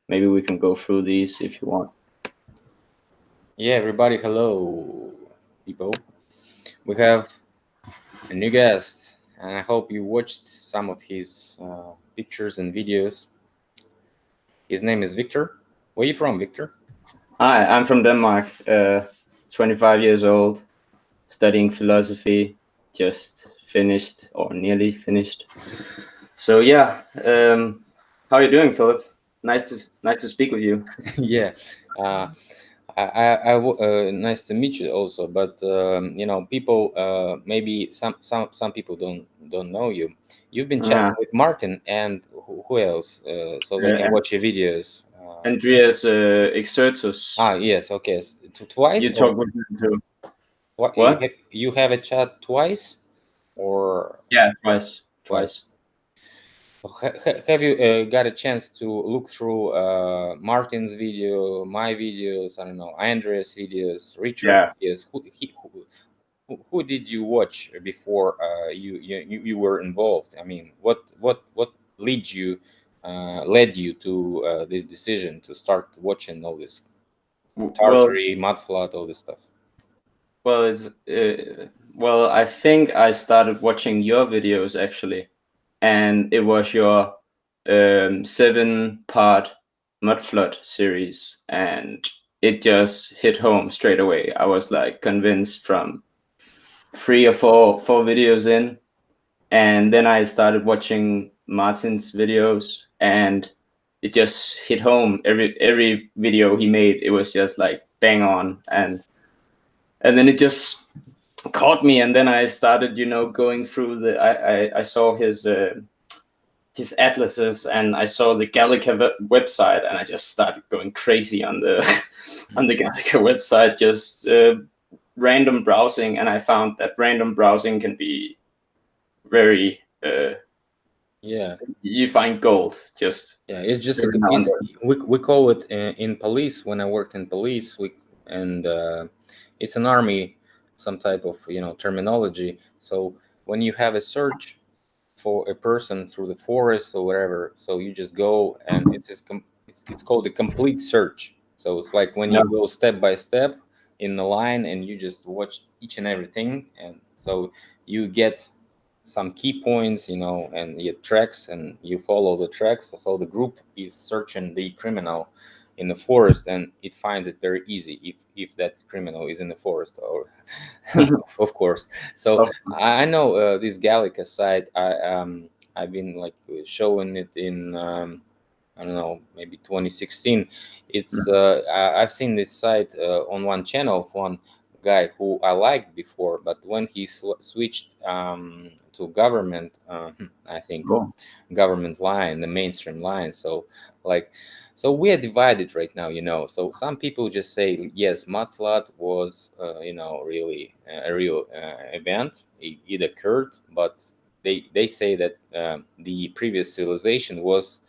maybe we can go through these if you want. Yeah, everybody, hello, people. We have a new guest, and I hope you watched some of his pictures and videos. His name is Victor. Where you from, Victor? Hi, I'm from Denmark, 25 years old, studying philosophy, just finished or nearly finished. So yeah, how are you doing, Philip? Nice to speak with you. Yeah, uh, nice to meet you also. But people, maybe some people don't know you. You've been Yeah, chatting with Martin and who else, so they can and watch your videos. Andreas Exertus, Yes, okay, you twice or talked with him too. what? What? You have a chat twice or Yeah, twice, twice? twice. Have you got a chance to look through Martin's video, my videos, I don't know, Andreas videos, Richard Yeah. videos? Who did you watch before you were involved? I mean, what led you to this decision to start watching all this Well, Tartary, Mudflat, all this stuff? well, well. I think I started watching your videos actually, and it was your 7-part Mudflood series, and it just hit home straight away. I was like convinced from 3 or 4 videos in, and then I started watching Martin's videos, and it just hit home. Every video he made, it was just like bang on, and then it just caught me, and then I started, going through the. I saw his atlases, and I saw the Gallica website, and I just started going crazy on the on the Gallica website, just random browsing, and I found that random browsing can be very Yeah, you find gold just yeah, it's just every now and it's then. we call it in police. When I worked in police, we and it's an army, some type of terminology. So when you have a search for a person through the forest or wherever, so you just go and it's called a complete search. So it's like when Yeah. you go step by step in the line and you just watch each and everything, and so you get some key points, and you tracks and you follow the tracks. So the group is searching the criminal in the forest, and it finds it very easy if that criminal is in the forest, or of course. So Of- I know this Gallica site. I've been like showing it in I don't know, maybe 2016. I've seen this site on one channel of one guy who I liked before, but when he switched to government, I think oh, government line, the mainstream line. So like, so we are divided right now. So some people just say yes, mud flood was really a real event. It occurred, but they say that the previous civilization was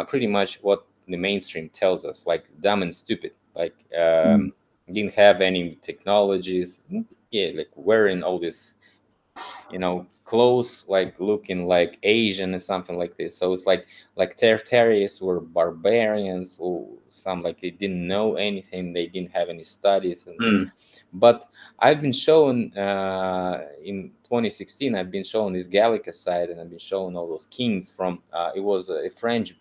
pretty much what the mainstream tells us, like dumb and stupid, like mm, didn't have any technologies. Yeah, like wearing all this clothes, like looking like Asian or something like this. So it's like Tartarians were barbarians, or some like they didn't know anything, they didn't have any studies. mm, But I've been shown in 2016. I've been shown this Gallica site, and I've been shown all those kings from. It was a French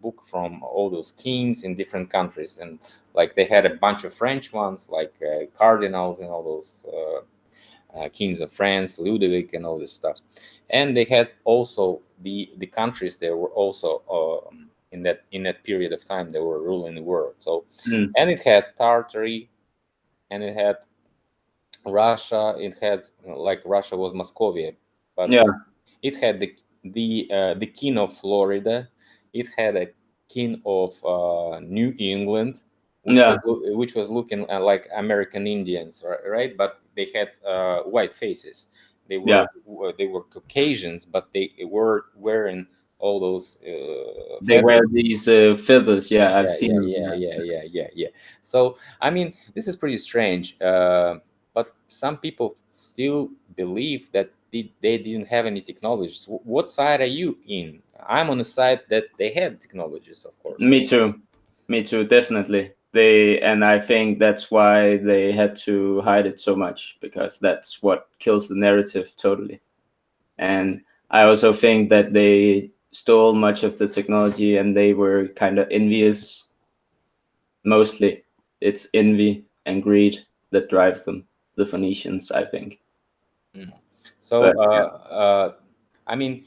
book from all those kings in different countries, and like they had a bunch of French ones, like cardinals and all those. Kings of France, Ludovic, and all this stuff. And they had also the countries that were also in that period of time they were ruling the world. So, mm. and it had Tartary, and it had Russia. It had like Russia was Moscovia, but Yeah, it had the king of Florida. It had a king of New England, yeah, which was looking like American Indians, right? But they had white faces. They yeah. were Caucasians, but they were wearing all those They wear feathers. these feathers. Yeah, I've Yeah, seen yeah, them. yeah, Yeah. yeah, yeah, yeah, yeah. So, I mean, this is pretty strange. But some people still believe that they didn't have any technologies. What side are you in? I'm on the side that they had technologies, of course. Me too. Me too, definitely. And I think that's why they had to hide it so much, because that's what kills the narrative totally. And I also think that they stole much of the technology and they were kind of envious. Mostly it's envy and greed that drives them, the Phoenicians, I think. Mhm. So, But yeah, I mean,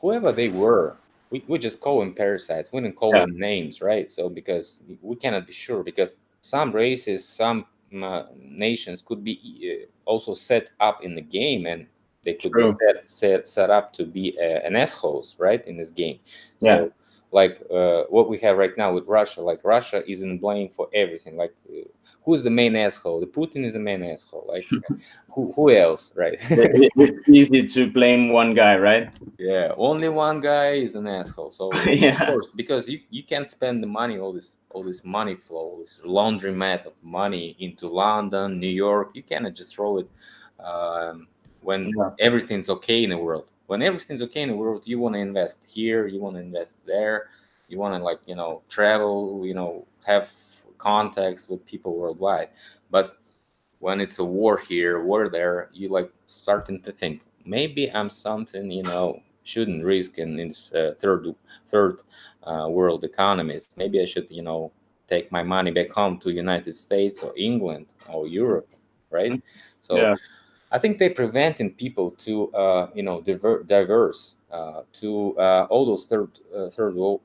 whoever they were, we just call them parasites. We didn't call yeah, them names, right? So because we cannot be sure, because some races, some nations could be also set up in the game, and they could be true. set up to be an assholes, right, in this game. Yeah. So like what we have right now with Russia, like Russia is in blame for everything. Like who's the main asshole? The Putin is the main asshole. Like who else, right? It's easy to blame one guy, right? Yeah, only one guy is an asshole. So of Yeah. course, because you can't spend the money, all this money flow, all this laundromat of money into London, New York. You cannot just throw it um, when Yeah. everything's okay in the world. When everything's okay in the world, you want to invest here, you want to invest there, you want to, like, travel, have contacts with people worldwide. But when it's a war here, war there, you like starting to think maybe I'm something shouldn't risk in this third world economies. Maybe I should take my money back home to United States or England or Europe, right? So Yeah. I think they're preventing people to, diverse to all those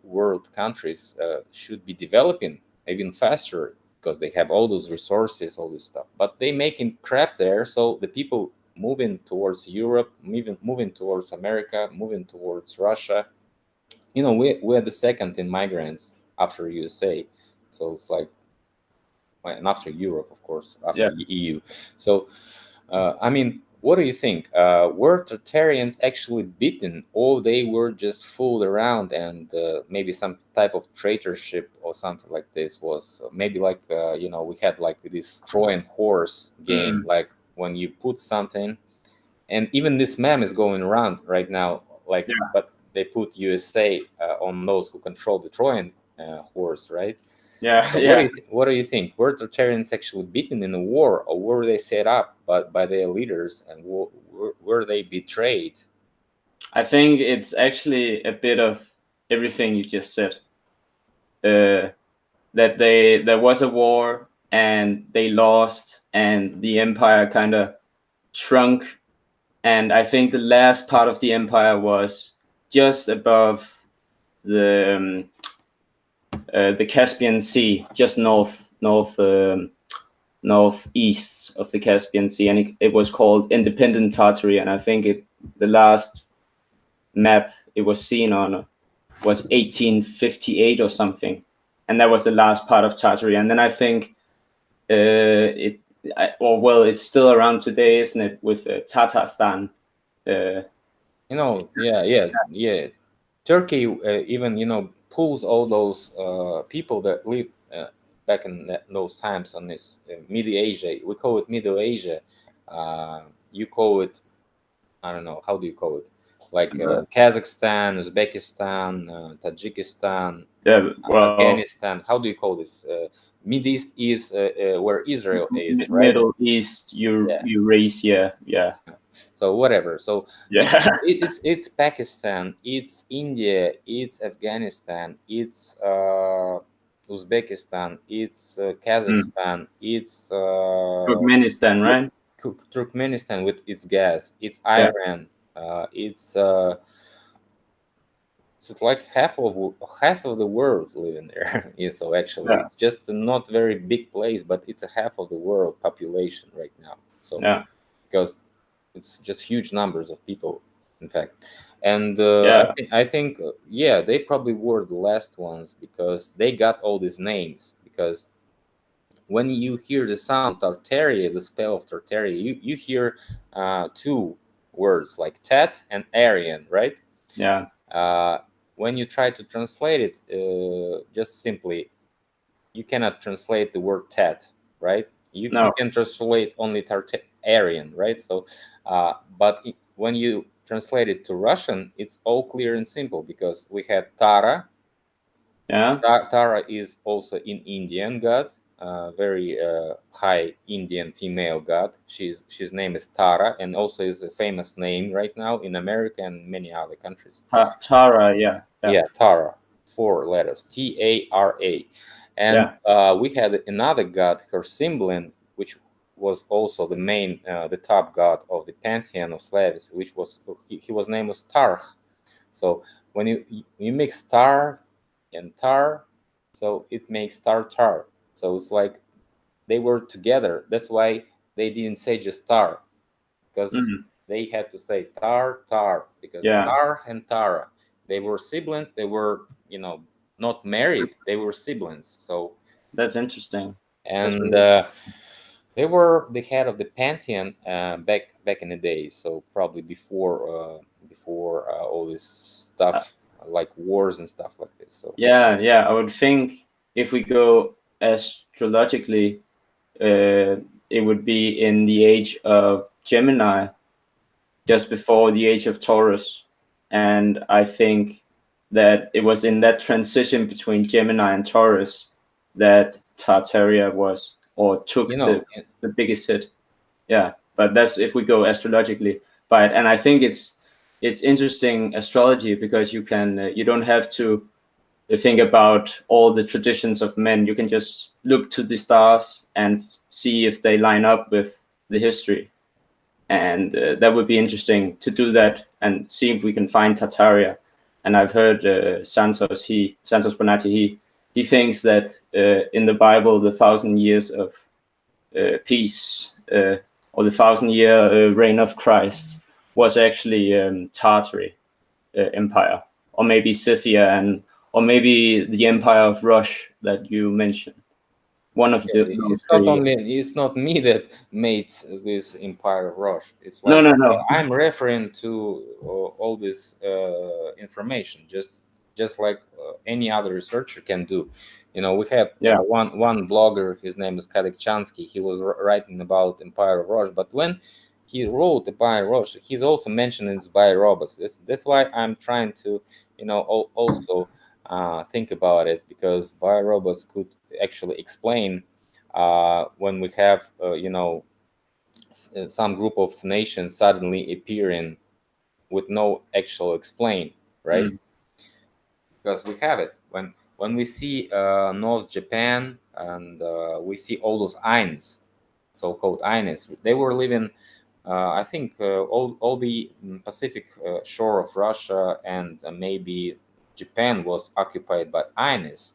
world countries should be developing even faster because they have all those resources, all this stuff. But they making crap there, so the people moving towards Europe, moving towards America, moving towards Russia. We're the second in migrants after USA, so it's like, and after Europe, of course, after Yeah. EU. So I mean, what do you think? Were Tartarians actually beaten, or they were just fooled around, and maybe some type of traitorship or something like this was maybe like we had like this Trojan horse game, Mm. like when you put something, and even this meme is going around right now, like, Yeah. but they put USA on those who control the Trojan horse, right? Yeah. So Yeah. what do you think? Were Tartarians actually beaten in a war, or were they set up by their leaders, and were they betrayed? I think it's actually a bit of everything you just said. Uh, that there was a war and they lost and the empire kind of shrunk, and I think the last part of the empire was just above the Caspian Sea, just northeast of the Caspian Sea, and it was called Independent Tartary. And I think the last map it was seen on was 1858 or something, and that was the last part of Tartary. And then I think it, or well, it's still around today, isn't it? With Tatarstan. Uh, Yeah, yeah, yeah. Turkey even pulls all those people that lived back in those times on this Middle Asia. We call it Middle Asia. You call it, I don't know, how do you call it? Like Kazakhstan, Uzbekistan, Tajikistan, yeah, well, Afghanistan. How do you call this? Mid East is where Israel is, right? Middle East, Yeah. Eurasia, yeah, So whatever. So yeah. it's Pakistan, it's India, it's Afghanistan, it's Uzbekistan, it's Mm. Kazakhstan, it's Turkmenistan, right? Turkmenistan with its gas, it's Yeah, Iran, it's so it's like half of the world living there. Yeah, so actually, yeah, it's just a not very big place, but it's a half of the world population right now. So yeah, because it's just huge numbers of people, in fact, and yeah, I think yeah, they probably were the last ones because they got all these names. Because when you hear the sound Tartaria, the spell of Tartaria, you hear two words like Tat and Aryan, right? yeah. Uh, when you try to translate it, just simply, you cannot translate the word tat, right? You No, can translate only Aryan, right? So, but when you translated to Russian, it's all clear and simple because we had Tara. Yeah. Tara is also an Indian god, very high Indian female god. She's name is Tara, and also is a famous name right now in America and many other countries. Tara. Yeah. Yeah. Yeah, Tara, 4 letters, Tara. And Yeah. we had another god, her sibling, which was also the main, the top god of the pantheon of Slavs, which was he was named was Tarch. So when you mix tar and tar, so it makes tartar. So it's like they were together. That's why they didn't say just tar, because Mhm. they had to say tar because Yeah. tar and tara, they were siblings. They were, not married. They were siblings. So That's interesting. That's and really. they were the head of the pantheon back in the day. So probably before all this Uh, stuff like wars and stuff like this. So yeah. Yeah. I would think if we go astrologically, it would be in the age of Gemini, just before the age of Taurus. And I think that it was in that transition between Gemini and Taurus that Tartaria was, or you took know, the biggest hit. Yeah, but that's if we go astrologically by it. And I think it's interesting astrology because you don't have to think about all the traditions of men. You can just look to the stars and see if they line up with the history, and that would be interesting to do that and see if we can find Tartaria. And I've heard Santos Bonatti, he thinks that in the Bible the 1,000 years of peace, or the 1,000 year reign of Christ, was actually Tartary Empire, or maybe Scythia, and or maybe the Empire of Rush that you mentioned. One of those three. it's not me that made this empire rush. It's No, like no, no. I'm referring to all this information, just like any other researcher can do. We had Yeah, one blogger. His name is Chansky. He was writing about empire of rush, but when he wrote empire rush, he's also mentioning it's by robots. That's why I'm trying to also think about it, because biorobots could actually explain when we have some group of nations suddenly appearing with no actual explain, right? mm, Because we have it when we see North Japan, and we see all those Ains, so-called Aines. They were living, I think, all the Pacific shore of Russia, and maybe Japan was occupied by Aines,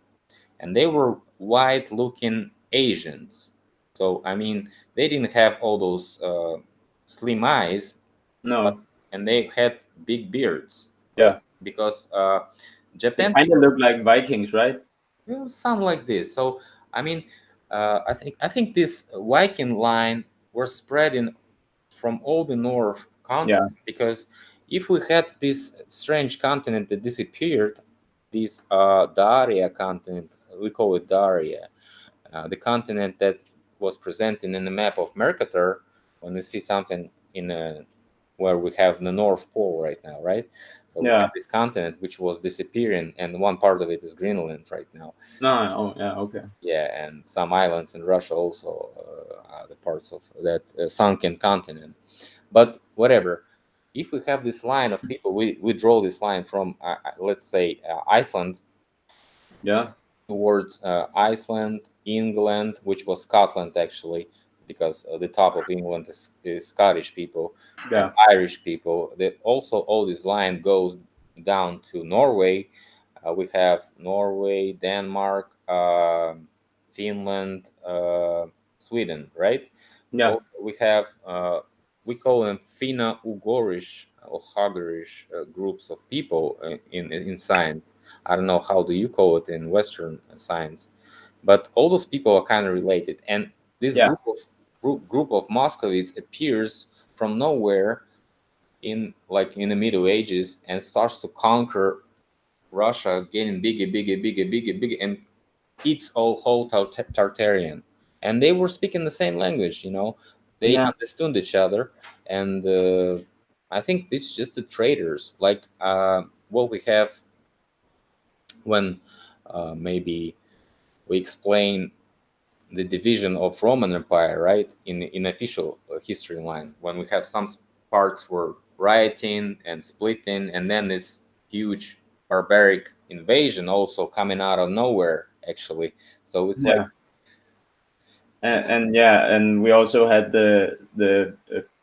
and they were white looking Asians. So I mean, they didn't have all those slim eyes, but no, and they had big beards, right? yeah. Because They Japan kind of people, look like Vikings, right? some like this. So I mean, I think this Viking line was spreading from all the North Yeah, continent, because if we had this strange continent that disappeared, this Daria continent, we call it Daria, the continent that was presented in the map of Mercator, when you see something in where we have the North Pole right now, right? So we yeah. have this continent which was disappearing, and one part of it is Greenland right now. No, oh, yeah, okay. Yeah, and some islands in Russia also are the parts of that sunken continent. But whatever, if we have this line of people, we draw this line from, let's say, Iceland Yeah, towards Iceland, England, which was Scotland actually, because the top of England is Scottish people and yeah, Irish people. That also all this line goes down to Norway. We have Norway, Denmark, Finland, Sweden, right? yeah, Also, we have we call them Finno-Ugrish or Hungarish groups of people in science. I don't know how do you call it in Western science, but all those people are kind of related. And this yeah, group of Muscovites appears from nowhere in like in the Middle Ages and starts to conquer Russia, getting bigger, bigger, bigger, bigger, bigger, and eats all whole Tartarian. And they were speaking the same language. They yeah, understood each other, and I think it's just the traders, like what we have when maybe we explain the division of Roman Empire, right? In official history line, when we have some parts were rioting and splitting, and then this huge barbaric invasion also coming out of nowhere, actually. So it's like, Yeah, and yeah, and we also had the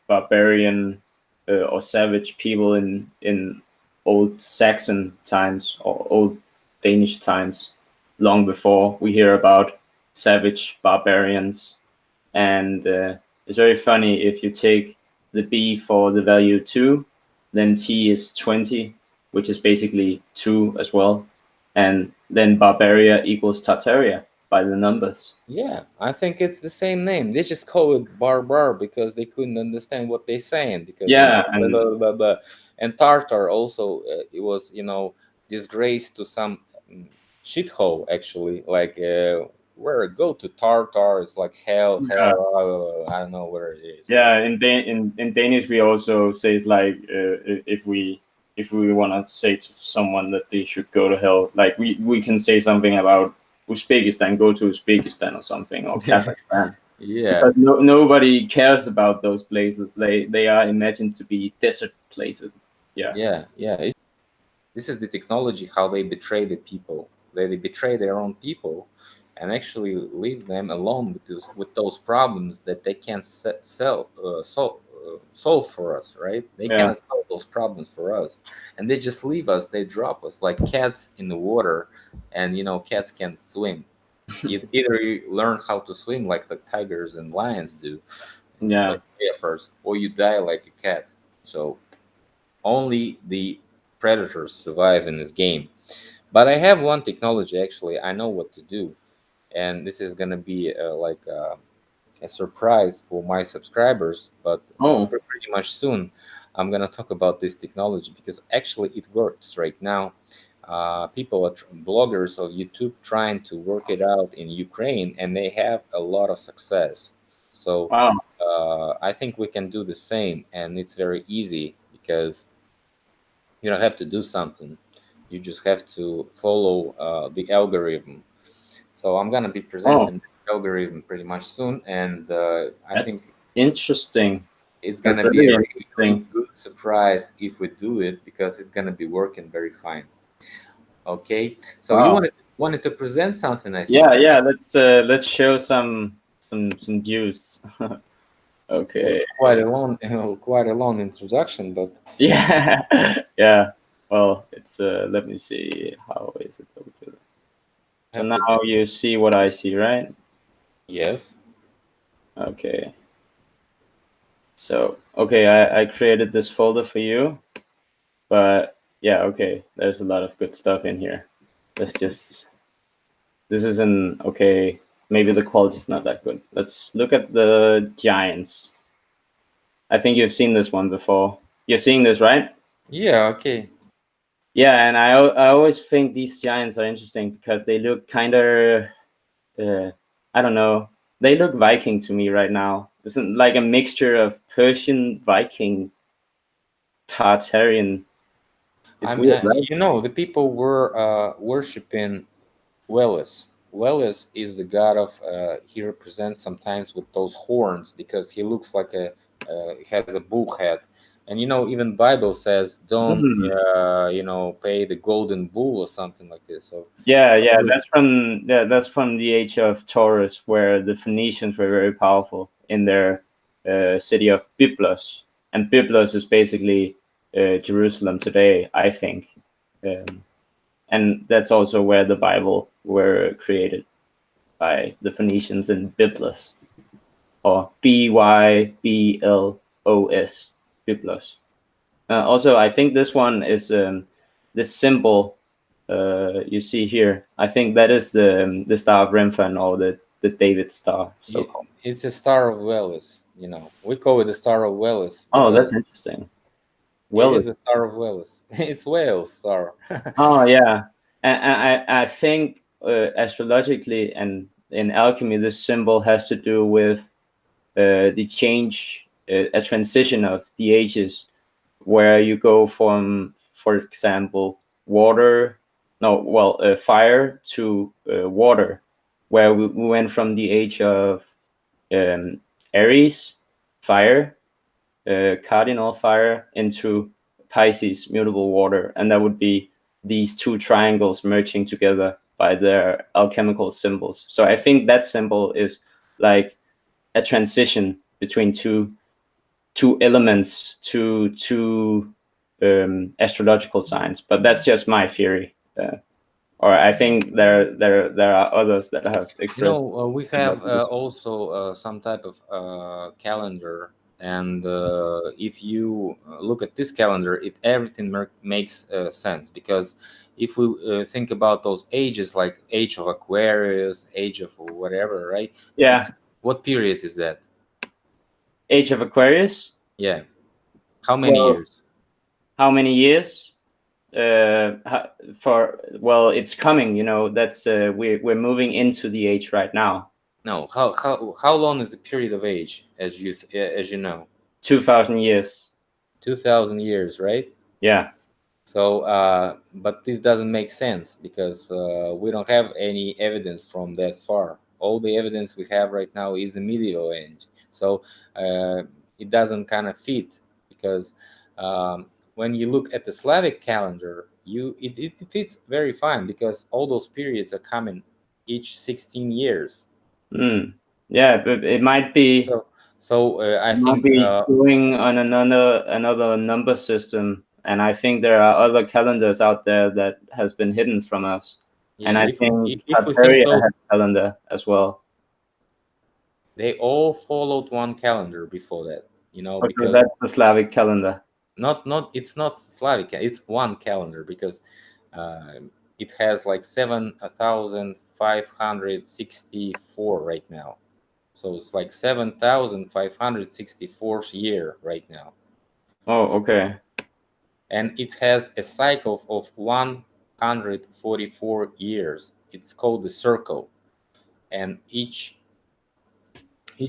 barbarian or savage people in old Saxon times or old Danish times, long before we hear about savage barbarians. And it's very funny if you take the B for the value 2, then T is 20, which is basically 2 as well, and then Barbaria equals Tartaria by the numbers. yeah, I think it's the same name. They just call it barbar because they couldn't understand what they're saying, because you Yeah, know, blah, and blah, blah, blah. And Tartar also, it was, you know, disgrace to some shithole, actually. Like where go to Tartar is like hell, yeah, hell. I don't know where it is. So yeah. In Danish, we also say it's like if we want to say to someone that they should go to hell, like we can say something about Uzbekistan, go to Uzbekistan or something, or Kazakhstan. yeah, Because nobody cares about those places. They are imagined to be desert places. Yeah, yeah, yeah. This is the technology how they betray the people. They betray their own people and actually leave them alone with those problems that they can't solve for us, right? They yeah, cannot solve those problems for us, and they just leave us. They drop us like cats in the water, and you know cats can't swim. Either you learn how to swim like the tigers and lions do, yeah. like leopards, or you die like a cat. So only the predators survive in this game. But I have one technology, actually. I know what to do, and this is gonna be a surprise for my subscribers. But Oh, pretty much soon, I'm gonna talk about this technology because actually it works right now. People are bloggers of YouTube trying to work it out in Ukraine, and they have a lot of success. So wow. I think we can do the same, and it's very easy because you don't have to do something. You just have to follow the algorithm. So I'm gonna be Oh, presenting the algorithm pretty much soon, and I that's think interesting. it's That's gonna be a really really, really interesting. good surprise if we do it because it's gonna be working very fine. Okay, so you Wow. wanted to present something, I think. Yeah, yeah. Let's show some views. It was Okay. quite a long, quite a long introduction, but Yeah, yeah. Well, it's let me see. How is it over? I So have now to. you see what I see, right? Yes. Okay. So okay, I created this folder for you, but yeah, okay. There's a lot of good stuff in here. Let's just this isn't okay. Maybe the quality's not that good. Let's look at the giants. I think you've seen this one before. You're seeing this, right? Yeah. Okay. Yeah, and I always think these giants are interesting because they look kind of I don't know. They look Viking to me right now. Isn't like a mixture of Persian, Viking, Tartarian. I It's mean, weird, right? you know, the people were worshiping Welles. Welles is the god of. He represents sometimes with those horns because he looks like a. He has a bull head, and you know even Bible says don't Hmm. you know pay the golden bull or something like this. So Yeah, yeah. Welles- That's from the age of Taurus, where the Phoenicians were very powerful in their city of Byblos, and Byblos is basically Jerusalem today, I think. Um, and that's also where the Bible were created by the Phoenicians in Byblos, or Byblos, Byblos. Also, I think this one is this symbol you see here. I think that is the Star of Remphan, or the David Star, so yeah, called. it's a star of Welles. You know, we call it the star of Welles Oh, that's because interesting. it Well, is a star of Welles. It's Wales star. oh yeah, and I think astrologically and in alchemy, this symbol has to do with the change, a transition of the ages, where you go from, for example, water, no, well, fire to water, where we went from the age of um, Aries, fire, cardinal fire, into Pisces, mutable water, and that would be these two triangles merging together by their alchemical symbols. So I think that symbol is like a transition between two elements, two astrological signs. But that's just my theory, or I think there are others that have You expressed know, we similar have views. also some type of calendar, and if you look at this calendar, it everything makes sense, because if we think about those ages, like age of Aquarius, age of whatever, right? Yeah, It's what period is that? Age of Aquarius. Yeah, how many Well, years? how many years? For well, it's coming. That's we're moving into the age right now. No, how long is the period of age, as you know? 2,000 years. 2000 years, right? Yeah. So, but this doesn't make sense, because we don't have any evidence from that far. All the evidence we have right now is the medieval age. So it doesn't kind of fit, because when you look at the Slavic calendar, it fits very fine, because all those periods are coming each 16 years. Mm. Yeah, but it might be. So I It might think be doing on another number system, and I think there are other calendars out there that has been hidden from us. yeah, And I think if we think Hyperia those, has a calendar as well. they all followed one calendar before that, Okay, because that's the Slavic calendar. not it's not Slavic, it's one calendar, because uh, it has like 7,564 right now. So it's like 7,564th year right now, Oh, okay. and it has a cycle of 144 years. It's called the circle, and each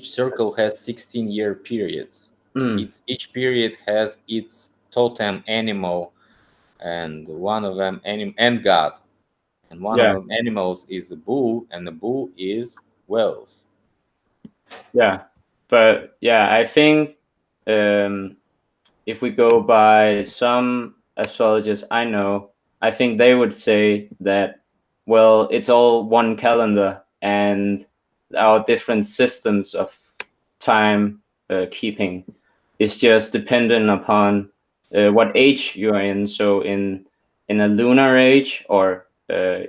circle has 16-year periods. Mm. Each period has its totem animal, and one of them and God, and one of Yeah, them animals is the bull, and the bull is Wells. yeah. But yeah, I think um, if we go by some astrologers I know, I think they would say that, well, it's all one calendar, and our different systems of time keeping is just dependent upon what age you are in. So in a lunar age, or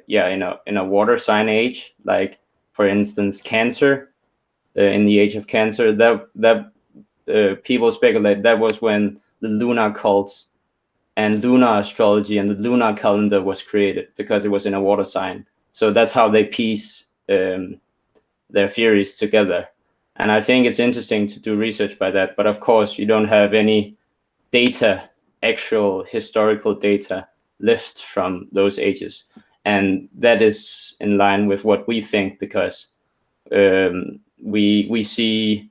yeah, in a water sign age, like for instance Cancer, in the age of Cancer, that people speculate that was when the lunar cults and lunar astrology and the lunar calendar was created, because it was in a water sign. So that's how they piece their theories together. And I think it's interesting to do research by that. But of course, you don't have any data, actual historical data left from those ages. And that is in line with what we think, because we see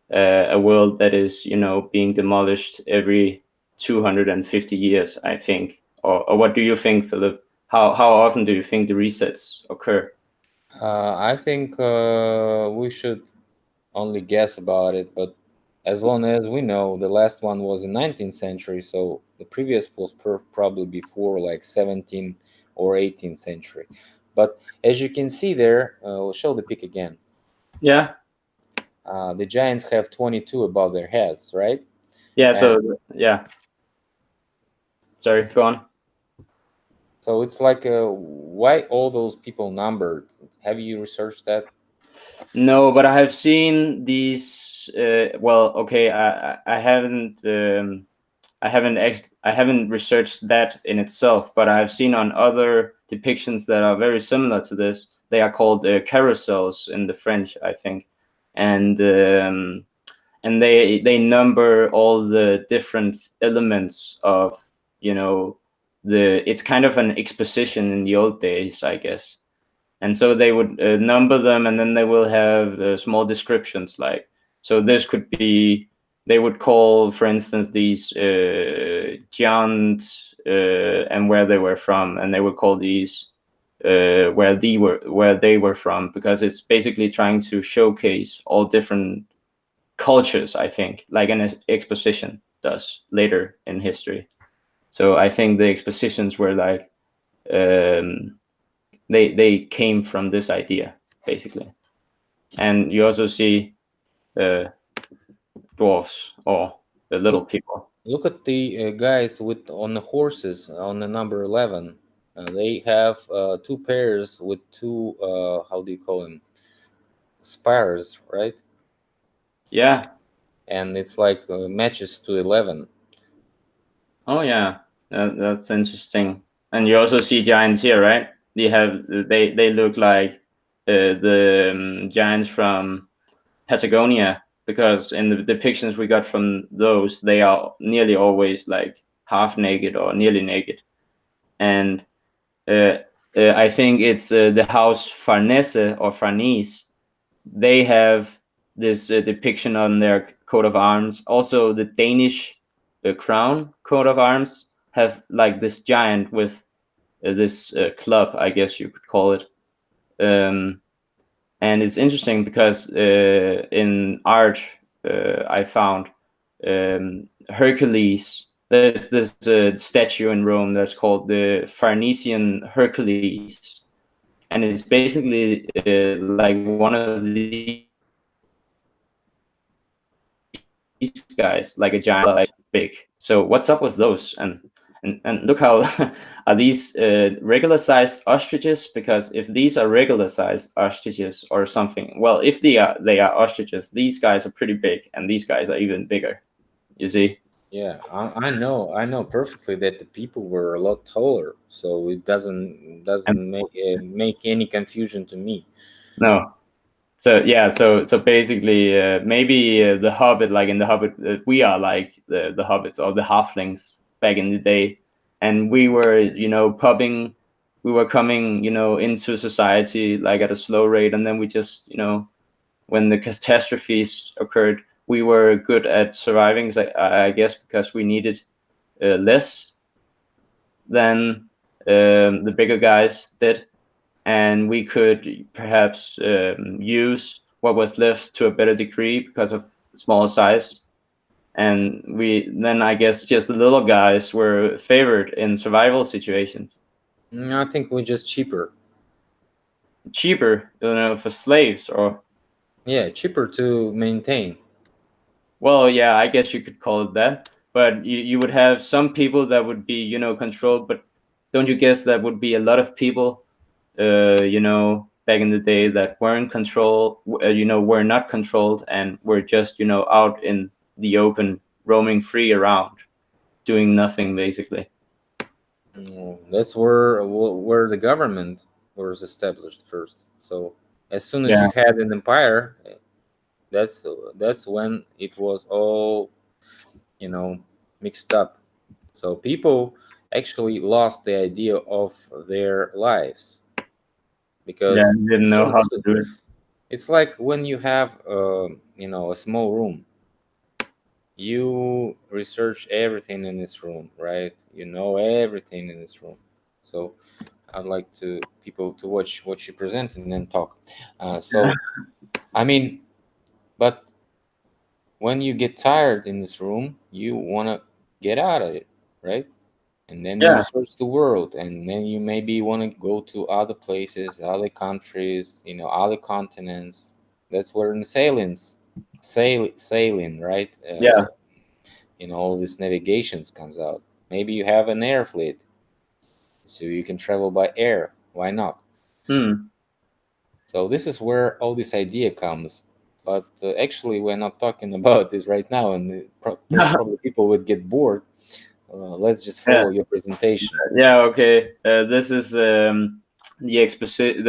a world that is being demolished every 250 years, I think. Or what do you think, Philip? How often do you think the resets occur? I think we should only guess about it, but as long as we know, the last one was in 19th century, so the previous was probably before like 17th or 18th century. But as you can see there, we'll show the pic again. Yeah, The giants have 22 above their heads, right? yeah. And So yeah, sorry, go on. so it's like, why all those people numbered? Have you researched that? No, but I have seen these. Well, okay, I haven't. I haven't researched that in itself, but I have seen on other depictions that are very similar to this. They are called carousels in the French, I think, and they number all the different elements of you know the. It's kind of an exposition in the old days, I guess, and so they would number them, and then they will have small descriptions, like, so this could be. they would call, for instance, these giants and where they were from, and they would call these where they were from, because it's basically trying to showcase all different cultures. I think, like an exposition does later in history. So I think the expositions were like they came from this idea basically, and you also see uh, dwarfs or the little Look, people. look at the guys with on the horses on the number 11. They have two pairs with two how do you call them, spires, right? Yeah. And it's like matches to 11. Oh yeah, that's interesting. And you also see giants here, right? They look like the giants from Patagonia, because in the depictions we got from those, they are nearly always like half naked or nearly naked. And uh, I think it's the house Farnese or Farnese. They have this depiction on their coat of arms. Also, the Danish crown coat of arms have like this giant with this club, I guess you could call it. Um, and it's interesting because in art, I found Hercules. There's this statue in Rome that's called the Farnesian Hercules, and it's basically like one of these guys, like a giant, like big. So what's up with those? And look how are these regular sized ostriches? Because if these are regular sized ostriches or something, well, if they are ostriches, these guys are pretty big, and these guys are even bigger. You see? Yeah, I know perfectly that the people were a lot taller, so it And doesn't make any confusion to me. no. So yeah, so basically, maybe the Hobbit, like in the Hobbit, we are like the hobbits or the halflings back in the day, and we were, pubbing, we were coming, into society like at a slow rate, and then we just, when the catastrophes occurred, we were good at surviving, so I guess, because we needed less than the bigger guys did, and we could perhaps use what was left to a better degree because of small size. And then I guess just the little guys were favored in survival situations. I think we're just cheaper. Cheaper, for slaves, or Yeah, cheaper to maintain. well, yeah, I guess you could call it that. But you would have some people that would be, controlled. But don't you guess that would be a lot of people, back in the day that weren't controlled, were not controlled, and were just, out in the open, roaming free around, doing nothing basically. That's where the government was established first. So as soon as Yeah, you had an empire, that's when it was all you know mixed up. So people actually lost the idea of their lives yeah, because didn't know how to do it. it's like when you have a small room, you research everything in this room, right? You know everything in this room. So I'd like to people to watch what you present and then talk. So I mean, but when you get tired in this room, you want to get out of it, right? And then you Yeah, search the world, and then you maybe want to go to other places, other countries, other continents. That's where in sailing, right? yeah. All this navigations comes out. Maybe you have an air fleet, so you can travel by air. Why not? Hmm. So this is where all this idea comes. But actually, we're not talking about this right now, and probably people would get bored. Let's just Yeah. follow your presentation. Yeah, okay. This is the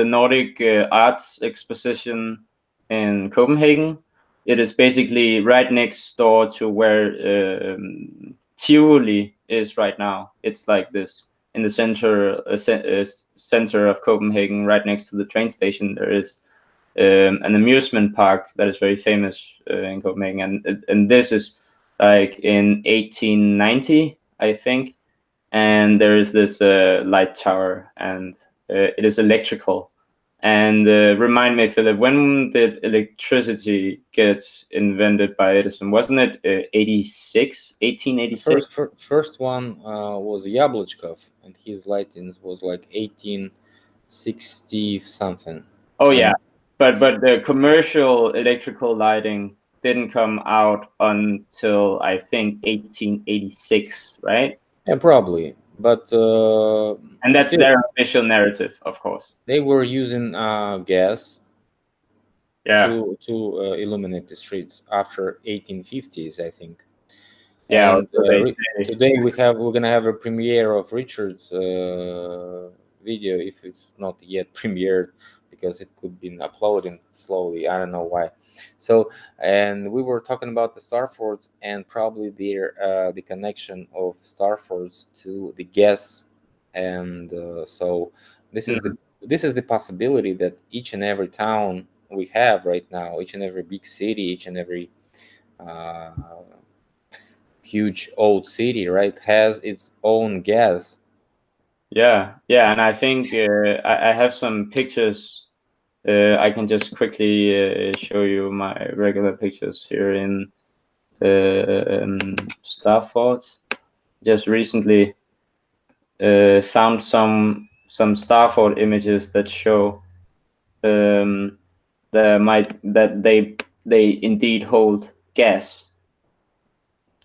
Nordic Arts Exposition in Copenhagen. It is basically right next door to where Tivoli is right now. It's like this in the center of Copenhagen, right next to the train station. There is an amusement park that is very famous in Copenhagen, and this is like in 1890, I think. And there is this light tower, and it is electrical. And remind me, Philip, when did electricity get invented by Edison? Wasn't it 86, The 1886? first one was Yablachkov, and his lightings was like 1860 something. Oh yeah, And but the commercial electrical lighting didn't come out until I think 1886, right? yeah, probably, but And that's still, their official narrative, of course. they were using gas Yeah, illuminate the streets after 1850s, I think. yeah. And Also they say, today we're gonna have a premiere of Richard's video, if it's not yet premiered, because it could be uploading slowly. I don't know why. So, and we were talking about the Starfords and probably the connection of Starfords to the gas, and so this is mhm. the possibility that each and every town we have right now, each and every big city, each and every uh, huge old city, right, has its own gas. Yeah, yeah. And I think I have some pictures. I can just quickly show you my regular pictures here in Stafford. Just recently found some Stafford images that show that they indeed hold gas.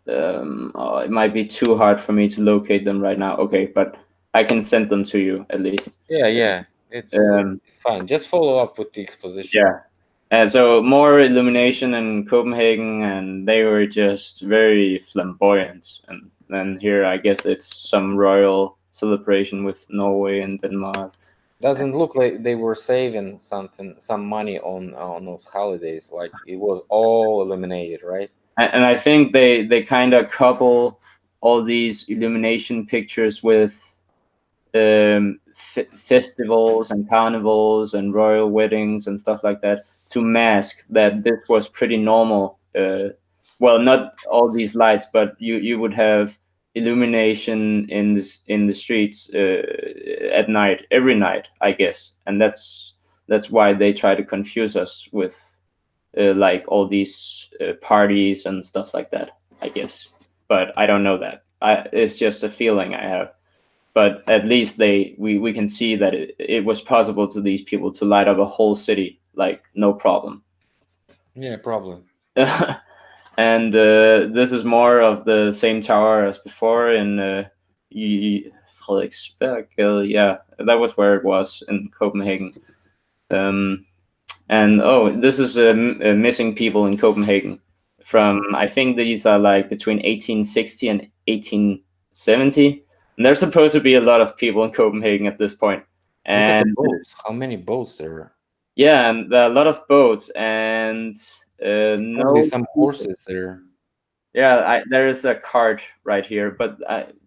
Oh, it might be too hard for me to locate them right now. Okay, but I can send them to you at least. Yeah, yeah, it's Um, fine. Just follow up with the exposition. yeah. And so more illumination in Copenhagen, and they were just very flamboyant. And then here, I guess it's some royal celebration with Norway and Denmark. Doesn't look like they were saving some money on those holidays. Like it was all eliminated, right? And I think they kind of couple all these illumination pictures with festivals and carnivals and royal weddings and stuff like that to mask that this was pretty normal. Well, not all these lights, but you would have illumination in the streets at night, every night, I guess, and that's why they try to confuse us with like all these parties and stuff like that, I guess. But I don't know that. It's just a feeling I have. But at least we can see that it was possible to these people to light up a whole city like no problem. Yeah, probably. And this is more of the same tower as before in Frederiksberg. Yeah, that was where it was in Copenhagen. Um, and oh, this is missing people in Copenhagen from, I think these are like between 1860 and 1870. And there's supposed to be a lot of people in Copenhagen at this point. Look at the And boats. How many boats there are? yeah, and there are a lot of boats and Probably no some people. horses there. Yeah, there is a card right here, but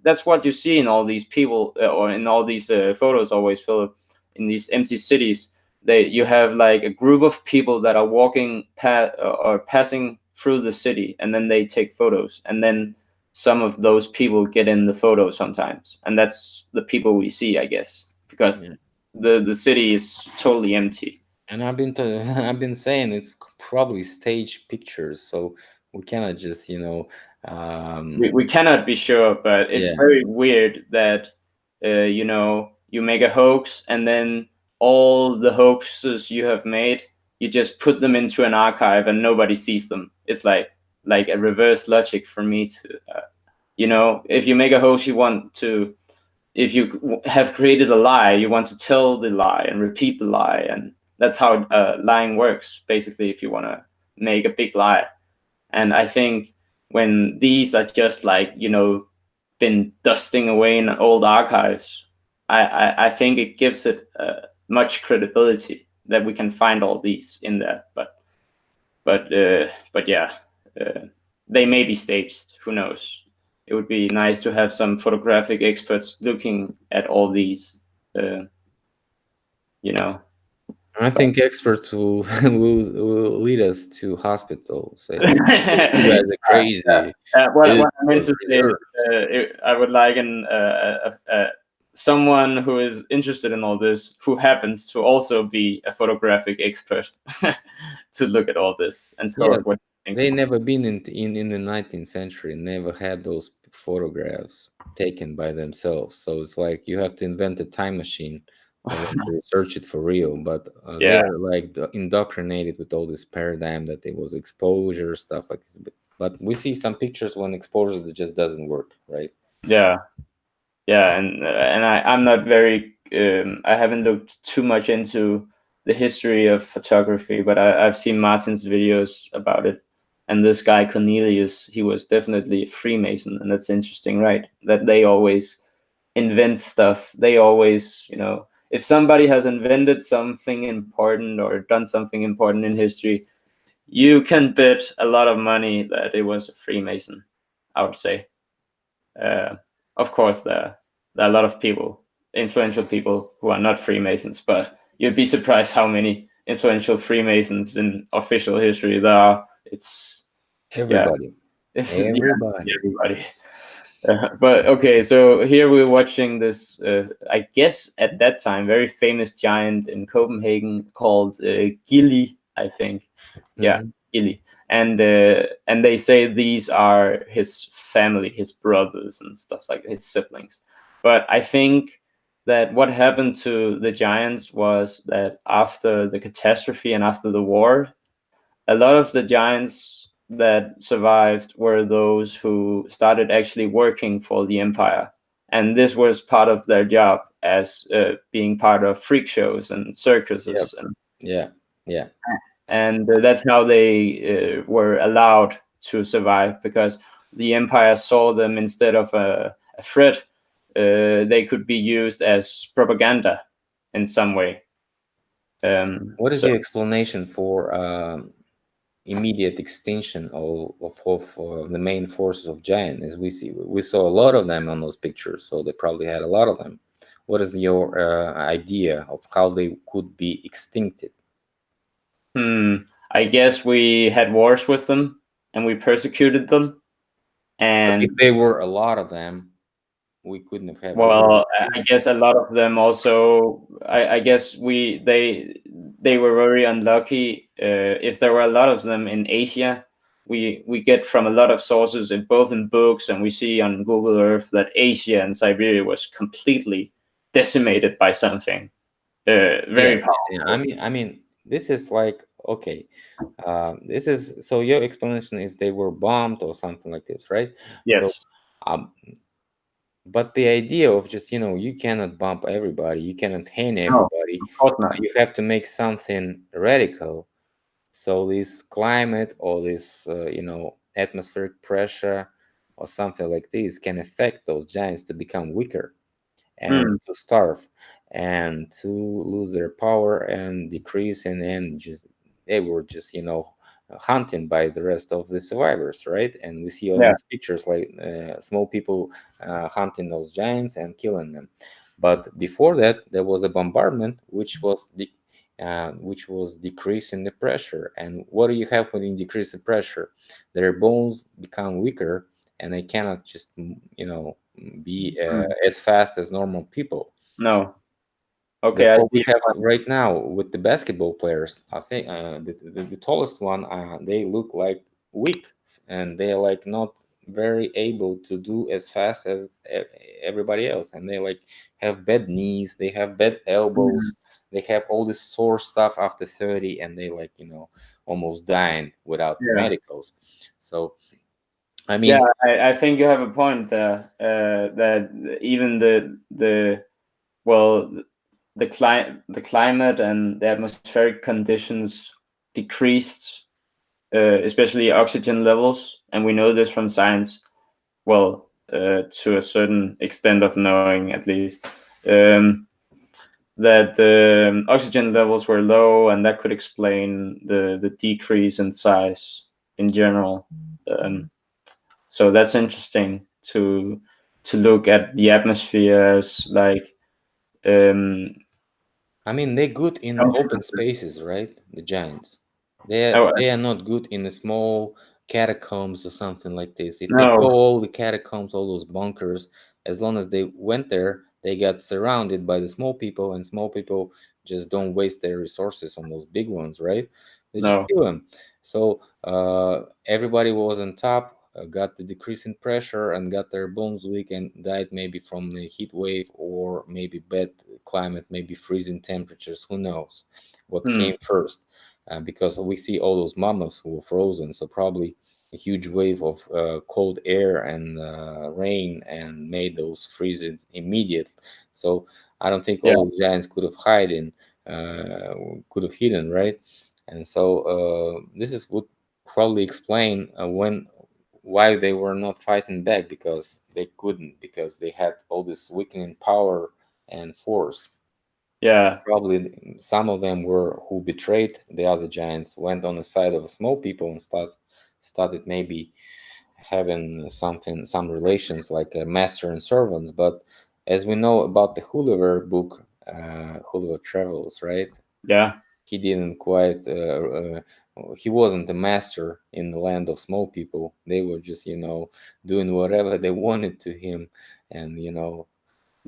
that's what you see in all these people or in all these photos always, Philip, in these empty cities. You have like a group of people that are walking or passing through the city, and then they take photos, and then some of those people get in the photo sometimes, and that's the people we see, I guess, because Yeah. the city is totally empty. And I've been saying it's probably stage pictures, so we cannot just We cannot be sure, but it's yeah, very weird that you make a hoax and then all the hoaxes you have made, you just put them into an archive and nobody sees them. It's like a reverse logic for me to if you make a hoax, if you have created a lie, you want to tell the lie and repeat the lie, and that's how lying works basically. If you want to make a big lie, and I think when these are just like, been dusting away in old archives, I think it gives it much credibility that we can find all these in there. But yeah, uh, they may be staged. Who knows? It would be nice to have some photographic experts looking at all these, uh, you know. I think experts will, will lead us to hospital. Say, "Hey, you guys are Yeah. crazy. This What I meant was to say, reversed." I would like someone who is interested in all this, who happens to also be a photographic expert, to look at all this and tell Yeah, us what you they think. never been in the 19th century, never had those photographs taken by themselves. So it's like you have to invent a time machine and then to research it for real. But Yeah, they're like indoctrinated with all this paradigm that it was exposure stuff like this. But we see some pictures when exposure that just doesn't work, right? yeah, yeah, and I'm not very I haven't looked too much into the history of photography, but I've seen Martin's videos about it. And this guy Cornelius, he was definitely a Freemason, and that's interesting, right? That they always invent stuff. They always, if somebody has invented something important or done something important in history, you can bet a lot of money that it was a Freemason, I would say. Uh, of course, there are a lot of people, influential people, who are not Freemasons, but you'd be surprised how many influential Freemasons in official history there are. Yeah, Everybody, yeah, everybody. everybody. But okay, so here we're watching this, I guess at that time, very famous giant in Copenhagen called Gilly, I think. Yeah, Hmm. Gilly. And they say these are his family, his brothers and stuff like his siblings. But I think that what happened to the giants was that after the catastrophe and after the war, a lot of the giants that survived were those who started actually working for the empire. And this was part of their job as being part of freak shows and Yeah, circuses. yeah, yeah. And that's how they were allowed to survive, because the empire saw them instead of a threat. They could be used as propaganda in some way. What is So your explanation for immediate extinction of the main forces of giant? As we saw a lot of them on those pictures, so they probably had a lot of them. What is your idea of how they could be extincted? I guess we had wars with them and we persecuted them. But if And there were a lot of them, we couldn't have had war well, with them. I guess a lot of them also. I guess they were very unlucky. If there were a lot of them in Asia, we get from a lot of sources, in both in books and we see on Google Earth, that Asia and Siberia was completely decimated by something Yeah, very yeah. powerful. I mean, this is like okay. This is so your explanation is they were bombed or something like this, right? So, Yes. um, but the idea of just you cannot bump everybody, you cannot hang No, everybody. of course not. You have to make something radical. So this climate or this atmospheric pressure or something like this can affect those giants to become weaker and Hmm. to starve and to lose their power and decrease and just they were just hunted by the rest of the survivors, right? And we see all Yeah. these pictures like small people hunting those giants and killing them. But before that there was a bombardment which was decreasing the pressure. And what do you have when you decrease the pressure? Their bones become weaker and they cannot just be Hmm. as fast as normal people. No. Okay, That's I what we see have your point. right now with the basketball players. I think the tallest one, they look like weak and they're like not very able to do as fast as everybody else. And they like have bad knees, they have bad Hmm. elbows, they have all this sore stuff after 30, and they like, almost dying without the Yeah. medicals. So, I Yeah, mean, I think you have a point there. That even the well, the climate and the atmospheric conditions decreased, especially oxygen levels, and we know this from science. Well, to a certain extent of knowing, at least, um, that the oxygen levels were low, and that could explain the decrease in size in general. Um, so that's interesting to look at the atmosphere as like um, I mean, they're good in open spaces, right? The giants. Oh, They are not good in the small catacombs or something like this. If they go no, all the catacombs, all those bunkers, as long as they went there, they got surrounded by the small people, and small people just don't waste their resources on those big ones, right? They just no. kill them. So everybody was on top, got the decrease in pressure, and got their bones weak and died maybe from the heat wave or maybe bad climate, maybe freezing temperatures. Who knows what Hmm. came first? Because we see all those mammoths who were frozen, so probably a huge wave of cold air and rain and made those freezing immediate. So I don't think Yeah, all those giants could have hidden, right? And so this is would probably explain when why they were not fighting back, because they couldn't, because they had all this weakening power and force. yeah, Probably some of them were who betrayed the other giants, went on the side of small people and started maybe having some relations like master and servants. But as we know about the Gulliver book, Gulliver Travels, right? yeah, He didn't quite he wasn't a master in the land of small people. They were just, doing whatever they wanted to him, and yeah.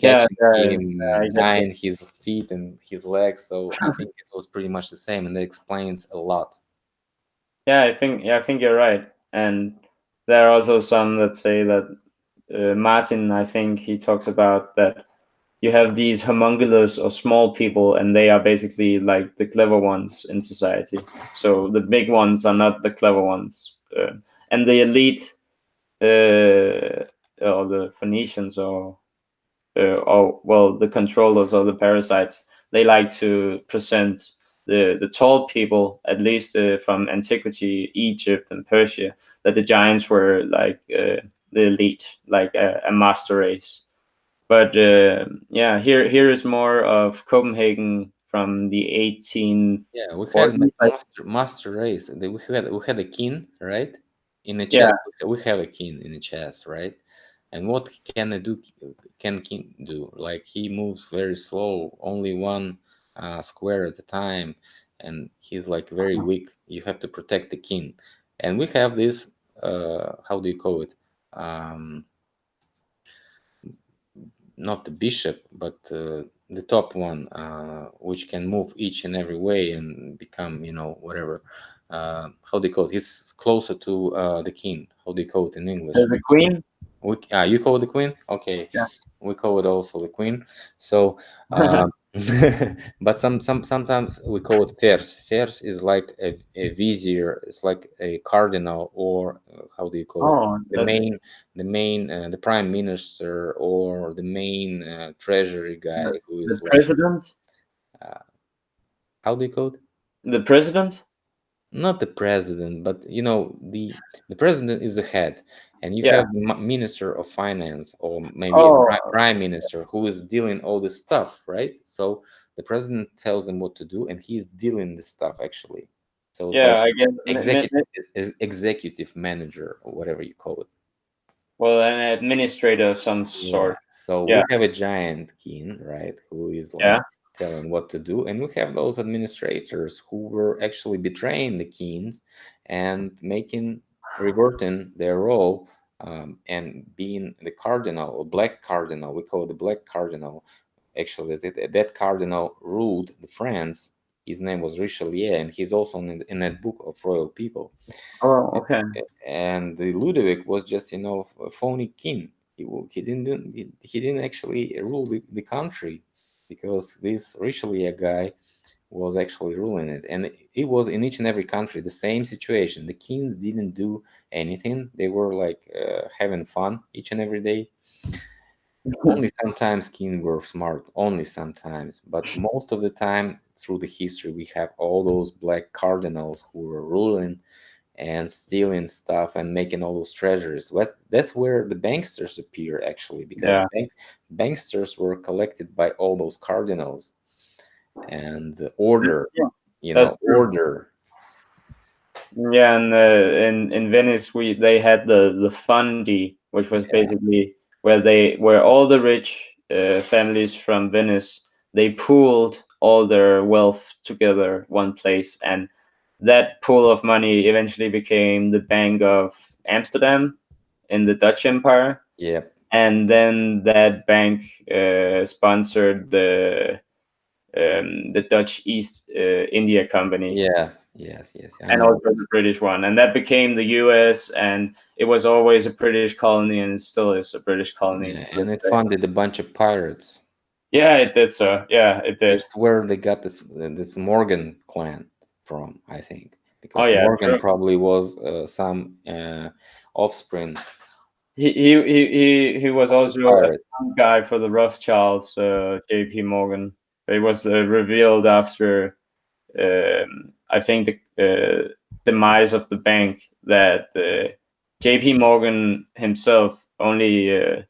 catching him I get that. tying his feet and his legs. So I think it was pretty much the same, and that explains a lot. Yeah, I think you're right. And there are also some that say that Martin, I think he talks about that you have these homunculus or small people, and they are basically like the clever ones in society. So the big ones are not the clever ones, and the elite, or the Phoenicians, or well, the controllers or the parasites, they like to present the tall people, at least from antiquity, Egypt and Persia, that the giants were like the elite, like a master race. But yeah, here is more of Copenhagen from the Yeah, we had like 1840s. master race. We had a king, right? In the chess, Yeah, we have a king in the chess, right? And what can I do? Can king do? Like he moves very slow, only one square at a time, and he's like very weak. You have to protect the king, and we have this. How do you call it? Um, Not the bishop, but the top one, which can move each and every way and become, whatever. How do you call it? He's closer to the king. How do you call it in English? the Queen. You call it the queen? Okay, Yeah. we call it also the queen. So, but sometimes we call it fers. Fers is like a vizier. It's like a cardinal, or how do you call it? Oh, The that's main, the prime minister, or the main treasury guy, who the is like, president. uh, how do you call it? The president. Not the president, but the president is the head, and you Yeah. have the minister of finance, or maybe a Oh, prime minister who is dealing all this stuff, right? So the president tells them what to do, and he's dealing the stuff actually. So it's like yeah. I guess. executive manager, or whatever you call it. Well, an administrator of some Yeah. sort. So Yeah. we have a giant king, right, who is like Yeah. telling what to do, and we have those administrators who were actually betraying the kings and making reverting their role, and being the cardinal or black cardinal. We call it the black cardinal. Actually, that cardinal ruled the France. His name was Richelieu, and he's also in that book of royal people. Oh, okay. And the Ludovic was just a phony king. He didn't actually rule the country, because this Richelieu guy was actually ruling it, and it was in each and every country the same situation. The kings didn't do anything; they were like having fun each and every day. Only sometimes kings were smart, only sometimes, but most of the time through the history we have all those black cardinals who were ruling and stealing stuff and making all those treasures. That's where the banksters appear actually, because Yeah. banksters were collected by all those cardinals, and the order, Yeah. That's true. order. Yeah, and in Venice, we they had the Fondi, which was Yeah, basically where all the rich families from Venice, they pooled all their wealth together one place, and that pool of money eventually became the Bank of Amsterdam in the Dutch Empire, Yep. and then that bank sponsored the Dutch East India Company, Yes. Yes. Yes. I and know also this. the British one, and that became the U.S. And it was always a British colony, and it still is a British colony Yeah, to this and it day. funded a bunch of pirates. Yeah, it did so. Yeah, it did. It's where they got this Morgan clan from, I think, Oh because yeah, Morgan true. probably was some offspring He was of the also a pirate. front guy for the Rothschilds, J.P. Morgan. It was revealed after I think the demise of the bank that J.P. Morgan himself only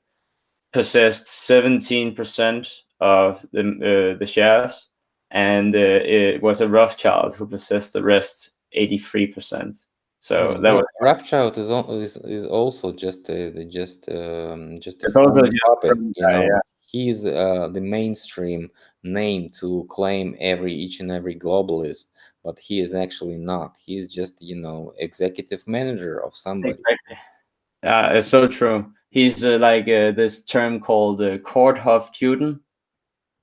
possessed 17% of the shares, and it was a Rothschild who possessed the rest 83%. So that was Rothschild is also just a it's also phony just puppet. from You know, yeah. he's the mainstream name to claim each and every globalist, but he is actually not. He is just executive manager of somebody. Exactly. It's so true. He's like this term called Courthof-Juden.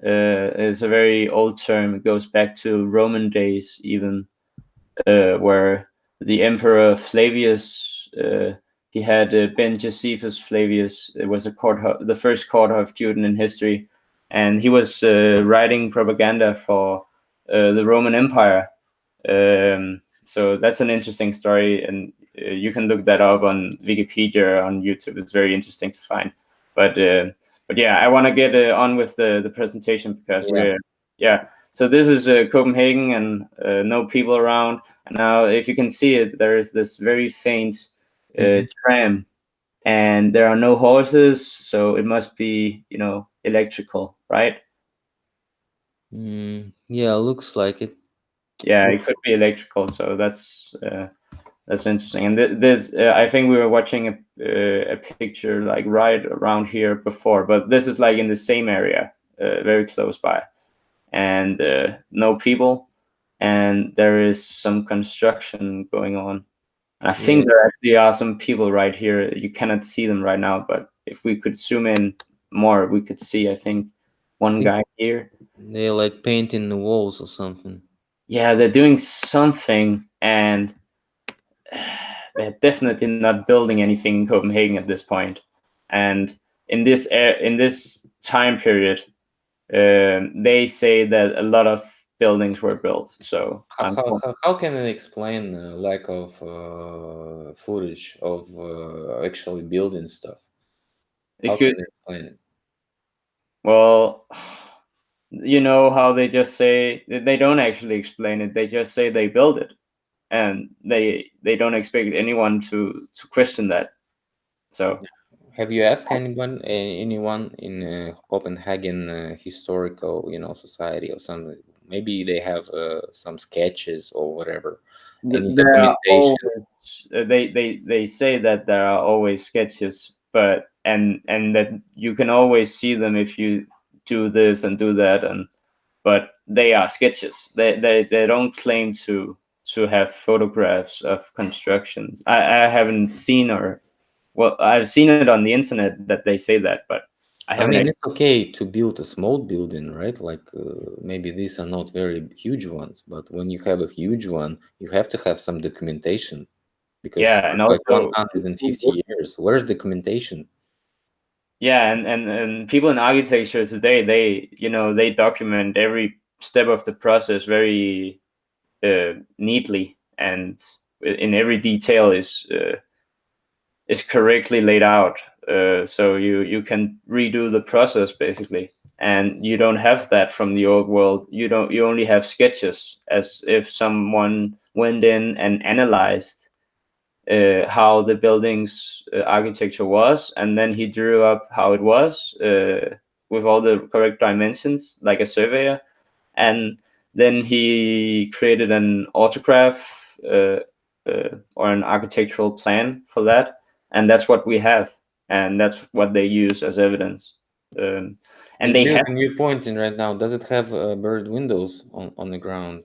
It's a very old term. It goes back to Roman days, even where the Emperor Flavius he had Ben Josephus Flavius. It was the first Courthof-Juden in history, and he was writing propaganda for the Roman Empire. So that's an interesting story, and you can look that up on Wikipedia or on YouTube. It's very interesting to find. But but yeah, I want to get on with the presentation because Yeah. we're yeah. So this is Copenhagen and no people around. And now, if you can see it, there is this very faint Hmm. tram, and there are no horses, so it must be electrical, right? Yeah, looks like it. Yeah, it could be electrical. So that's interesting. And this, I think we were watching a picture like right around here before, but this is like in the same area, very close by, and no people, and there is some construction going on. And I Yeah, think there actually are some people right here. You cannot see them right now, but if we could zoom in more, we could see, I think, I one think guy here. they're like painting the walls or something. Yeah, they're doing something, and they're definitely not building anything in Copenhagen at this point. And in this time period, they say that a lot of buildings were built. So How how can I explain lack of footage of actually building stuff? How if you can I explain it? well, you know how they just say they don't actually explain it. They just say they build it, and they don't expect anyone to question that. So Have you asked anyone in Copenhagen historical, society or something? Maybe they have some sketches or whatever, any there are documentation. always they say that there are always sketches, but and that you can always see them if you do this and do that, and but they are sketches. They don't claim to have photographs of constructions. I haven't seen, or well, I've seen it on the internet that they say that, but I I haven't mean, actually. it's okay to build a small building, right? Like maybe these are not very huge ones, but when you have a huge one, you have to have some documentation because Yeah, and it's like also 150 years. Where's documentation? yeah, and people in architecture today, they document every step of the process very neatly, and in every detail is correctly laid out. So you can redo the process basically, and you don't have that from the old world. You only have sketches, as if someone went in and analyzed how the building's architecture was, and then he drew up how it was with all the correct dimensions, like a surveyor, and then he created an autograph or an architectural plan for that, and that's what we have, and that's what they use as evidence. Um, and This they have building you're pointing right now, does it have bird windows on the ground?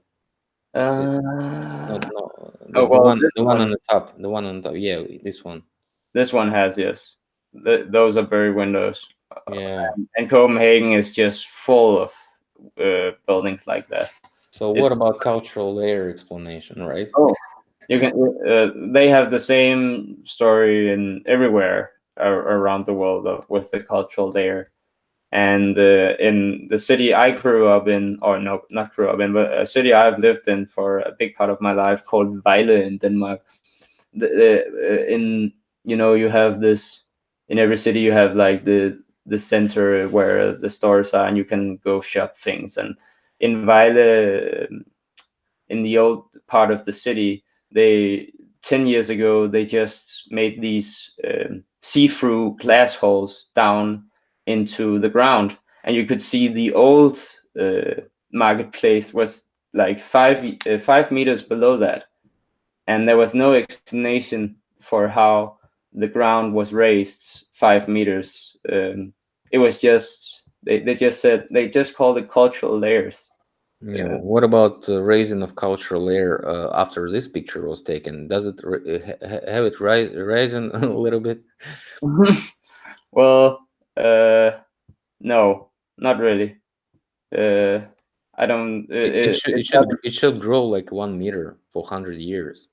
It, not uh, no oh the well, one on the top, the one on top. Yeah, this one. this one has, yes. Those are buried windows. Yeah. And Copenhagen is just full of buildings like that. So what It's about cultural layer explanation, right? oh, you can they have the same story in everywhere around the world with the cultural layer. And in the city I grew up in, or no, not grew up in, but a city I've lived in for a big part of my life called Vejle in Denmark. In you have this in every city. You have like the center where the stores are, and you can go shop things. And in Vejle, in the old part of the city, they 10 years ago they just made these see-through glass holes down into the ground, and you could see the old marketplace was like 5 meters below that, and there was no explanation for how the ground was raised 5 meters. It was just they just said they just called it cultural layers. Yeah. What about raising of cultural layer after this picture was taken? Does it have it risen a little bit? Well, uh, no, not really. Uh, I don't. It doesn't. It should grow like 1 meter for 100 years.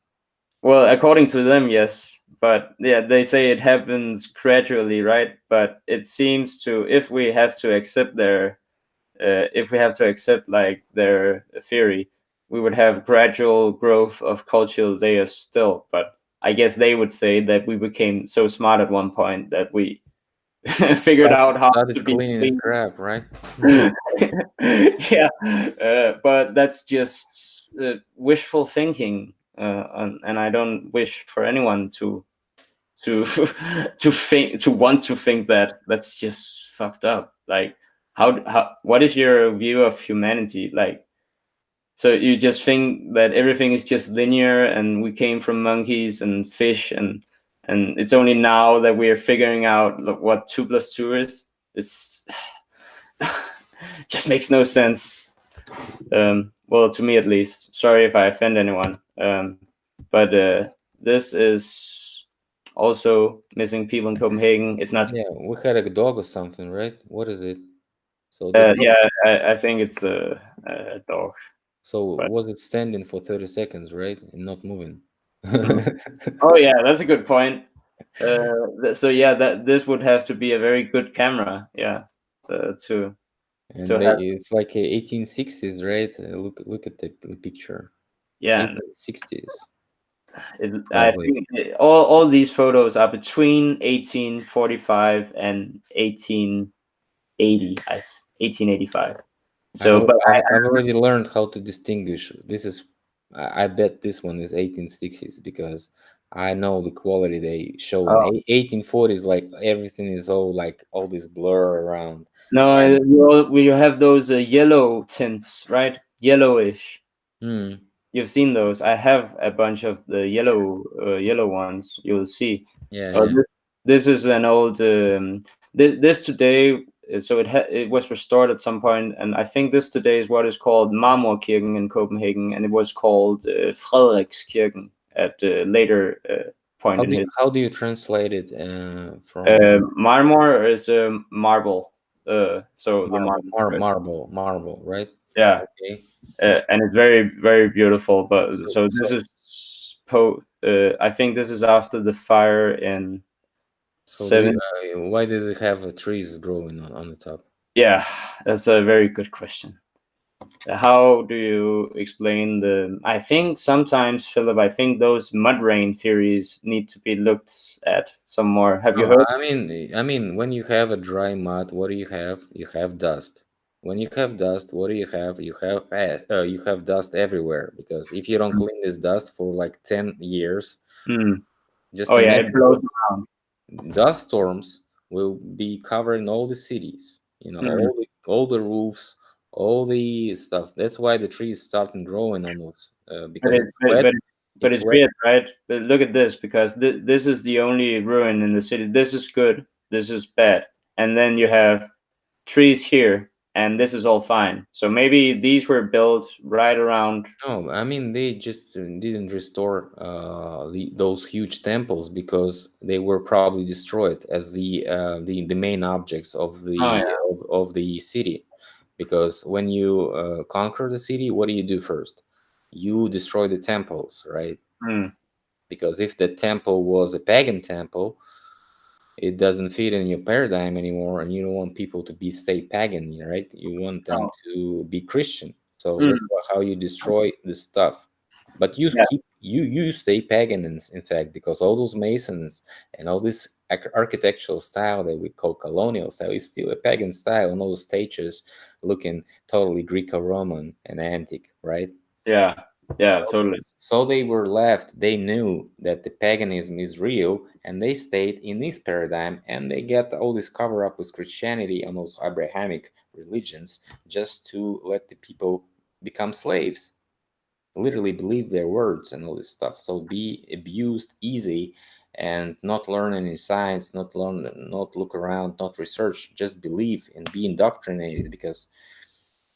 Well, according to them, yes, but yeah, they say it happens gradually, right? But it seems to, if we have to accept like their theory, we would have gradual growth of cultural layers still. But I guess they would say that we became so smart at one point that we figured out how to Started be cleaning his clean. crap, right? Yeah, but that's just wishful thinking, and I don't wish for anyone to to want to think that. That's just fucked up. Like, what is your view of humanity? Like, so you just think that everything is just linear, and we came from monkeys and fish, and it's only now that we are figuring out what 2 plus 2 is. It's just makes no sense. Well, to me at least. Sorry if I offend anyone. But this is also missing people in Copenhagen. It's not. Yeah, we had a dog or something, right? What is it? So the dog, Yeah, I think it's a dog. so But was it standing for 30 seconds, right? And not moving? oh yeah, that's a good point. So yeah, that this would have to be a very good camera. Yeah, to And they have. it's like a 1860s, right? Look at the picture. Yeah, 1860s, I probably. think all these photos are between 1845 and 1880. 1885. So, but I've already learned how to distinguish. This is, I bet this one is 1860s because I know the quality they show in oh 1840s. Like everything is all like all this blur around. no, And you have those yellow tints, right? Yellowish. hmm, You've seen those. I have a bunch of the yellow ones. You'll see. yeah, Oh, yeah. this is an old. This today. So it was restored at some point, and I think this today is what is called Marmorkirken in Copenhagen, and it was called Frederikskirken at a later point in history. How do you translate it from Marmor is a marble. So the marble. Right? marble, right? Yeah, Okay. and it's very very beautiful. But So so so this is I think this is after the fire in so do you, seven. why does it have trees growing on the top? Yeah, that's a very good question. How do you explain the? I think sometimes, Philip, I think those mud rain theories need to be looked at some more. Have you No, heard? when you have a dry mud, what do you have? You have dust. When you have dust, what do you have? You have dust everywhere because if you don't clean this dust for like 10 years, Hmm. just Oh yeah, imagine it blows around. dust storms will be covering all the cities, Hmm. all the roofs, all the stuff. That's why the trees starting growing almost But because it, it's wet. but It's it's wet. weird, right? But look at this, because this is the only ruin in the city. This is good. This is bad. And then you have trees here, and this is all fine. So maybe these were built right around. No, I mean they just didn't restore those huge temples because they were probably destroyed as the main objects Oh yeah. of the city. Because when you conquer the city, what do you do first? You destroy the temples, right? Hmm. Because if the temple was a pagan temple, it doesn't fit in your paradigm anymore, and you don't want people to be stay pagan, right? You want them Oh. to be Christian. So that's Hmm. how you destroy the stuff. But you Yeah. keep you stay pagan in fact, because all those masons and all this architectural style that we call colonial style is still a pagan style, and all the stages looking totally Greco-Roman and antique, right? Yeah. Yeah. So, Totally. so they were left. They knew that the paganism is real, and they stayed in this paradigm, and they get all this cover up with Christianity and those Abrahamic religions just to let the people become slaves, literally believe their words and all this stuff. So be abused easy and not learn any science, not look around, not research, just believe and be indoctrinated, because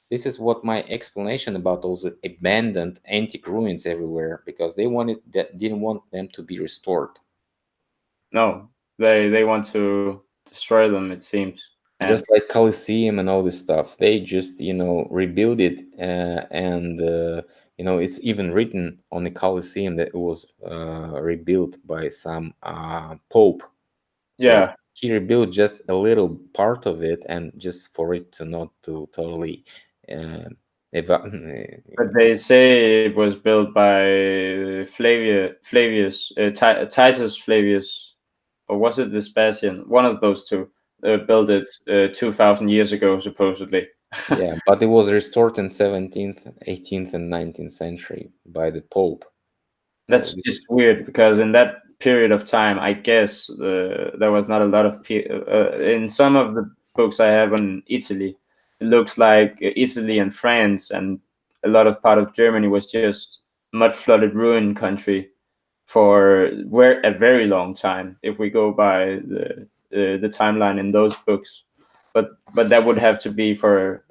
this is what my explanation about those abandoned antique ruins everywhere, because they wanted that didn't want them to be restored. No, they want to destroy them. It seems. And Just like Colosseum and all this stuff, they just rebuild it, and it's even written on the Colosseum that it was rebuilt by some pope. So yeah, he rebuilt just a little part of it, and just for it to not to totally uh, but they say it was built by Flavius, Titus Flavius, or was it Vespasian? One of those two built it 2,000 years ago, supposedly. Yeah, but it was restored in 17th, 18th, and 19th century by the Pope. So That's this just is, weird because in that period of time, I guess there was not a lot of in some of the books I have on Italy, it looks like Italy and France and a lot of part of Germany was just mud flooded ruin country for a very long time if we go by the timeline in those books. But that would have to be for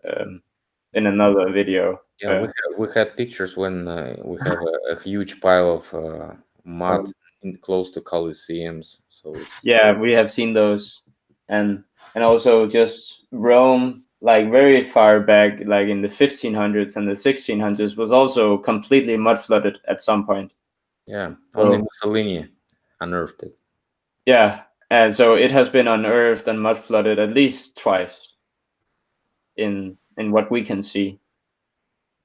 in another video. yeah, we had pictures when we have a huge pile of mud close to Colosseums. So it's Yeah, we have seen those, and also just Rome, like very far back, like in the 1500s and the 1600s, was also completely mud flooded at some point. yeah, only So Mussolini unearthed it. yeah, and so it has been unearthed and mud flooded at least twice in what we can see.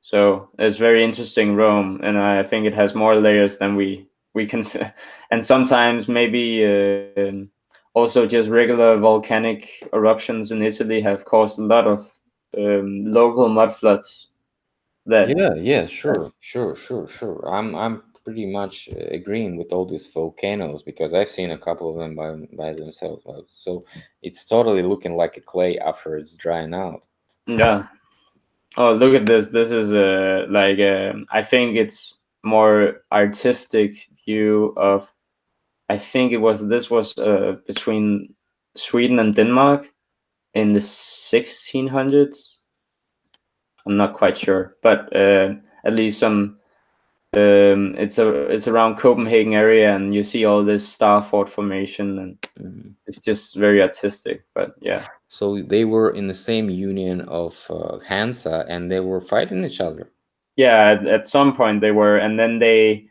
So it's very interesting Rome, and I think it has more layers than we can, and sometimes maybe also just regular volcanic eruptions in Italy have caused a lot of local mud floods. That Yeah, yeah, sure. I'm pretty much agreeing with all these volcanoes, because I've seen a couple of them by themselves. So it's totally looking like a clay after it's drying out. yeah. Oh, look at this. This is like I think it's more artistic view of. I think it was this was between Sweden and Denmark in the 1600s. I'm not quite sure, but at least some. It's around Copenhagen area, and you see all this star fort formation, and Mhm. it's just very artistic. But yeah, So they were in the same union of Hansa, and they were fighting each other. yeah. At some point they were, and then they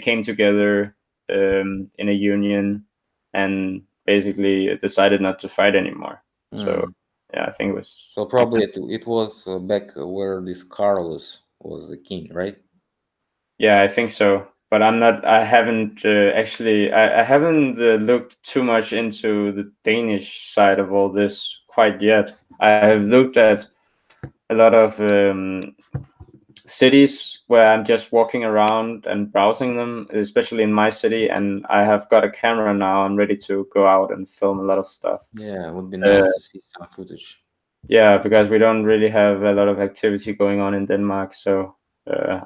came together in a union, and basically decided not to fight anymore. So Mm. yeah, I think it was. So probably it was back where this Carlos was the king, right? Yeah, I think so. But I'm not. I haven't actually. I haven't looked too much into the Danish side of all this quite yet. I have looked at a lot of cities where I'm just walking around and browsing them, especially in my city. And I have got a camera now. I'm ready to go out and film a lot of stuff. Yeah, it would be Uh, nice to see some footage. yeah, because we don't really have a lot of activity going on in Denmark. So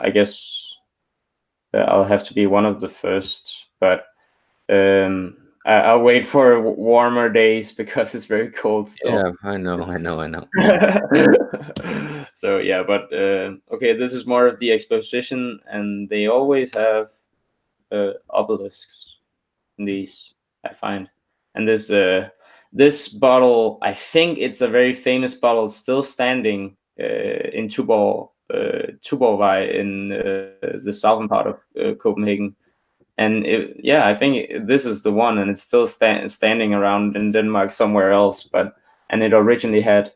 I guess I'll have to be one of the first. But Um, I'll wait for warmer days because it's very cold still. Yeah, I know, I know, I know. So yeah, but okay, this is more of the exposition, and they always have obelisks in these, I find. And this bottle, I think it's a very famous bottle, still standing in Tuborgvej in the southern part of Copenhagen. And yeah, I think this is the one, and it's still standing around in Denmark somewhere else. But and it originally had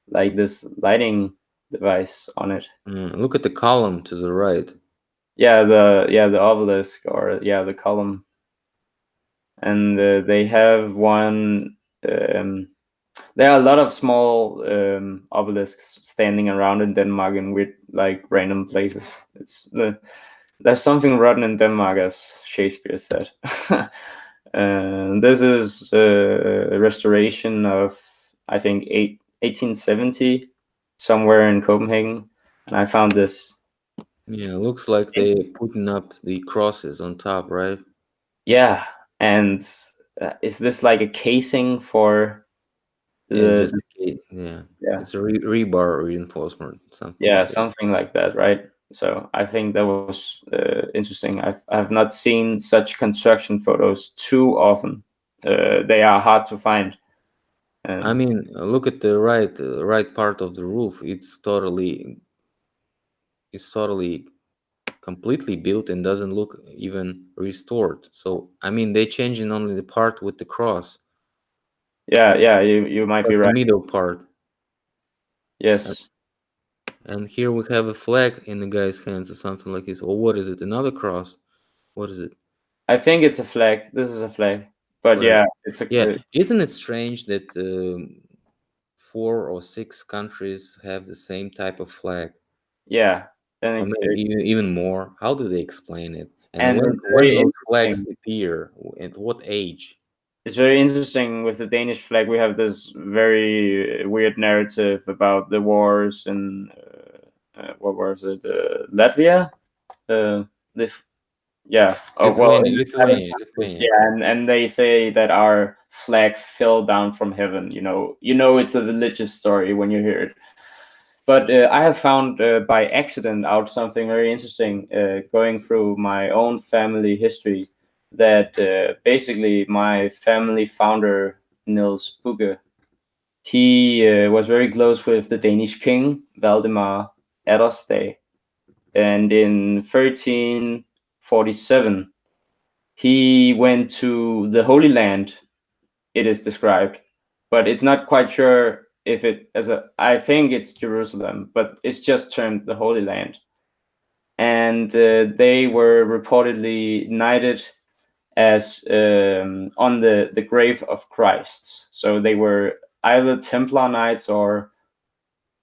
like this lighting device on it. Look at the column to the right. Yeah, the obelisk, or yeah, the column. And they have one. Um, there are a lot of small obelisks standing around in Denmark in weird, like random places. There's something rotten in Denmark, as Shakespeare said. This is a restoration of, I think, 1870, somewhere in Copenhagen, and I found this. Yeah, looks like they putting up the crosses on top, right? Yeah, and is this like a casing for Yeah, the? just yeah, Yeah, it's a rebar reinforcement, something yeah, like that. something like that, right? So I think that was interesting. I've not seen such construction photos too often. They are hard to find. I And mean, look at the right part of the roof. It's totally completely built and doesn't look even restored. So I mean, they changing only the part with the cross. yeah, you It's might like be the right. middle part. And, Yes, and here we have a flag in the guy's hands or something like this. Or what is it? Another cross? What is it? I think it's a flag. This is a flag. But Flag. yeah, it's a Yeah, isn't it strange that 4 or 6 countries have the same type of flag, yeah. or And maybe even more? How do they explain it? And and when very those flags interesting. appear, at what age? It's very interesting with the Danish flag. We have this very weird narrative about the wars in what was it? Latvia. Uh, the Yeah. Oh well. Lithuania, Lithuania, Lithuania. Yeah, and they say that our flag fell down from heaven. It's a religious story when you hear it. But I have found by accident out something very interesting going through my own family history. That basically my family founder Niels Bugge, he was very close with the Danish king Valdemar Atterstad, and in 1347 he went to the Holy Land. It is described, but it's not quite sure if it as a. I think it's Jerusalem, but it's just termed the Holy Land. And they were reportedly knighted as on the grave of Christ. So they were either Templar knights or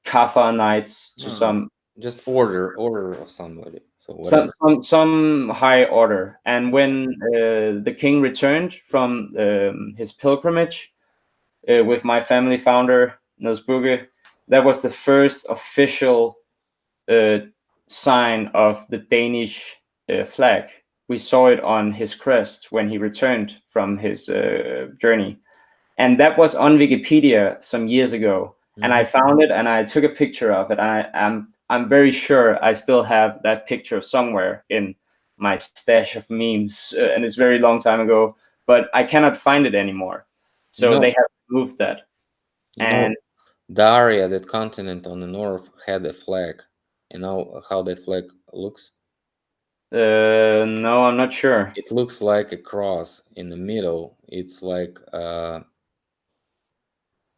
Kafir knights to No, some just order of somebody. So some whatever. some, some high order. And when the king returned from his pilgrimage with my family founder Niels Bugge, that was the first official uh, sign of the Danish flag. We saw it on his crest when he returned from his journey, and that was on Wikipedia some years ago. And I Hmm. found it, and I took a picture of it. I'm very sure I still have that picture somewhere in my stash of memes, and it's very long time ago. But I cannot find it anymore, You so they know, have moved that. you And know, Daria, that continent on the north, had a flag. You know how that flag looks? no, I'm not sure. It looks like a cross in the middle. It's like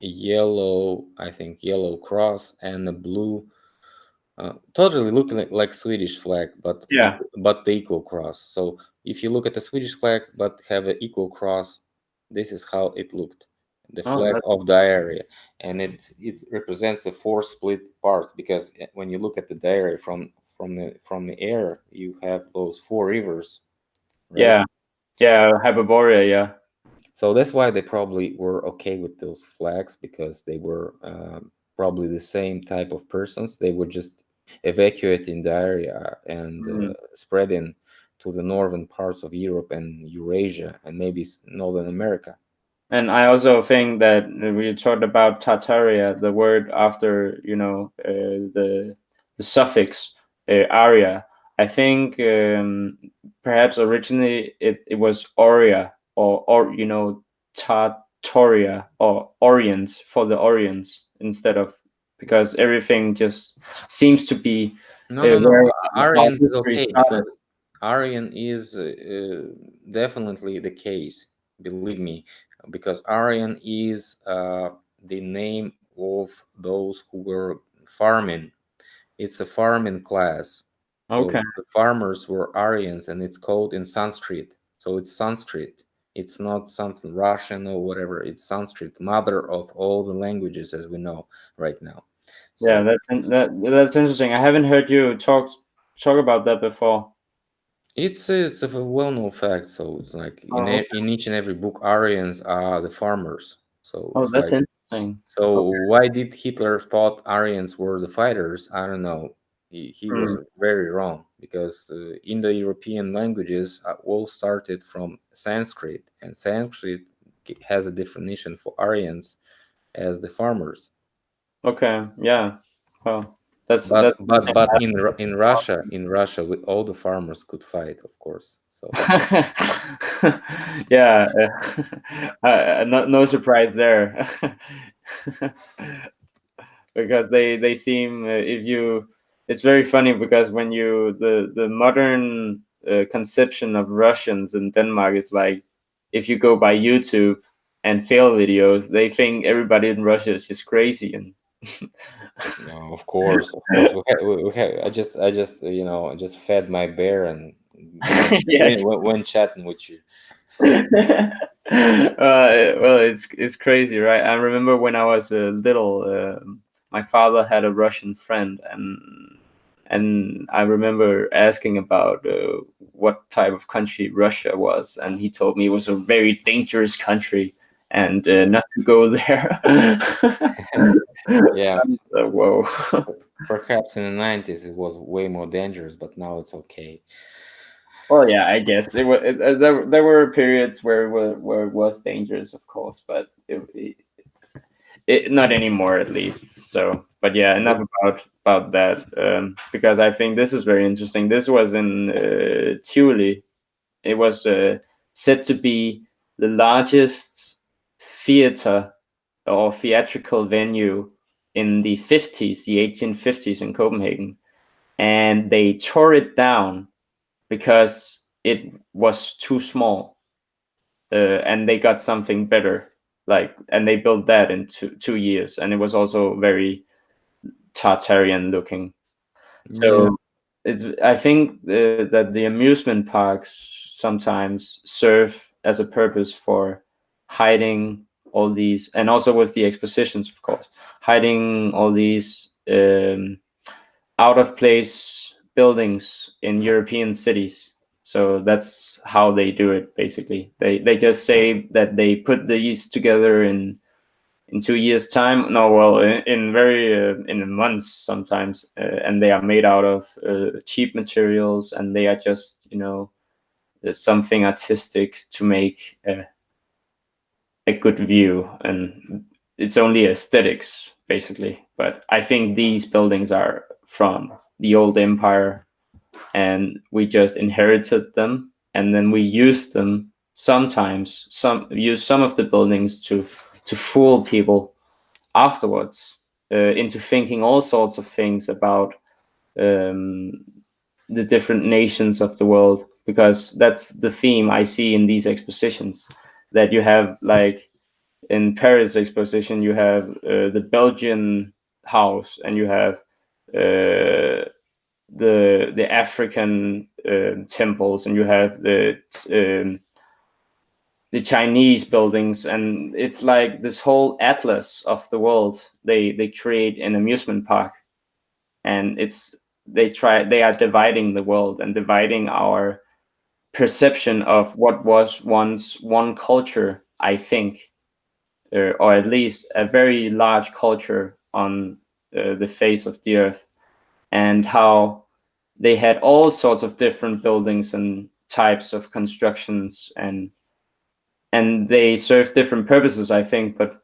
yellow, I think, yellow cross and a blue, totally looking like Swedish flag, but Yeah, the equal cross. So if you look at the Swedish flag but have an equal cross, this is how it looked. The oh, flag of the area, and it represents the four split part, because when you look at the diary from the air, you have those four rivers, right? yeah, yeah, Hyperborea, yeah. So that's why they probably were okay with those flags, because they were probably the same type of persons. They were just evacuating the area and Mhm. spreading to the northern parts of Europe and Eurasia and maybe Northern America. And I also think that we talked about Tartaria, the word after the suffix aria. I think perhaps originally it was Aurea or Tartoria or Orient for the Orients instead of, because everything just seems to be No, no, no. where our Aryans is history okay started. because Aryan is definitely the case. Believe me, because Aryan is the name of those who were farming. It's a farming class. Okay. So the farmers were Aryans, and it's called in Sanskrit. So it's Sanskrit. It's not something Russian or whatever. It's Sanskrit, mother of all the languages as we know right now. Yeah, So that's interesting. I haven't heard you talk about that before. it's a well-known fact. So it's like Oh, in each and every book, Aryans are the farmers. So oh, it's that's like, interesting. so Okay. why did Hitler thought Aryans were the fighters? I don't know. He was Mm, very wrong because Indo-European languages all started from Sanskrit, and Sanskrit has a definition for Aryans as the farmers. okay. Yeah. Well, But that's but interesting. but in Russia, all the farmers could fight, of course. So Yeah. No surprise there. Because they seem if you it's very funny because when you the modern conception of Russians in Denmark is like, if you go by YouTube and fail videos, they think everybody in Russia is just crazy and no, of course, of course. I just fed my bear and yeah. when chatting with you. Well, it's crazy, right? I remember when I was little, my father had a Russian friend, and I remember asking about what type of country Russia was, and he told me it was a very dangerous country and not to go there. Yeah, Whoa. perhaps in the 90s it was way more dangerous, but now it's okay. Well, yeah, I guess it was. There were periods where it was dangerous, of course, but not anymore, at least. So, but yeah, enough about that, because I think this is very interesting. This was in Tivoli. It was said to be the largest theater or theatrical venue in the 50s, the 1850s in Copenhagen, and they tore it down because it was too small, and they got something better. Like, and they built that in 2 years, and it was also very Tartarian looking. Yeah, So it's I think that the amusement parks sometimes serve as a purpose for hiding all these, and also with the expositions, of course, hiding all these out of place buildings in European cities. So that's how they do it. Basically, they just say that they put these together in 2 years' time. No, well, in very in months sometimes, and they are made out of cheap materials, and they are just something artistic to make a good view, and it's only aesthetics basically. But I think these buildings are from the old empire, and we just inherited them, and then we use them sometimes. Some use some of the buildings to fool people afterwards into thinking all sorts of things about um, the different nations of the world, because that's the theme I see in these expositions. That you have, like in Paris exposition, you have the Belgian house, and you have the African temples, and you have the Chinese buildings, and it's like this whole atlas of the world. They create an amusement park, and they are dividing the world and dividing our perception of what was once one culture. I think, or at least a very large culture on the face of the earth, and how they had all sorts of different buildings and types of constructions, and they served different purposes, I think, but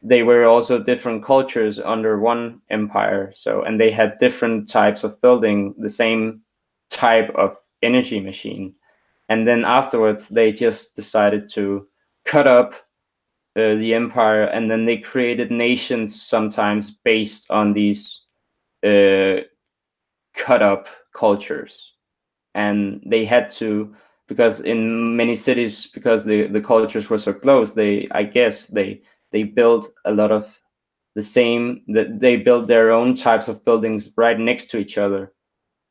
they were also different cultures under one empire. So, and they had different types of building, the same type of energy machine. And then afterwards, they just decided to cut up the empire, and then they created nations sometimes based on these uh, cut up cultures. And they had to, because in many cities, because the cultures were so close, they, I guess they built a lot of the same, that they built their own types of buildings right next to each other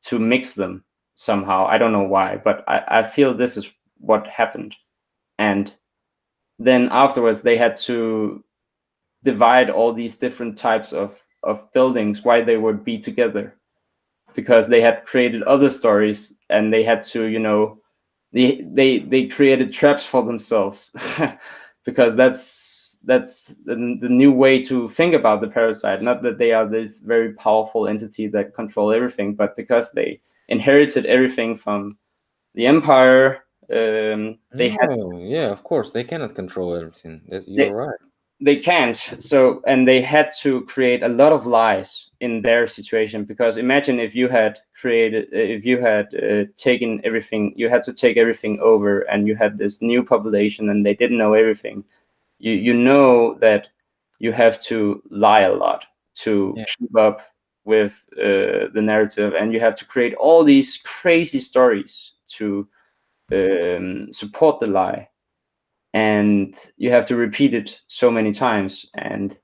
to mix them somehow. I don't know why, but I feel this is what happened. And then afterwards they had to divide all these different types of buildings, why they would be together, because they had created other stories, and they had to, they created traps for themselves. Because that's the new way to think about the parasite. Not that they are this very powerful entity that control everything, but because they inherited everything from the empire, they had No, yeah, of course they cannot control everything. they, You're right. they can't. So, and they had to create a lot of lies in their situation, because imagine if you had created, if you had taken everything, you had to take everything over, and you had this new population and they didn't know everything. You know that you have to lie a lot to Yeah. keep up with the narrative, and you have to create all these crazy stories to support the lie, and you have to repeat it so many times, and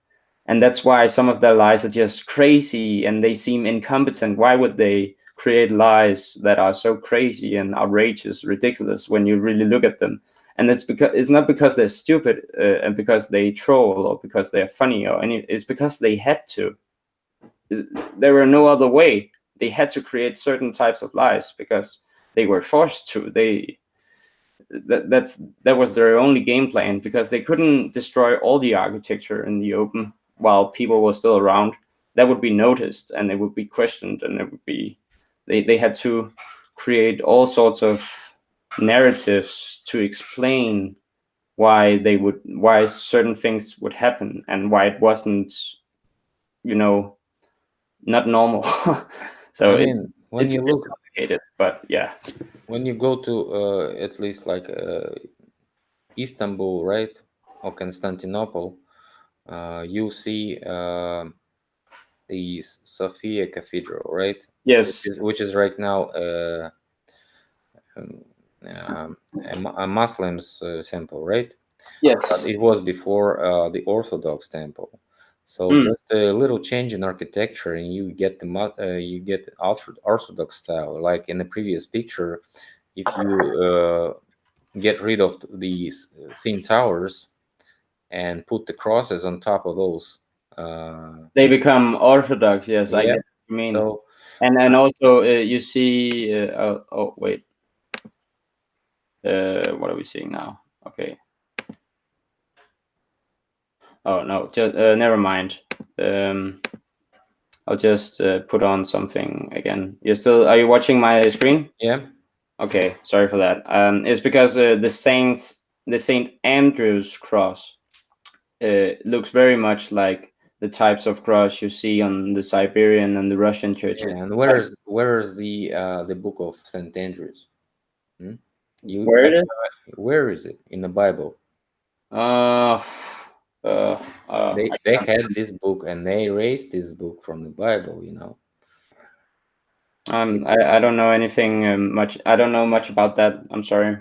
that's why some of their lies are just crazy and they seem incompetent. Why would they create lies that are so crazy and outrageous, ridiculous, when you really look at them? And it's because it's not because they're stupid and because they troll or because they're funny or any. It's because they had to. There were no other way. They had to create certain types of lies because they were forced to. That was their only game plan, because they couldn't destroy all the architecture in the open while people were still around. That would be noticed and it would be questioned, and it would be, they had to create all sorts of narratives to explain why certain things would happen and why it wasn't, you know not normal. So I mean, when it's a you bit look, complicated, but yeah. when you go to at least like Istanbul, right, or Constantinople, you see the Sophia Cathedral, right, Yes. which is right now um, a Muslim's temple, right? But Yes. it was before the Orthodox temple. So Mm. just a little change in architecture, and you get you get the Orthodox style. Like in the previous picture, if you get rid of these thin towers and put the crosses on top of those, They become orthodox. Yes, I yeah. get what you mean. So And also you see. Oh wait. What are we seeing now? Okay. Oh no. Just never mind. Um, I'll just put on something again. You're still? Are you watching my screen? yeah, Okay. Sorry for that. It's because the Saint Andrew's cross, looks very much like the types of cross you see on the Siberian and the Russian churches. yeah. And Like, where's the book of Saint Andrews? Hmm? You where have, it is? where is it in the Bible? Uh, They had this book and they erased this book from the Bible, you know. I don't know anything much. I don't know much about that. I'm sorry.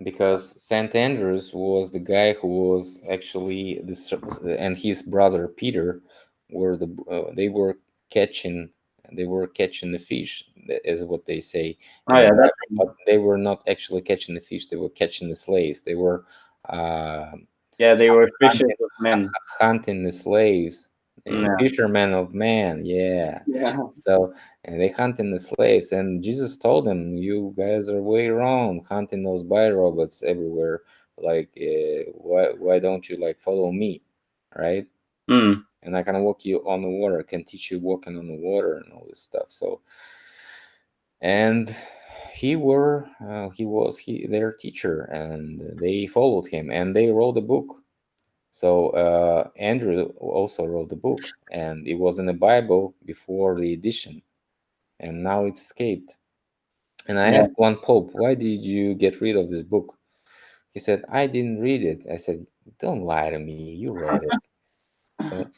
Because Saint Andrews was the guy who was actually this, and his brother Peter were catching they were catching the fish, is what they say Oh in the yeah, that. Bible. But they were not actually catching the fish; they were catching the slaves. They were uh, Yeah, they were fishers hunting, of men. hunting the slaves, Yeah. fishermen of man. Yeah. Yeah. So and they hunting the slaves, and Jesus told them, "You guys are way wrong, hunting those robots everywhere. Like, why don't you like follow me, right? Mm. And I can walk you on the water, can teach you walking on the water and all this stuff." So and he was their teacher, and they followed him, and they wrote a book. So Andrew also wrote the book, and it was in the Bible before the edition, and now it's escaped. And I Yeah. asked one pope, "Why did you get rid of this book?" He said, "I didn't read it." I said, "Don't lie to me. You read it." So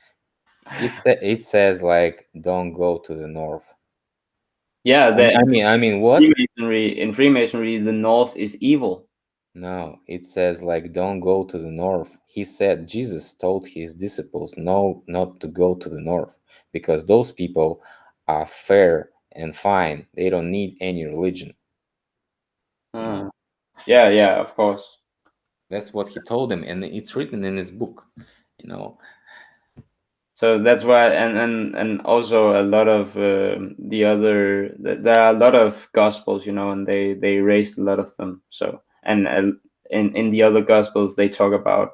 it says like, "Don't go to the north." Yeah, the I mean, what? Freemasonry, the North is evil. No, it says like, "Don't go to the north." He said Jesus told his disciples no, not to go to the north, because those people are fair and fine. They don't need any religion. You know, Hmm. Yeah, yeah, of course. that's what he told them, and it's written in his book. You know, So that's why, and also a lot of there are a lot of gospels, and they erased a lot of them. So and in the other gospels they talk about,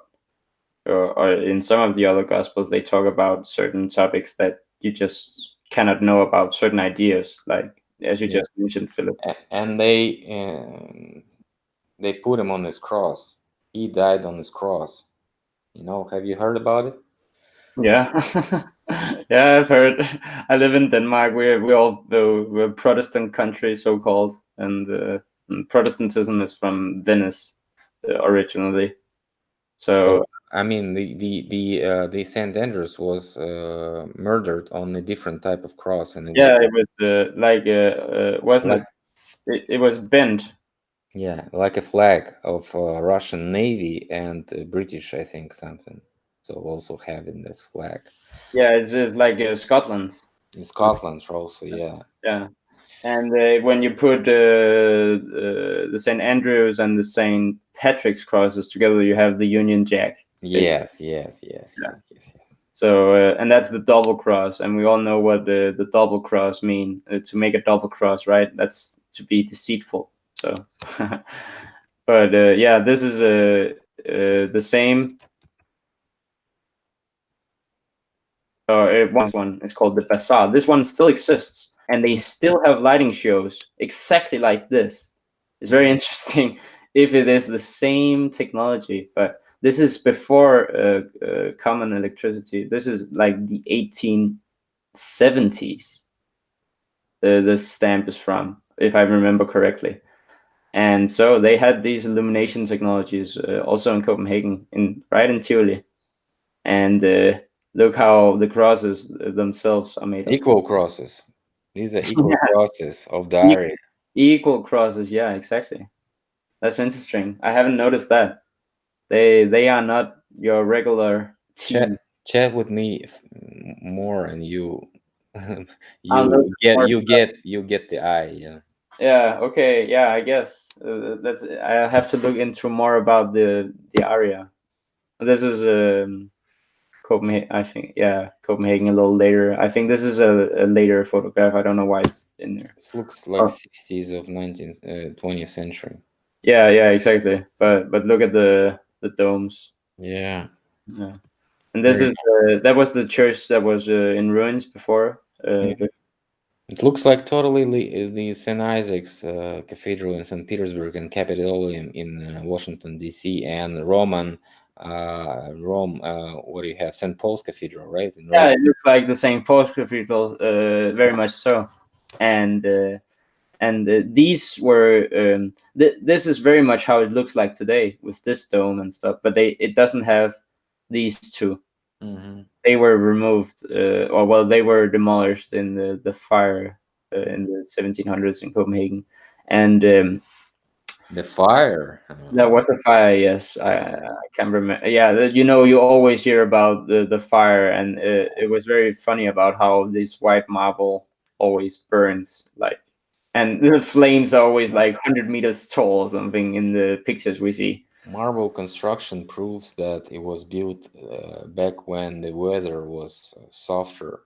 or in some of the other gospels they talk about certain topics that you just cannot know about, certain ideas, like as you yeah, just mentioned, Philip. and they put him on his cross. He died on his cross. You know, have you heard about it? Yeah, yeah, I've heard. I live in Denmark. We're a Protestant country, so called, and Protestantism is from Venice originally. So So I mean, the Saint Andrews was murdered on a different type of cross, and it yeah, was it was wasn't like, it? It was bent. yeah, like a flag of Russian Navy and British, I think something. So also having this flag Yeah, it's just like Scotland. in Scotland also, yeah. Yeah, and when you put the Saint Andrews and the Saint Patrick's crosses together, you have the Union Jack. Yes, yes, yes, Yeah. yes, yes, yes. So and that's the double cross, and we all know what the double cross mean. To make a double cross, right? That's to be deceitful. So, but yeah, this is the same. One is called the Bazaar. This one still exists, and they still have lighting shows exactly like this. It's very interesting if it is the same technology, but this is before common electricity. This is like the 1870s. The stamp is from, if I remember correctly. And so they had these illumination technologies also in Copenhagen, right in Tivoli. And look how the crosses themselves are made of. Equal crosses. These are equal Yeah, crosses of the e- area. equal crosses. Yeah, exactly. That's interesting. I haven't noticed that. They are not your regular Chat T. chat with me more, and you I'll look more. you get the eye, yeah. Yeah. Okay. Yeah. I guess that's. I have to look into more about the area. This is Copenhagen. I think. Yeah, Copenhagen a little later. I think this is a later photograph. I don't know why it's in there. This looks like Oh, 60s of 19th 20th century. yeah. Yeah. Exactly. But look at the domes. Yeah, Yeah. And this very is that was the church that was in ruins before. nice. It looks like totally the St. Isaac's Cathedral in St. Petersburg and Capitolium in Washington D.C. and Rome. What do you have? St. Paul's Cathedral, right, in Yeah, Rome. it looks like the same post cathedral, very much so. And these were this is very much how it looks like today with this dome and stuff. But it doesn't have these two. Hmm. They were removed, or well, they were demolished in the fire in the 1700s in Copenhagen, and The fire. that was a fire. Yes, I can't remember. Yeah, you always hear about the fire, and it was very funny about how this white marble always burns, like, and the flames are always like 100 meters tall or something in the pictures we see. Marble construction proves that it was built back when the weather was softer,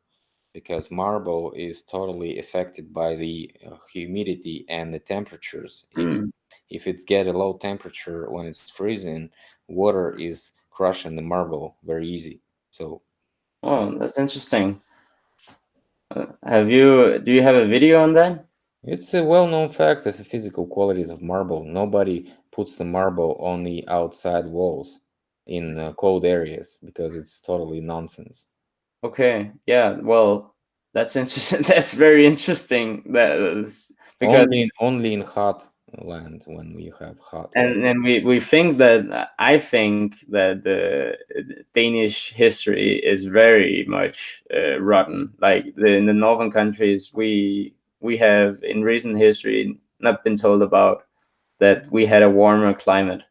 because marble is totally affected by the humidity and the temperatures. Mm. If it's get a low temperature when it's freezing, water is crushing the marble very easy. So Oh, that's interesting. Do you have a video on that? It's a well-known fact as the physical qualities of marble. Nobody puts the marble on the outside walls in cold areas because it's totally nonsense. Okay, yeah, well, that's interesting. That's very interesting. That is because Only in hot land when you have hot weather. and we think that I think that the Danish history is very much rotten. Like in the northern countries, we have in recent history not been told about that we had a warmer climate.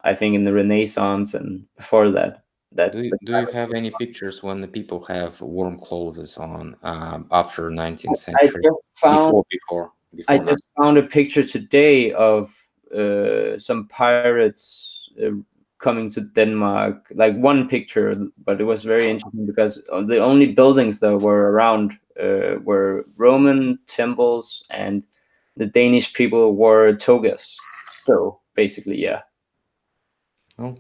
I think in the Renaissance and before that, Do that you, the do you climate have was any pictures when the people have warm clothes on after 19th I century? just found I Before just 19th. found a picture today of some pirates coming to Denmark. Like one picture, but it was very interesting because the only buildings that were around were Roman temples, and the Danish people wore togas. So basically, yeah. Oh,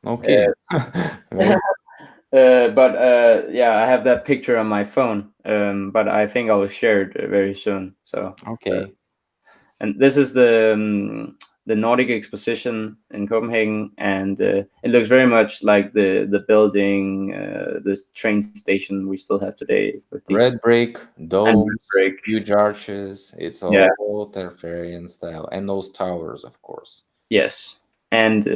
no kidding. Uh, Very but yeah, I have that picture on my phone. But I think I will share it very soon. So. okay. And this is the Nordic Exposition in Copenhagen, and it looks very much like the building, this train station we still have today with these Red brick, and domes, brick. huge arches. It's Yeah, all Tartarian style, and those towers, of course. yes. And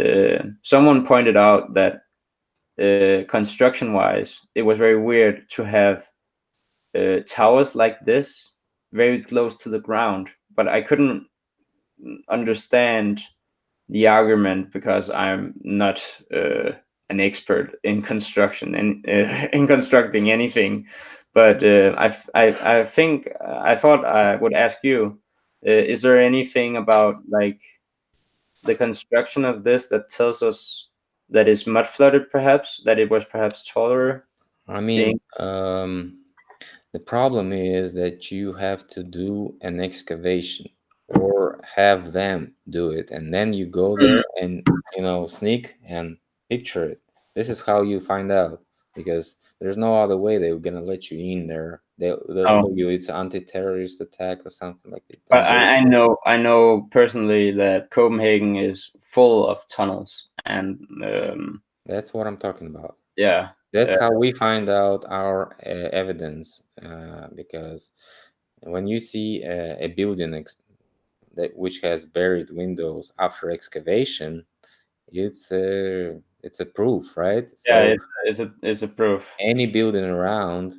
someone pointed out that construction-wise, it was very weird to have towers like this very close to the ground, but I couldn't understand the argument because I'm not an expert in construction and in constructing anything. But I think I thought I would ask you: is there anything about like the construction of this that tells us that it's mud flooded, perhaps that it was perhaps taller? I Seeing, mean, the problem is that you have to do an excavation or have them do it, and then you go mm, there and sneak and picture it. This is how you find out because there's no other way they're gonna let you in there. They'll oh, tell you it's anti-terrorist attack or something like that. but Don't do it. I know personally that Copenhagen is full of tunnels and That's what I'm talking about. yeah. That's Uh, how we find out our evidence because when you see a building that which has buried windows after excavation, it's a proof, right? Yeah, So it's a proof. any building around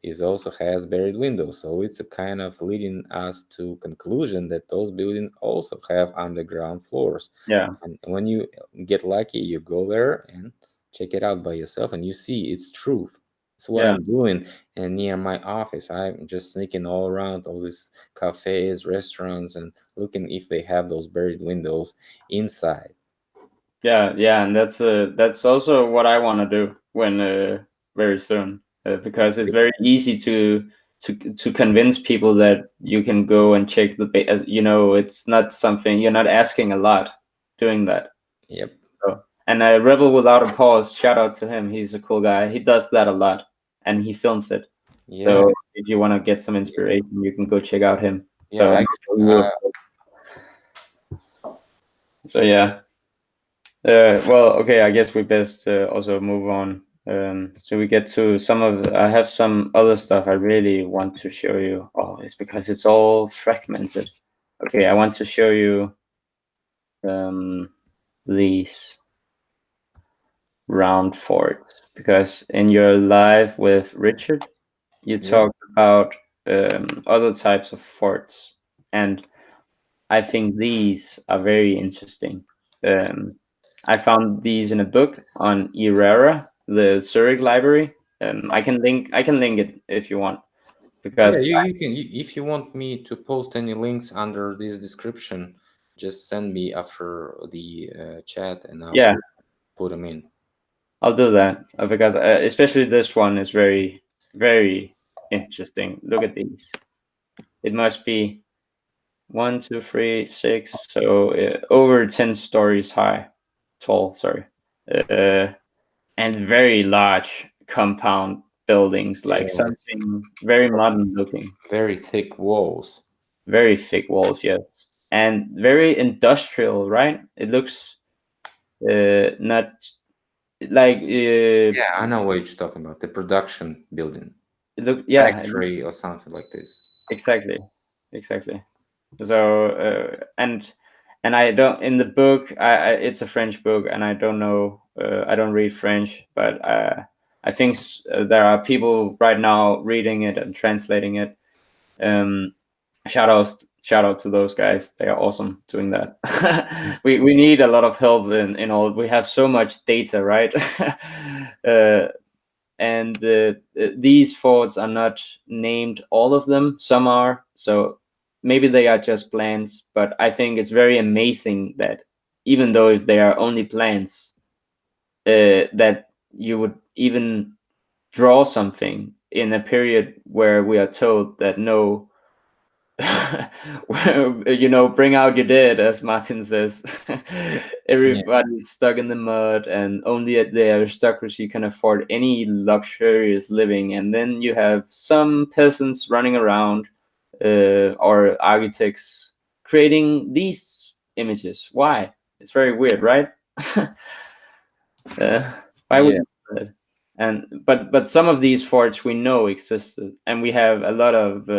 is also has buried windows, so it's a kind of leading us to conclusion that those buildings also have underground floors. Yeah, And when you get lucky, you go there and check it out by yourself, and you see it's truth. That's what yeah, I'm doing. And near my office, I'm just sneaking all around all these cafes, restaurants, and looking if they have those buried windows inside. yeah, and that's also what I want to do when very soon because it's Yep. very easy to convince people that you can go and check as you know it's not something you're not asking a lot doing that. Yep. So, and Rebel Without a Pause, shout out to him. He's a cool guy. He does that a lot, and he films it. Yeah. So if you want to get some inspiration, you can go check out him. Yeah. So Actually, so yeah. Well, okay, I guess we best also move on. So we get to some of. I have some other stuff I really want to show you. Oh, it's because it's all fragmented. Okay, I want to show you um, these round forts because in your live with Richard, you yep. talked about other types of forts, and I think these are very interesting. Um, I found these in a book on Errara, the Zurich library. I can link it if you want Yeah, because you can. If you want me to post any links under this description, just send me after the chat and I yeah, will put them in. I'll do that because especially this one is very interesting. Look at these. It must be 1, 2, 3, 6, so over 10 stories high, tall. Sorry. Uh, and very large compound buildings, like Yes. something very modern looking. Very thick walls. very thick walls, yes, and very industrial, right? It looks not like Yeah, I know what you're talking about. The production building, it look, yeah, factory or something like this. exactly, exactly. So and I don't, in the book, it's a French book, and I don't know, I don't read French, but I think there are people right now reading it and translating it. Um, shout out to those guys. They are awesome doing that. We need a lot of help in all. We have so much data, right? uh, and these forts are not named, all of them. Some are, so maybe they are just plans, but I think it's very amazing that even though if they are only plans, that you would even draw something in a period where we are told that no, bring out your dead, as Martin says. Yeah, Everybody's stuck in the mud, and only the aristocracy can afford any luxurious living. And then you have some peasants running around, or architects creating these images. Why? It's very weird, right? uh, why would yeah. you do that? And but some of these forts we know existed, and we have a lot of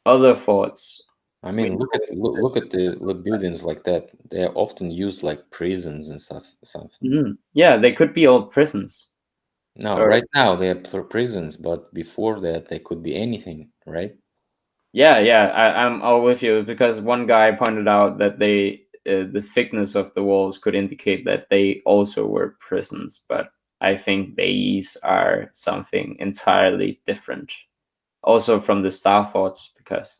other forts. I We mean, look at the buildings like that. They are often used like prisons and stuff. Something. Yeah, they could be old prisons. No, Or right now they are prisons, but before that they could be anything, right? yeah, yeah, I'm all with you, because one guy pointed out that the thickness of the walls could indicate that they also were prisons, but I think these are something entirely different. Also from the star forts, because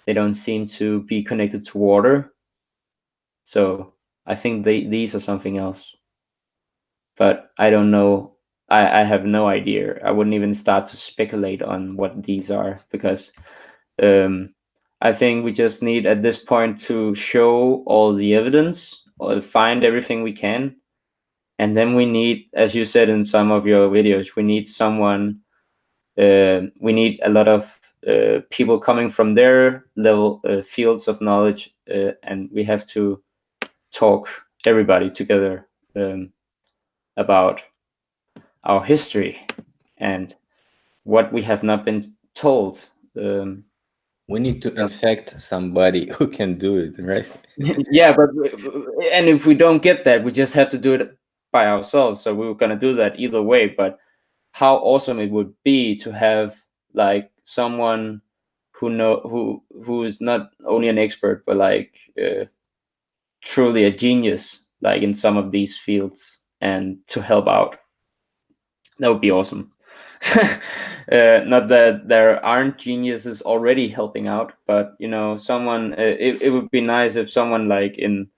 they don't seem to be connected to water. So I think these are something else. But I don't know. I have no idea. I wouldn't even start to speculate on what these are, because um, I think we just need at this point to show all the evidence, or find everything we can, and then we need, as you said in some of your videos, we need someone. We need a lot of people coming from their level, fields of knowledge, and we have to talk everybody together, about our history and what we have not been told. Um, We need to infect somebody who can do it, right? yeah, but and if we don't get that, we just have to do it by ourselves. So we were gonna do that either way. But how awesome it would be to have like someone who is not only an expert, but like truly a genius, like in some of these fields, and to help out. That would be awesome. Not that there aren't geniuses already helping out, but someone. It would be nice if someone like in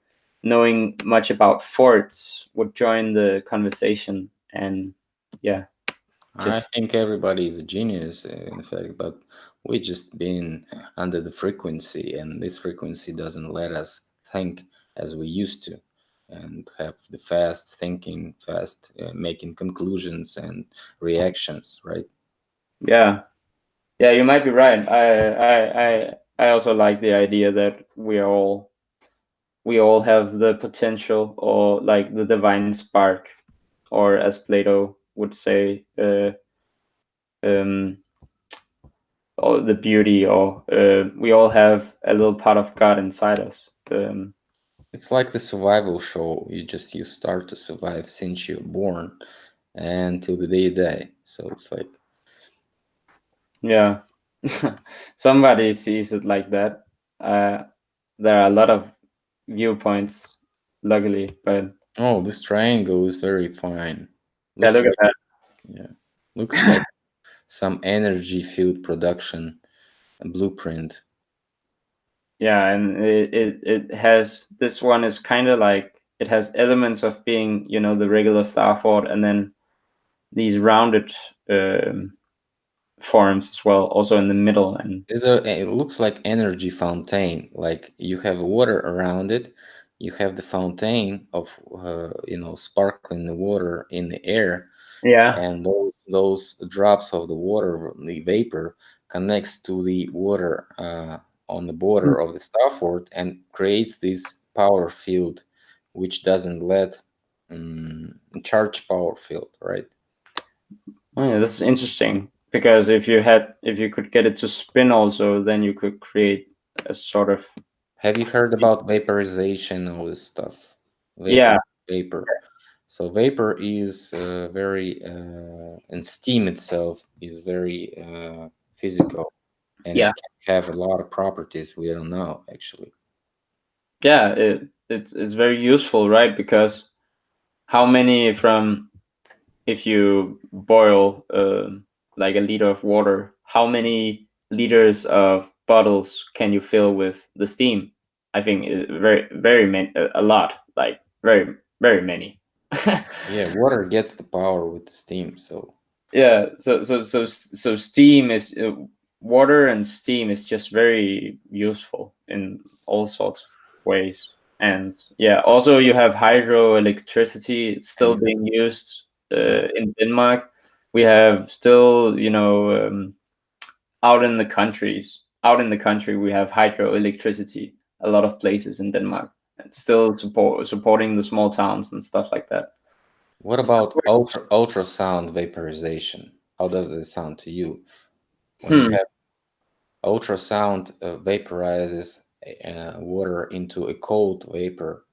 knowing much about forts would join the conversation, and yeah, I just think everybody is a genius, in fact, but we just been under the frequency, and this frequency doesn't let us think as we used to, and have the fast thinking, fast making conclusions and reactions, right? yeah, yeah. You might be right. I also like the idea that we all have the potential, or like the divine spark, or as Plato would say, um, or the beauty, or we all have a little part of God inside us. It's like the survival show. You start to survive since you're born until the day you die. So it's like, Yeah, somebody sees it like that. Uh, there are a lot of viewpoints, luckily, but oh, this triangle is very fine. yeah, Looks look like, at yeah, looks like that. some energy field production blueprint. Yeah, and it has, this one is kind of like, it has elements of being, the regular star fort, and then these rounded forms as well, also in the middle. And It looks like energy fountain. Like you have water around it, you have the fountain of sparkling water in the air, yeah, and those drops of the water, the vapor, connects to the water on the border of the star fort and creates this power field, which doesn't let charge power field, right? Oh, yeah, that's interesting because if you could get it to spin also, then you could create a sort of Have you heard about vaporization, all this stuff? yeah, Vapor. So vapor is very, and steam itself is very physical, and yeah, it can have a lot of properties we don't know actually. yeah. It's very useful, right? Because how many from if you boil like a liter of water, how many liters of bottles can you fill with the steam? I think very many, a lot, like very many. Yeah, water gets the power with the steam, so Yeah, so steam is water and steam is just very useful in all sorts of ways. And yeah, also you have hydroelectricity. It's still yeah, being used yeah. in Denmark. We have still, out in the out in the country, we have hydroelectricity. A lot of places in Denmark, and still supporting the small towns and stuff like that. What It's still about ultrasound vaporization? How does it sound to you when you hmm. have ultrasound vaporizes water into a cold vapor,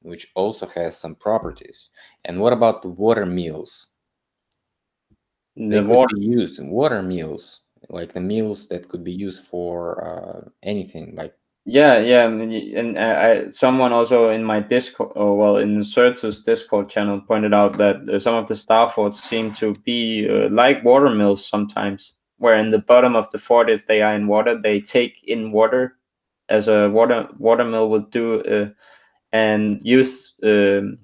which also has some properties? And what about the water meals? They The could water. be used in water meals, like the meals that could be used for anything, like Yeah, yeah, and someone also in my Discord, or well, in Certus Discord channel, pointed out that some of the star forts seem to be like water mills sometimes, where in the bottom of the fort, if they are in water, they take in water as a water mill would do, and use the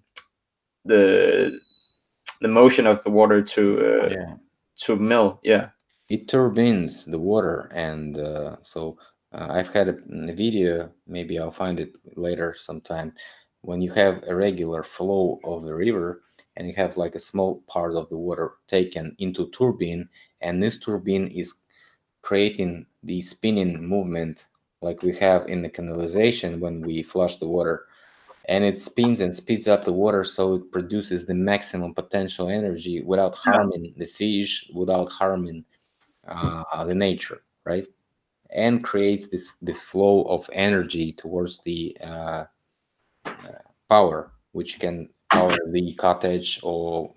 the motion of the water yeah, to mill. Yeah. it turbines the water, and so I've had a video. Maybe I'll find it later sometime. When you have a regular flow of the river, and you have like a small part of the water taken into turbine, and this turbine is creating the spinning movement like we have in the canalization when we flush the water, and it spins and speeds up the water so it produces the maximum potential energy without harming the fish, without harming the nature, right? And creates this flow of energy towards the power, which can power the cottage or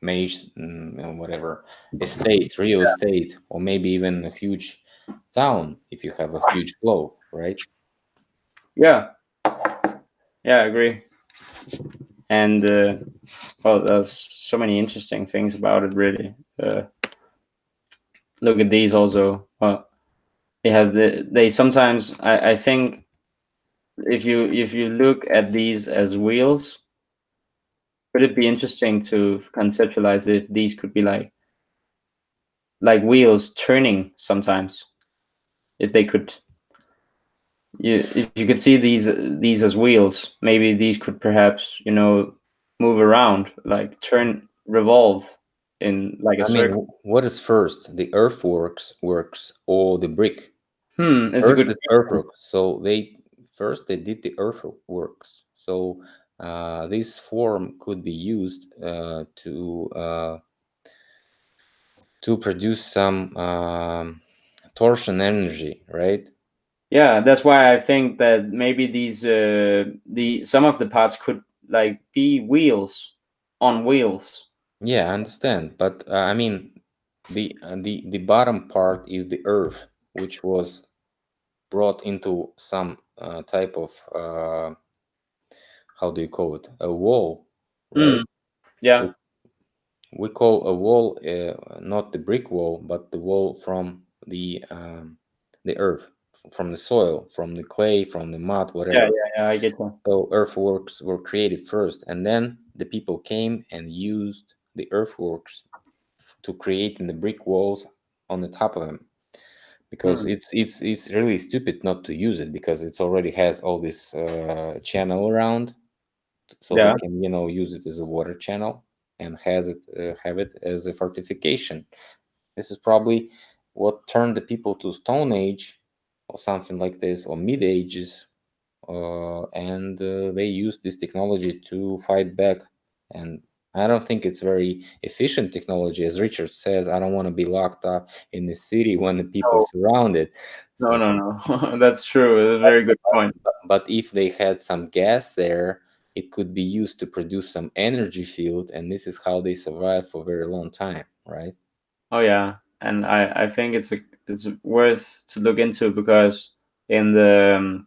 maze, whatever estate, real estate, or maybe even a huge town if you have a huge flow, right? Yeah, yeah, I agree. And well, there's so many interesting things about it, really. Look at these also. Well, they have they sometimes I think if you look at these as wheels, would it be interesting to conceptualize if these could be like wheels turning sometimes? If they could, if you could see these as wheels, maybe these could perhaps move around, like turn, revolve in like a I mean, circle. what is first, the earthworks works or the brick? It's a Earth good is question. earthworks. So they first they did the earthworks. So this form could be used to produce some torsion energy, right? Yeah, that's why I think that maybe these the some of the parts could like be wheels on wheels. Yeah, I understand. But I mean, the bottom part is the earth, which was brought into some type of how do you call it? A wall, right? Hmm. Yeah, We we call a wall not the brick wall, but the wall from the earth, from the soil, from the clay, from the mud, yeah, whatever. yeah, yeah. I get you. So earthworks were created first, and then the people came and used the earthworks to create in the brick walls on the top of them. Because Hmm. it's really stupid not to use it because it's already has all this channel around, so they Yeah, can use it as a water channel and has it have it as a fortification. This is probably what turned the people to Stone Age or something like this, or mid ages, and they use this technology to fight back. And I don't think it's very efficient technology, as Richard says. I don't want to be locked up in the city when the people No, surround it. no, So, no, no. That's true. It's a very good point. but if they had some gas there, it could be used to produce some energy field, and this is how they survive for a very long time, right? Oh yeah, and I think it's worth to look into because in the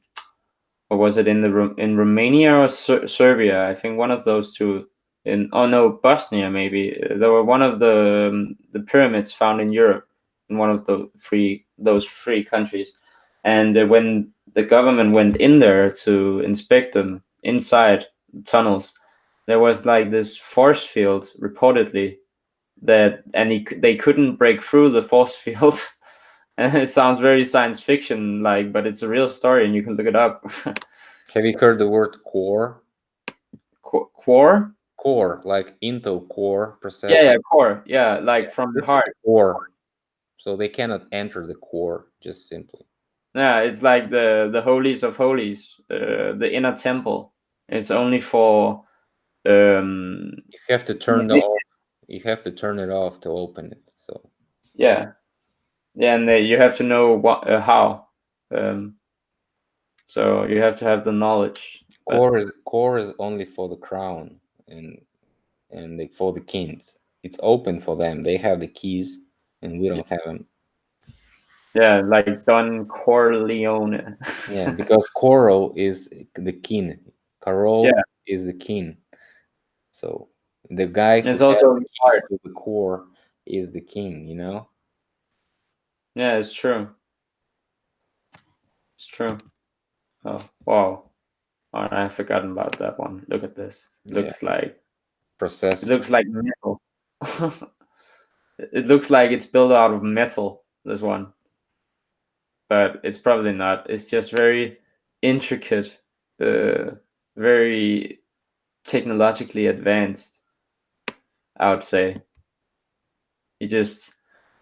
or was it in in Romania or Serbia? I think one of those two. In oh no, Bosnia maybe. There were one of the pyramids found in Europe in one of those three countries, and when the government went in there to inspect them inside the tunnels, there was like this force field reportedly that they couldn't break through the force field. And it sounds very science fiction like, but it's a real story and you can look it up. Have you heard the word core? Core? Core, like Intel core Yeah, processor. yeah, core. Yeah, like from the This is heart. the core. So they cannot enter the core just simply. Yeah, it's like the holies of holies, the inner temple. It's only for um You have to turn the off. You have to turn it off to open it. So yeah, yeah, and you have to know what how. Um, so you have to have the knowledge. But core is only for the crown for the kings. It's open for them. They have the keys, and we don't have them. yeah, like Don Corleone. Yeah, because Coro is the king. Yeah, Carol is the king. So the guy who it's has also the keys hard. to the core is the king. You know. Yeah, it's true. It's true. Oh, wow. Oh, I've forgotten about that one. Look at this. Yeah, It processor. looks like metal. It looks like it's built out of metal, this one. But it's probably not. It's just very intricate, uh, very technologically advanced, I would say. You just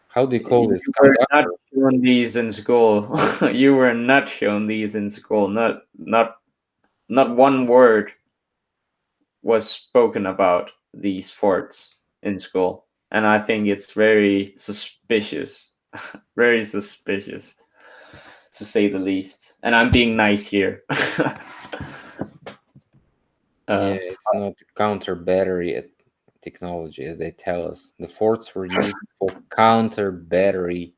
How do you call you this were not conductor? shown these in school. You were not shown these in school. Not one word was spoken about these forts in school, and I think it's very suspicious, very suspicious, to say the least. And I'm being nice here. Yeah, uh, it's not counter battery technology as they tell us. The forts were used for counter battery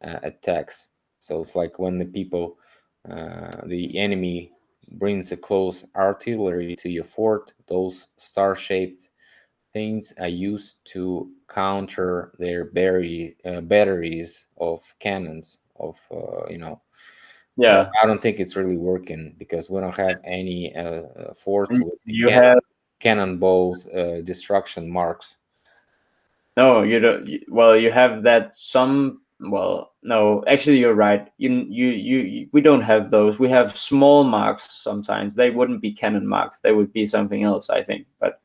attacks. So it's like when the enemy brings a close artillery to your fort, those star-shaped things are used to counter their batteries of cannons but yeah, I don't think it's really working because we don't have any forts and with the you have cannonballs destruction marks. no, you don't. Well, you have that some. Well, no, actually, you're right. We don't have those. We have small marks sometimes. They wouldn't be cannon marks. They would be something else, I think. But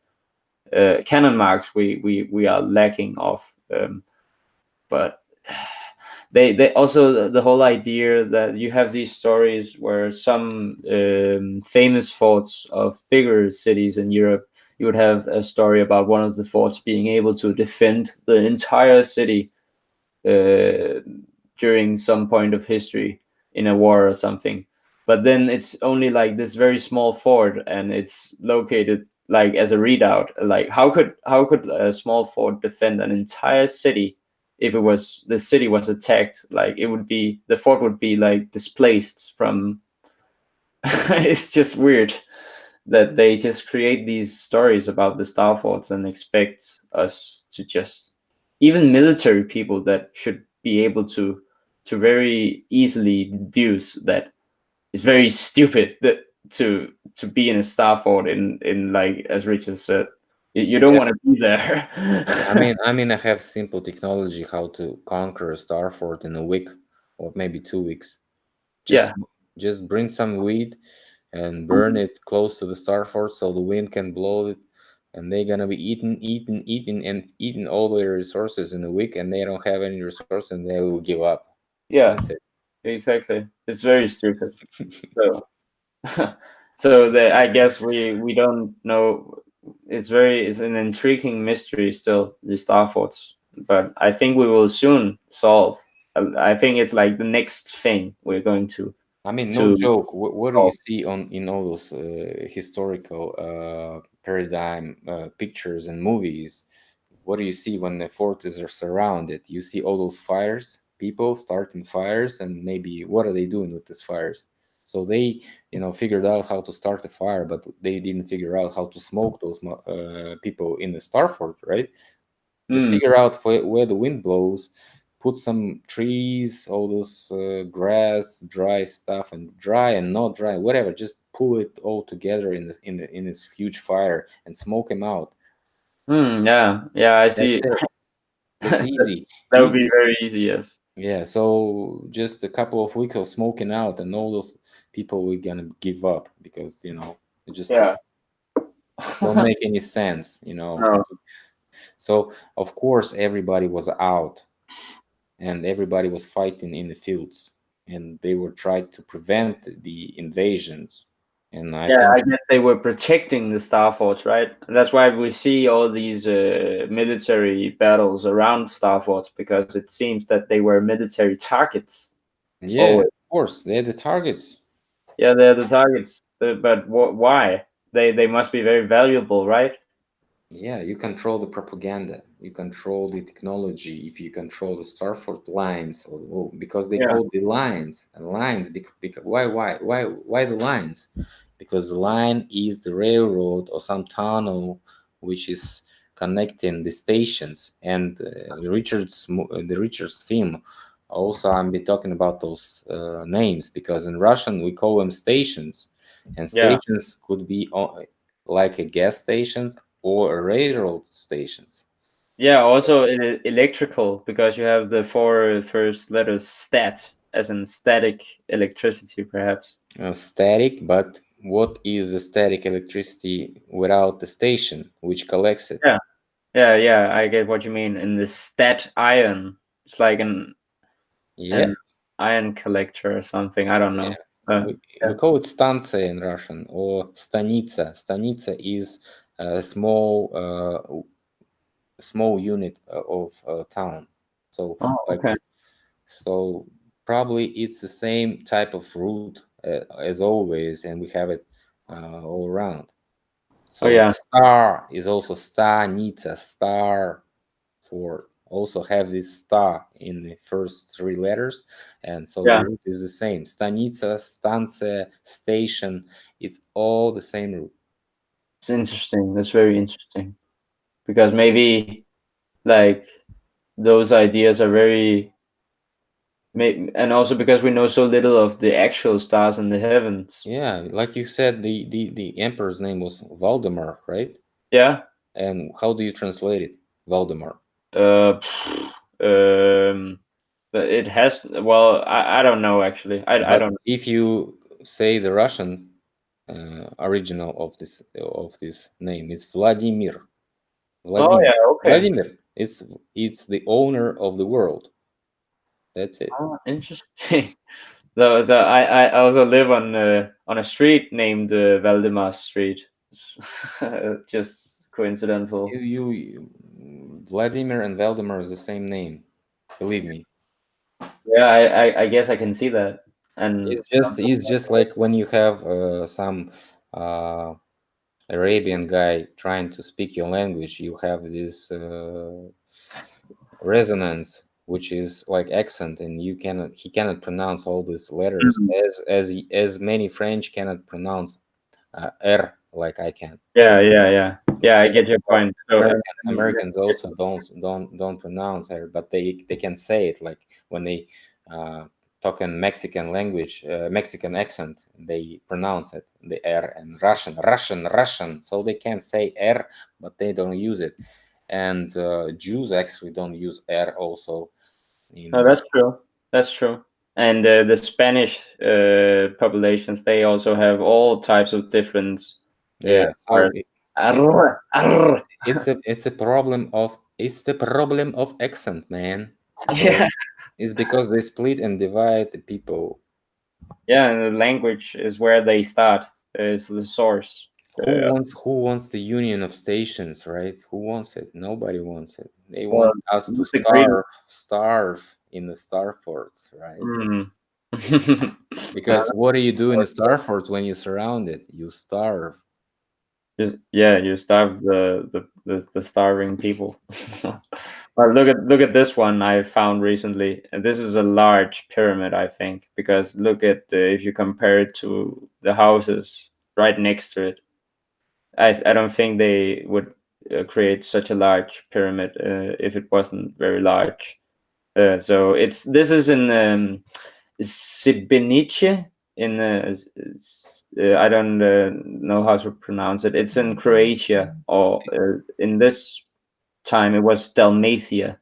cannon marks we are lacking of. But they also the whole idea that you have these stories where some famous forts of bigger cities in Europe, you would have a story about one of the forts being able to defend the entire city uh, during some point of history in a war or something. But then it's only like this very small fort, and it's located like as a readout. Like how could a small fort defend an entire city if it was the city was attacked? Like it would be the fort would be like displaced from. It's just weird that they just create these stories about the star forts and expect us to just even military people that should be able to very easily deduce that it's very stupid that to be in a star fort in like as Richard said, you don't Yeah, want to be there. I mean, I have simple technology how to conquer a star fort in a week or maybe 2 weeks. Just Yeah, just bring some weed and burn it close to the star fort so the wind can blow it, and they're gonna be eating all their resources in a week, and they don't have any resources, and they will give up. yeah, That's it. exactly. It's very stupid. So, so I guess we don't know. It's an intriguing mystery still, the star forts. But I think we will soon solve. I think it's like the next thing we're going I mean, no to joke. What do you solve. see on in all those historical paradigm pictures and movies? What do you see when the forts are surrounded? You see all those fires, people starting fires, and maybe what are they doing with these fires? So they, figured out how to start a fire, but they didn't figure out how to smoke those people in the star fort, right? Just Mm, figure out where the wind blows, put some trees, all those grass, dry stuff, and dry and not dry, whatever. Just pull it all together in this huge fire and smoke them out. yeah, yeah, I That's see. it. That's easy, That would be easy. very easy. Yes. Yeah. So just a couple of weeks of smoking out, and all those people were gonna give up because it just Yeah. don't make any sense. No. So of course everybody was out and everybody was fighting in the fields and they were trying to prevent the invasions, and I Yeah, think, I guess they were protecting the Star Forts, right? And that's why we see all these military battles around Star Forts because it seems that they were military targets yeah, always. of course they're the targets. Yeah, they're the targets. But why? They must be very valuable, right? Yeah, you control the propaganda, you control the technology. If you control the Starfort lines, because they Yeah. call the lines and lines, because why the lines? Because the line is the railroad or some tunnel which is connecting the stations. And the Richard's theme. Also, I'm be talking about those names because in Russian we call them stations, and Yeah. stations could be like a gas station or railroad stations. Yeah, also electrical because you have the four first letters stat as in static electricity perhaps. Static, but what is the static electricity without the station which collects it? Yeah. Yeah, yeah, I get what you mean. In the stat iron, it's like Yeah, an iron collector or something. I don't yeah. know. We Yeah. call it станция in Russian or станица. Станица is a small unit of town. So Oh, like okay. so probably it's the same type of route as always, and we have it all around. Oh, So like yeah, star is also станица, star for also have this star in the first three letters, and so the yeah. route is the same. Станица, станция, station, it's all the same route. It's interesting. That's very interesting because maybe like those ideas are very, and also because we know so little of the actual stars in the heavens. Yeah, like you said, the emperor's name was Valdemar, right? Yeah. And how do you translate it? Valdemar. Uh, but it has. Well, I don't know actually. I But don't. if you say the Russian original of this name, it's Vladimir. Oh Vladimir. yeah. Okay. Vladimir. It's the owner of the world. That's it. Oh, interesting. So I also live on a street named Valdemar Street. Just coincidental. Vladimir and Valdemar is the same name. Believe me. Yeah, I guess I can see that. And It's just like when you have some uh, Arabian guy trying to speak your language, you have this resonance, which is like accent, and he cannot pronounce all these letters Mhm. as many French cannot pronounce R like I can. So Yeah, yeah, yeah, the yeah. I same get your about point. So Americans also don't pronounce R, but they can say it like when they uh, talk in Mexican language, Mexican accent, they pronounce it the R, and Russian, so they can say R, but they don't use it. And Jews actually don't use R also no, in. that's true. That's true. And the Spanish populations, they also have all types of different uh, Yeah, so art. it's Arr, arr. it's a problem of accent, man. So Yeah, it's because they split and divide the people. yeah, and the language is where they start. Is the source. Who wants the union of stations, right? Who wants it? Nobody wants it. They Well, want us to the great. starve in the star forts, right? Mm. Because what do you do in the star forts when you're surrounded? You starve. Yeah, you starve the starving people. Well, look at this one I found recently. And this is a large pyramid, I think, because look at if you compare it to the houses right next to it. I don't think they would create such a large pyramid if it wasn't very large. So this is in Sibinice in I don't know how to pronounce it. It's in Croatia, or in this time it was Dalmatia.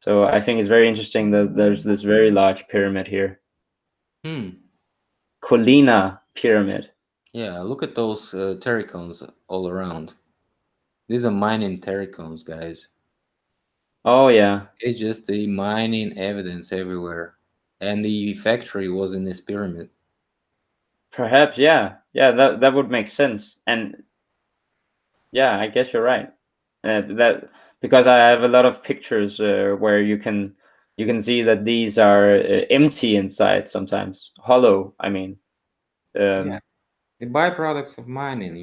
So I think it's very interesting that there's this very large pyramid here, Hmm. Colina Pyramid. Yeah, look at those terracones all around. These are mining terracones, guys. Oh yeah, It's just the mining evidence everywhere. And the factory was in this pyramid. perhaps yeah, that would make sense. And yeah, I guess you're right. That because I have a lot of pictures where you can see that these are empty inside sometimes, hollow. I mean, Yeah. um, The byproducts of mining,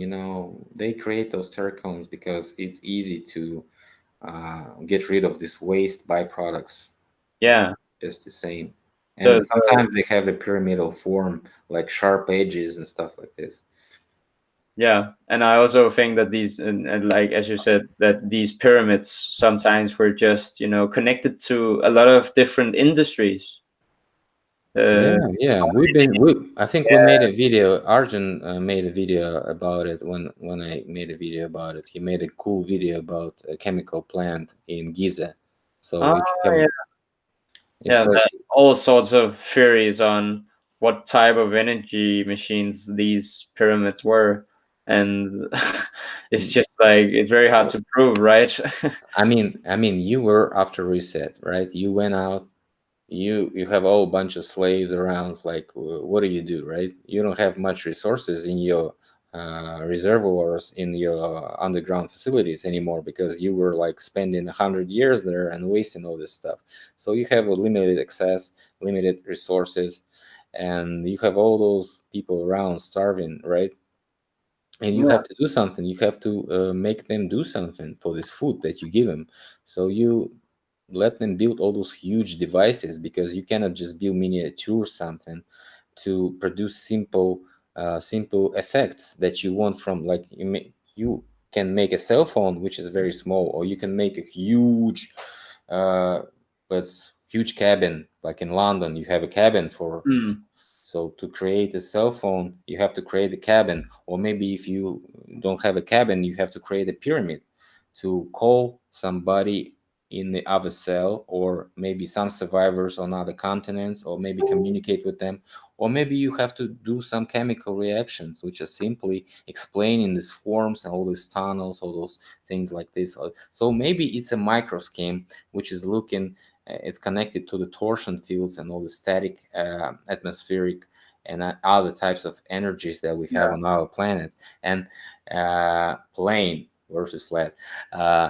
they create those terracones because it's easy to get rid of this waste byproducts. It's yeah. just the same. So, And sometimes they have a pyramidal form, like sharp edges and stuff like this. yeah, and I also think that these and like as you said, that these pyramids sometimes were just connected to a lot of different industries. Uh, Yeah, yeah. I think we yeah. made a video. Arjun made a video about it when I made a video about it. He made a cool video about a chemical plant in Giza. So Oh if you have, yeah, yeah. it's like, All sorts of theories on what type of energy machines these pyramids were, and it's just like it's very hard to prove, right? I mean, you were after reset, right? You went out, you have a whole bunch of slaves around. Like, what do you do, right? You don't have much resources in your reservoirs in your underground facilities anymore because you were like spending 100 years there and wasting all this stuff. So you have a limited access, limited resources, and you have all those people around starving, right? And you Yeah. have to do something. You have to make them do something for this food that you give them. So you let them build all those huge devices because you cannot just build miniature something to produce simple effects that you want from, like, you can make a cell phone which is very small, or you can make a huge uh but huge cabin. Like in London you have a cabin for. Mm. So to create a cell phone, you have to create a cabin, or maybe if you don't have a cabin, you have to create a pyramid to call somebody in the other cell, or maybe some survivors on other continents, or maybe communicate with them, or maybe you have to do some chemical reactions, which are simply explaining these forms and all these tunnels, all those things like this. So maybe it's a micro scheme which is looking it's connected to the torsion fields and all the static, atmospheric, and other types of energies that we have Yeah. on our planet. And plane versus flat. Uh,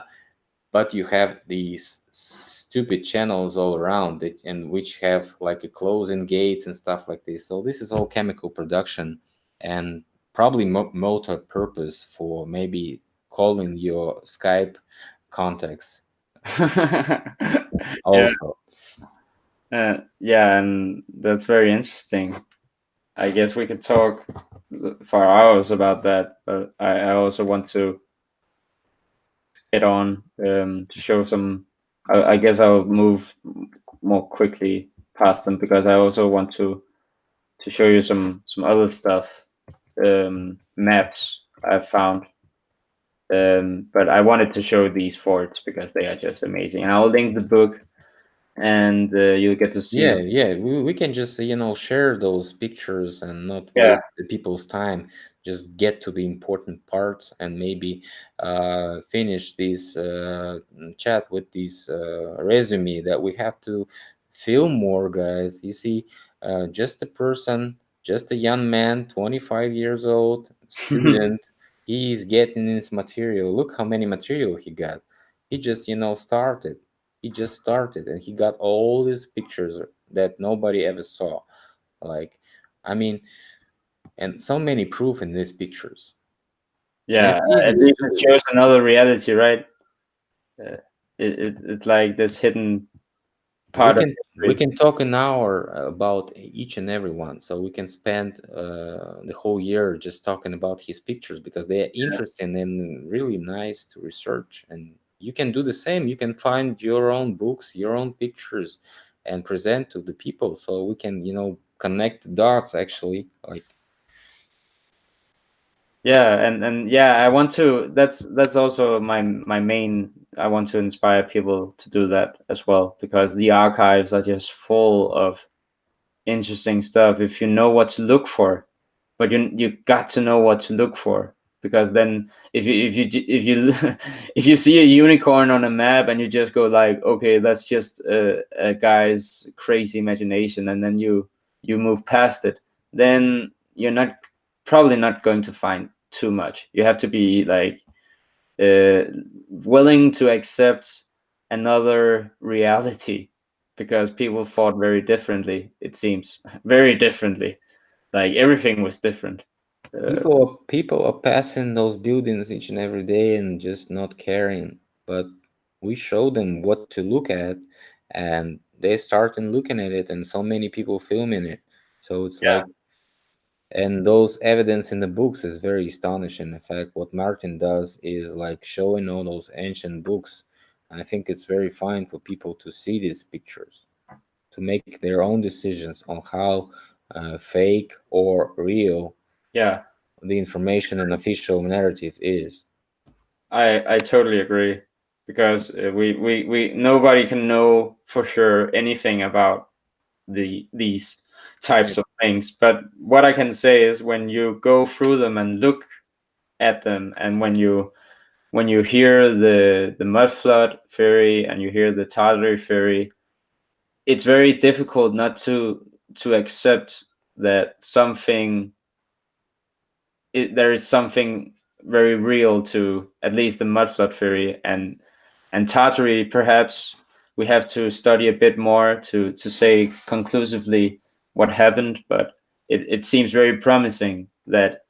but you have these stupid channels all around it, and which have like a closing gates and stuff like this. So this is all chemical production, and probably motor purpose for maybe calling your Skype contacts Yeah. also. Yeah, and that's very interesting. I guess we could talk for hours about that, but I also want to get on to show some. I guess I'll move more quickly past them because I also want to show you some other stuff, maps I've found. But I wanted to show these forts because they are just amazing, and I'll link the book and you'll get to Yeah, see. yeah, we can just, share those pictures and not Yeah. waste the people's time. Just get to the important parts and maybe finish this chat with this resume that we have to film more, guys. You see, just a person, just a young man, 25 years old, student, he's getting this material. Look how many material he got. He just, started. He just started and he got all these pictures that nobody ever saw. Like, I mean, and so many proof in these pictures, and Yeah, it's easy at to least it do. shows another reality, right? Uh, it's like this hidden we part of can we history. can talk an hour about each and every one, so we can spend the whole year just talking about his pictures because they are interesting and really nice to research. And you can do the same. You can find your own books, your own pictures, and present to the people, so we can, connect the dots actually. Like, Yeah, and yeah, I want to. That's also my main. I want to inspire people to do that as well because the archives are just full of interesting stuff if you know what to look for. But you got to know what to look for because then if you if you see a unicorn on a map and you just go like, okay, that's just a guy's crazy imagination, and then you move past it, then you're not probably not going to find too much. You have to be like uh, willing to accept another reality because people fought very differently, it seems. Very differently, like everything was different. uh, people are passing those buildings each and every day and just not caring. But we show them what to look at, and they start and looking at it, and so many people filming it. So it's yeah, like, and those evidence in the books is very astonishing. In fact, what Martin does is like showing all those ancient books, and I think it's very fine for people to see these pictures, to make their own decisions on how fake or real yeah, the information and official narrative is. I totally agree because we nobody can know for sure anything about these Yeah. types of things, but what I can say is when you go through them and look at them, and when you hear the mud flood theory and you hear the Tartary theory, it's very difficult not to accept that there is something very real to at least the mud flood theory and Tartary. Perhaps we have to study a bit more to say conclusively what happened, but it seems very promising that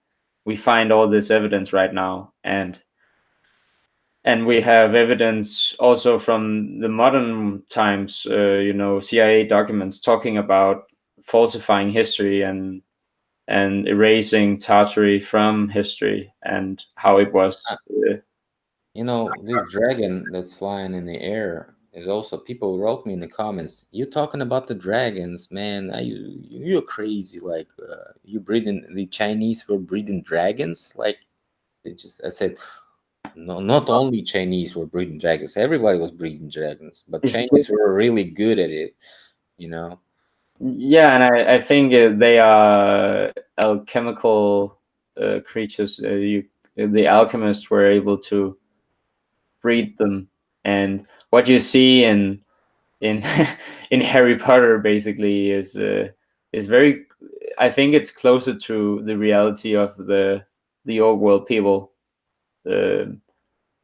we find all this evidence right now, and we have evidence also from the modern times, CIA documents talking about falsifying history and erasing Tartary from history and how it was. This dragon that's flying in the air is also, people wrote me in the comments, you talking about the dragons, man. You're crazy. Like, you breeding, the Chinese were breeding dragons. Like, I said, no, not only Chinese were breeding dragons, everybody was breeding dragons, but It's Chinese were really good at it, you know. Yeah, and I think they are alchemical creatures. The alchemists were able to breed them, and what you see in in Harry Potter basically is very. I think it's closer to the reality of the old world people, uh,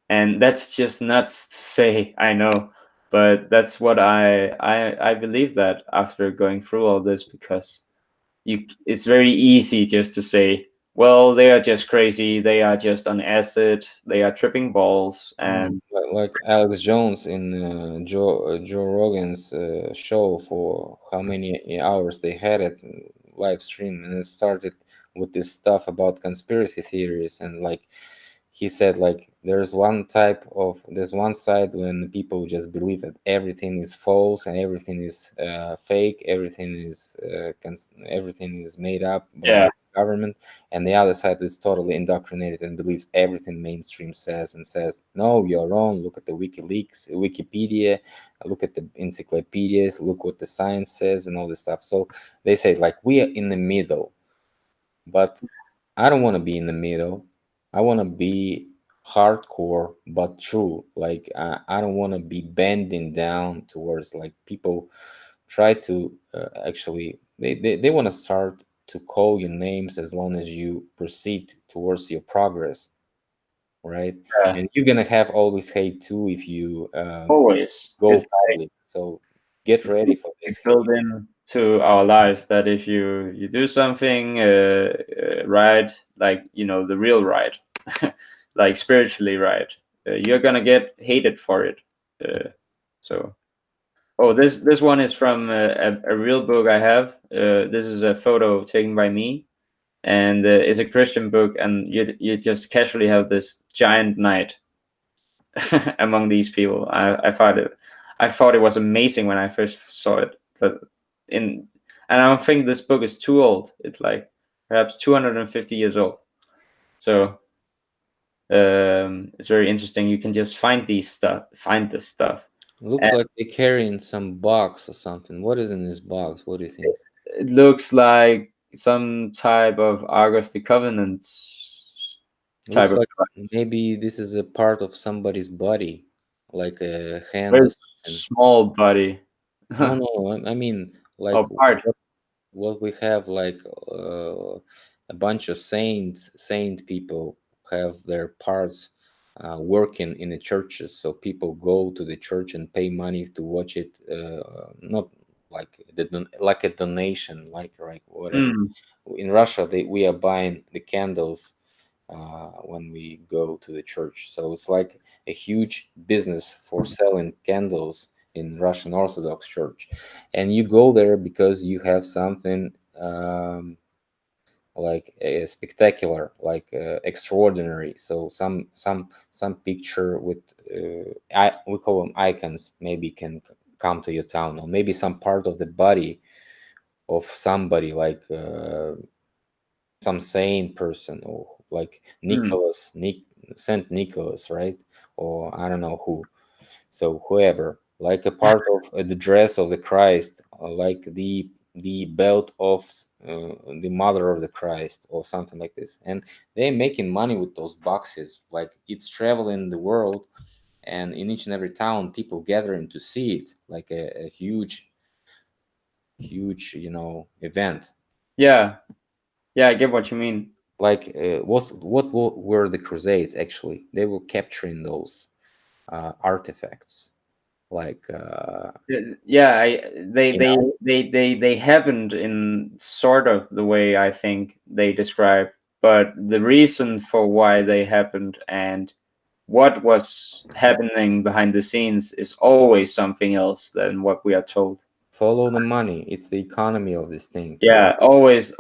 and that's just nuts to say. I know, but that's what I believe that after going through all this because it's very easy just to say, well, they are just crazy, they are just on acid, they are tripping balls, and Like Alex Jones in Joe Rogan's show, for how many hours they had it live stream, and it started with this stuff about conspiracy theories. And like he said, like there's one side when people just believe that everything is false and everything is fake, everything is made up by yeah, government, and the other side is totally indoctrinated and believes everything mainstream says, and says, no, you're wrong. Look at the WikiLeaks, Wikipedia, look at the encyclopedias, look what the science says, and all this stuff. So they say like we are in the middle, but I don't want to be in the middle. I want to be hardcore but true. Like I don't want to be bending down towards like people try to actually they want to start to call you names as long as you proceed towards your progress, right? Yeah, And you're gonna have all this hate too if you always. go It's public. So get ready for like this built hate. into our lives that if you do something right, like the real right, like spiritually right, you're gonna get hated for it. Uh, so oh, this one is from a real book I have. This is a photo taken by me, and it's a Christian book, and you just casually have this giant knight among these people. I thought it was amazing when I first saw it. But in and I don't think this book is too old. It's like perhaps 250 years old. So it's very interesting. You can just find this stuff. Looks And like they're carrying some box or something. What is in this box? What do you think? it looks like some type of Ark of the Covenant type Looks of like device. maybe this is a part of somebody's body, like a hand Very or something. small body. No, no, I mean like Oh, part. what we have, like a bunch of saint people have their parts working in the churches. So people go to the church and pay money to watch it, not like like a donation, like whatever. Mm, In Russia, we are buying the candles when we go to the church. So it's like a huge business for selling candles in Russian Orthodox Church, and you go there because you have something like spectacular, like extraordinary. So some picture with we call them icons, maybe can come to your town, or maybe some part of the body of somebody, like some sane person, or like mm. Saint Nicholas, right? Or I don't know who. So whoever, like a part of the dress of the Christ, like the belt of the mother of the Christ, or something like this. And they're making money with those boxes. Like it's traveling the world, and in each and every town, people gathering to see it, like a huge, event. Yeah, yeah, I get what you mean. Like were the Crusades actually? They were capturing those artifacts, like Yeah, in they happened in sort of the way I think they describe, but the reason for why they happened and what was happening behind the scenes is always something else than what we are told. follow the money. It's the economy of this thing. So Yeah, always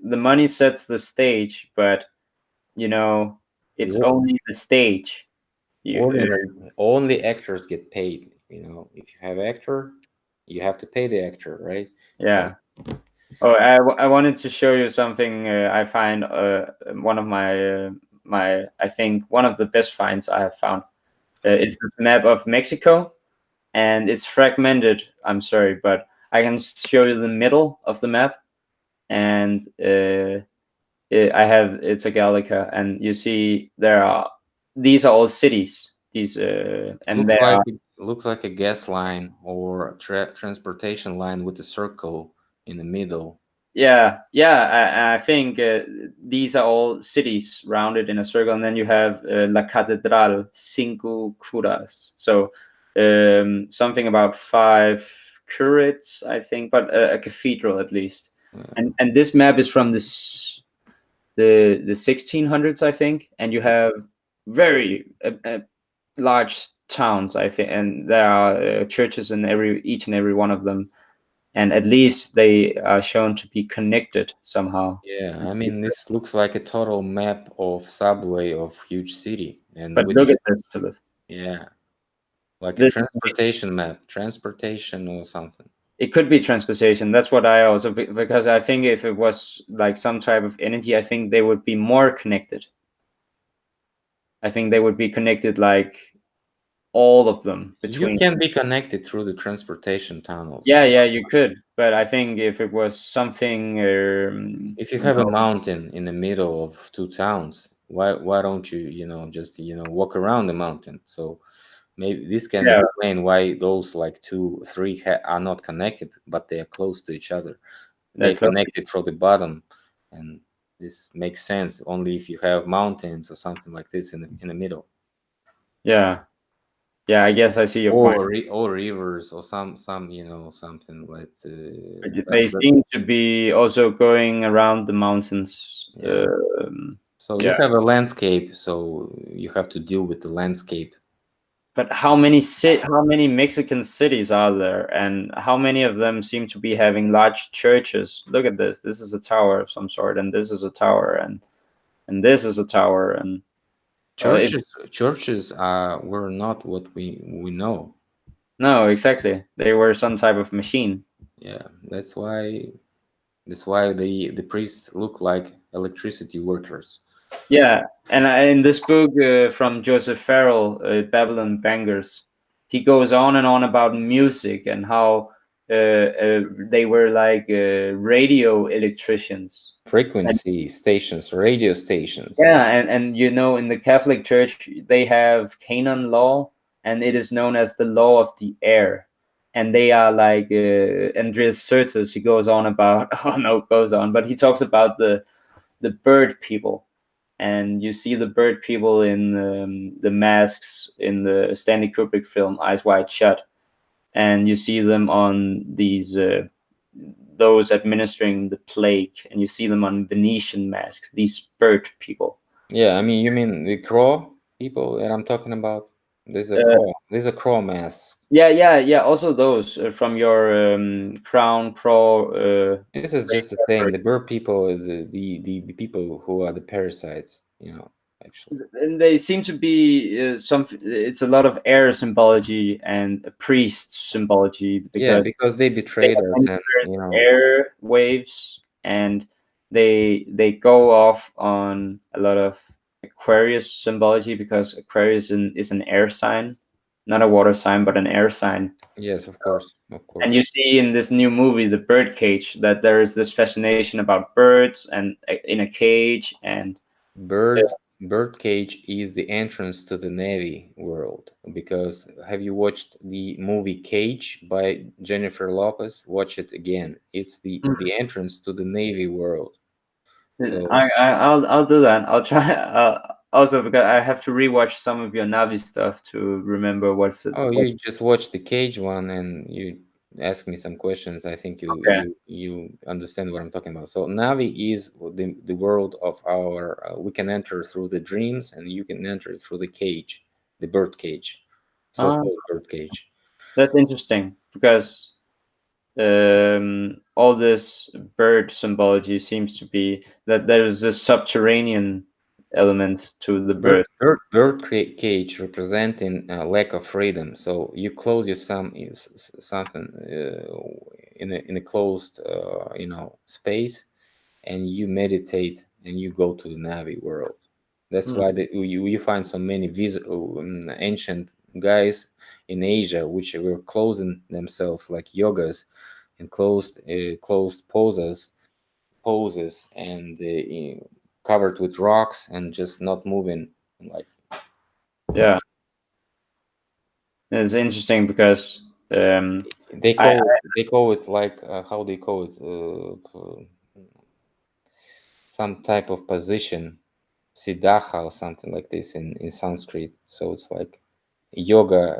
the money sets the stage, but you know, the it's only the stage. You, ordinary only actors get paid. If you have actor, you have to pay the actor, right? So yeah. Oh, I wanted to show you something I find one of my I think one of the best finds I have found. okay, It's this map of Mexico, and it's fragmented. I'm sorry, but I can show you the middle of the map, and I have it's a Gallica, and you see these are all cities. These and looks there like are looks like a gas line or a transportation line with a circle in the middle. yeah, I think these are all cities rounded in a circle, and then you have La Catedral, cinco curas. So something about five curates, I think, but a cathedral at least. Uh, And this map is from the 1600s, I think, and you have very large towns, I think, and there are churches in each and every one of them, and at least they are shown to be connected somehow. Yeah, I mean, this looks like a total map of subway of huge city, and But with look at this, Philip. yeah, like a This is amazing. transportation map, transportation or something. It could be transportation. That's what I also, because I think if it was like some type of energy, I think they would be more connected. I think they would be connected, like all of them You between. can be connected through the transportation tunnels. Yeah, yeah, you could. But I think if it was something, If you have a mountain in the middle of two towns, why don't you, just, walk around the mountain? So maybe this can yeah, explain why those like two, three are not connected, but they are close to each other. they're They close. connected from the bottom, and this makes sense only if you have mountains or something like this in the middle, Yeah, yeah. I guess I see your point. or rivers or some something like They but seem to be also going around the mountains. yeah. So you Yeah, have a landscape, so you have to deal with the landscape. but how many Mexican cities are there, and how many of them seem to be having large churches? Look at this. This is a tower of some sort, and this is a tower, and this is a tower, and well, it Churches were not what we know. no, exactly. They were some type of machine. Yeah, that's why the priests look like electricity workers. Yeah, and in this book from Joseph Farrell, Babylon Bangers, he goes on and on about music and how they were like radio electricians. And Frequency stations, radio stations. yeah, and you know, in the Catholic Church, they have canon law, and it is known as the law of the air. And they are like Andreas Sertus. He goes on about oh no, goes on, but he talks about the bird people, and you see the bird people in the masks in the Stanley Kubrick film Eyes Wide Shut, and you see them on these those administering the plague, and you see them on Venetian masks. These bird people. Yeah, I mean, you mean the crow people that I'm talking about? There's a Uh, crow. There's a crow mask. yeah, yeah, yeah. Also those from your Crown Crow. This is just the same. The bird people, the people who are the parasites, actually. And they seem to be some. It's a lot of air symbology and priest symbology Yeah, because because they they betrayed us, and enter air waves, and they go off on a lot of Aquarius symbology because Aquarius is an air sign, not a water sign, but an air sign. yes, of course, of And you course. see in this new movie, The Birdcage, that there is this fascination about birds and in a cage, and Bird Birdcage is the entrance to the Navy world because have you watched the movie Cage by Jennifer Lopez? Watch it again. It's the entrance to the Navy world. So I'll do that. I'll try. Also, because I have to rewatch some of your Navi stuff to remember what's it. oh, What, you just watch the Cage one and you ask me some questions. I think you okay. you you understand what I'm talking about. So Navi is the world of our. We can enter through the dreams, and you can enter through the cage, the bird cage, Uh, so-called bird cage. that's interesting because all this bird symbology seems to be that there's a subterranean element to the bird. Cage representing lack of freedom. So you close your something in a closed space, and you meditate and you go to the Navi world. That's Hmm. why you find so many ancient guys in Asia which were closing themselves like yogas and closed poses and covered with rocks and just not moving like Yeah, it's interesting because they I call it like how they call it some type of position siddha or something like this in Sanskrit. So it's like yoga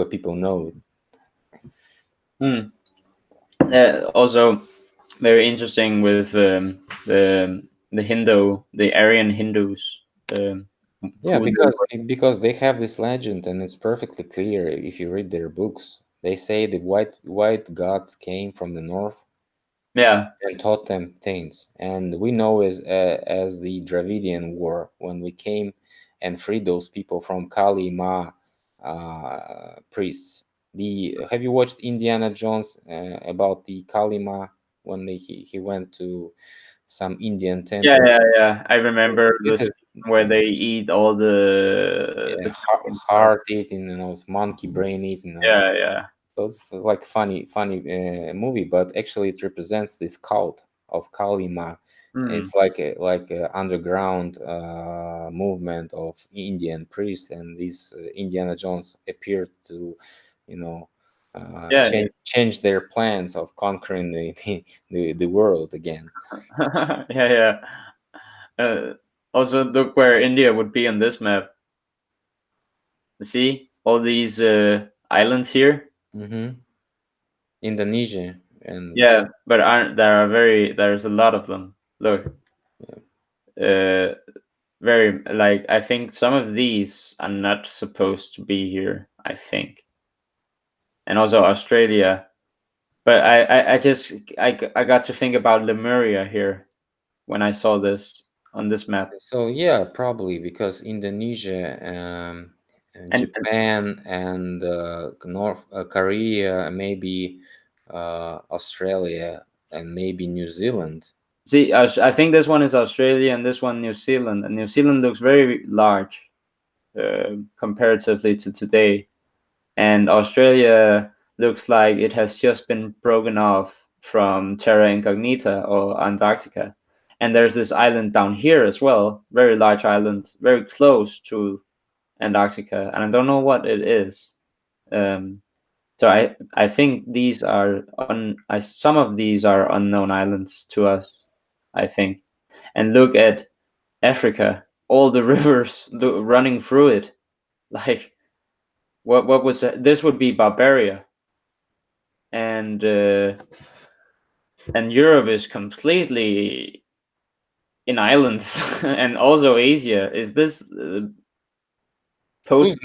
people know it. hmm, also very interesting with the the Aryan Hindus, um, Yeah, who they were. because they have this legend and it's perfectly clear if you read their books. They say the white gods came from the north Yeah. and taught them things. And we know as the Dravidian War when we came and freed those people from Kali Ma priests. The Have you watched Indiana Jones about the Kalima when he went to some Indian Yeah, temple? yeah, yeah. I remember the This is scene where they eat all the yeah, stuff and stuff. heart eating, monkey brain eating. Yeah, yeah. So it's like funny movie, but actually it represents this cult of Kalima. Mm. It's like a underground movement of Indian priests, and these Indiana Jones appeared to, you know, Yeah, change their plans of conquering the world again. yeah, yeah. Also, look where India would be on this map. See all these islands here? Hmm. Indonesia and Yeah, but aren't there are very there's a lot of them. Look, uh, very like I think some of these are not supposed to be here. I think, and also Australia. But I just I got to think about Lemuria here when I saw this on this map, so yeah, probably because Indonesia, and and Japan, and North Korea, maybe Australia, and maybe New Zealand. see, I think this one is Australia and this one New Zealand, and New Zealand looks very large comparatively to today, and Australia looks like it has just been broken off from Terra Incognita or Antarctica. And there's this island down here as well, very large island, very close to Antarctica, and I don't know what it is. Um, so I think these are some of these are unknown islands to us, I think. And look at Africa, all the rivers running through it. Like what was that? This would be Barbaria, and Europe is completely in islands, and also Asia. Is this post?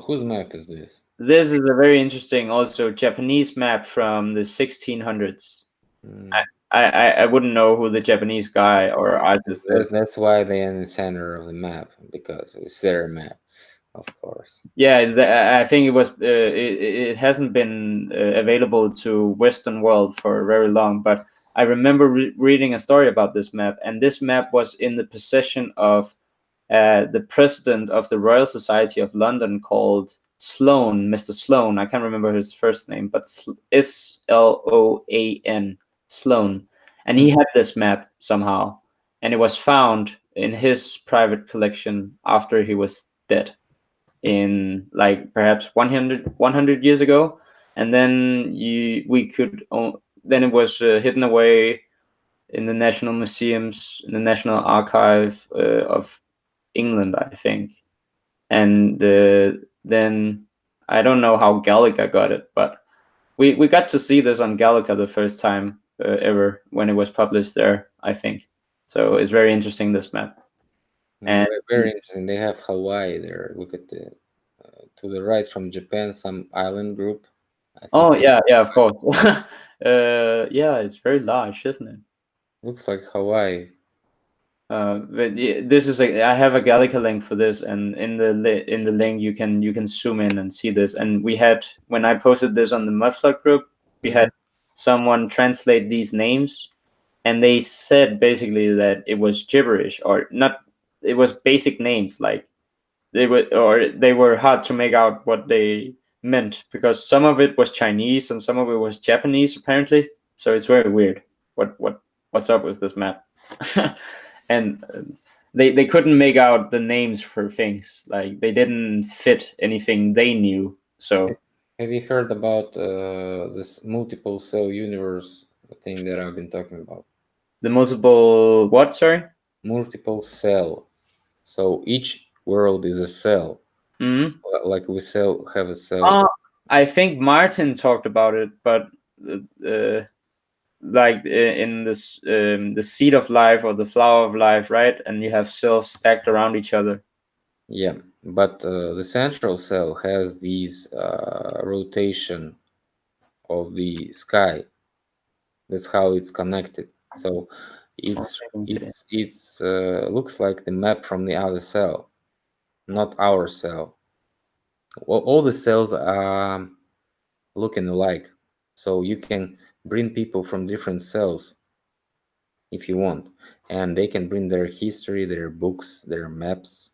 Whose map is this? This is a very interesting, also Japanese map from the 1600s. Mm. I wouldn't know who the Japanese guy or artist is. That's why they're in the center of the map, because it's their map, of course. Yeah, is that I think it was it hasn't been available to Western world for very long, but I remember reading a story about this map, and this map was in the possession of the president of the Royal Society of London called Sloane, Mr. Sloane. I can't remember his first name, but Sloan, Sloane. And he Mhm. had this map somehow, and it was found in his private collection after he was dead in like perhaps 100 years ago. And then we could, then it was hidden away in the national museums, in the National Archive of England, I think. And then I don't know how Gallica got it, but we got to see this on Gallica the first time ever when it was published there, I think. So it's very interesting, this map. And Very interesting. They have Hawaii there. Look at the to the right from Japan, some island group. I think oh that's yeah, yeah, of course. Yeah, it's very large, isn't it? looks like Hawaii. But this is I have a Gallica link for this, and in the in the link you can zoom in and see this. And we had when I posted this on the Mudflug group, we Hmm. had someone translate these names, and they said basically that it was gibberish or not. It was basic names like they were hard to make out what they meant because some of it was Chinese and some of it was Japanese apparently. So it's very weird. What's up with this map? And they couldn't make out the names for things. Like they didn't fit anything they knew. So Have you heard about this multiple cell universe thing that I've been talking about? the multiple what? Sorry. Multiple cell. So each world is a cell. Hmm. Like we cell have a Uh, cells. I think Martin talked about it, but like in this the seed of life or the flower of life, right? And you have cells stacked around each other. Yeah, but the central cell has these rotation of the sky. That's how it's connected. So Okay. it's looks like the map from the other cell, not our cell. All the cells are looking alike. So you can bring people from different cells if you want, and they can bring their history, their books, their maps,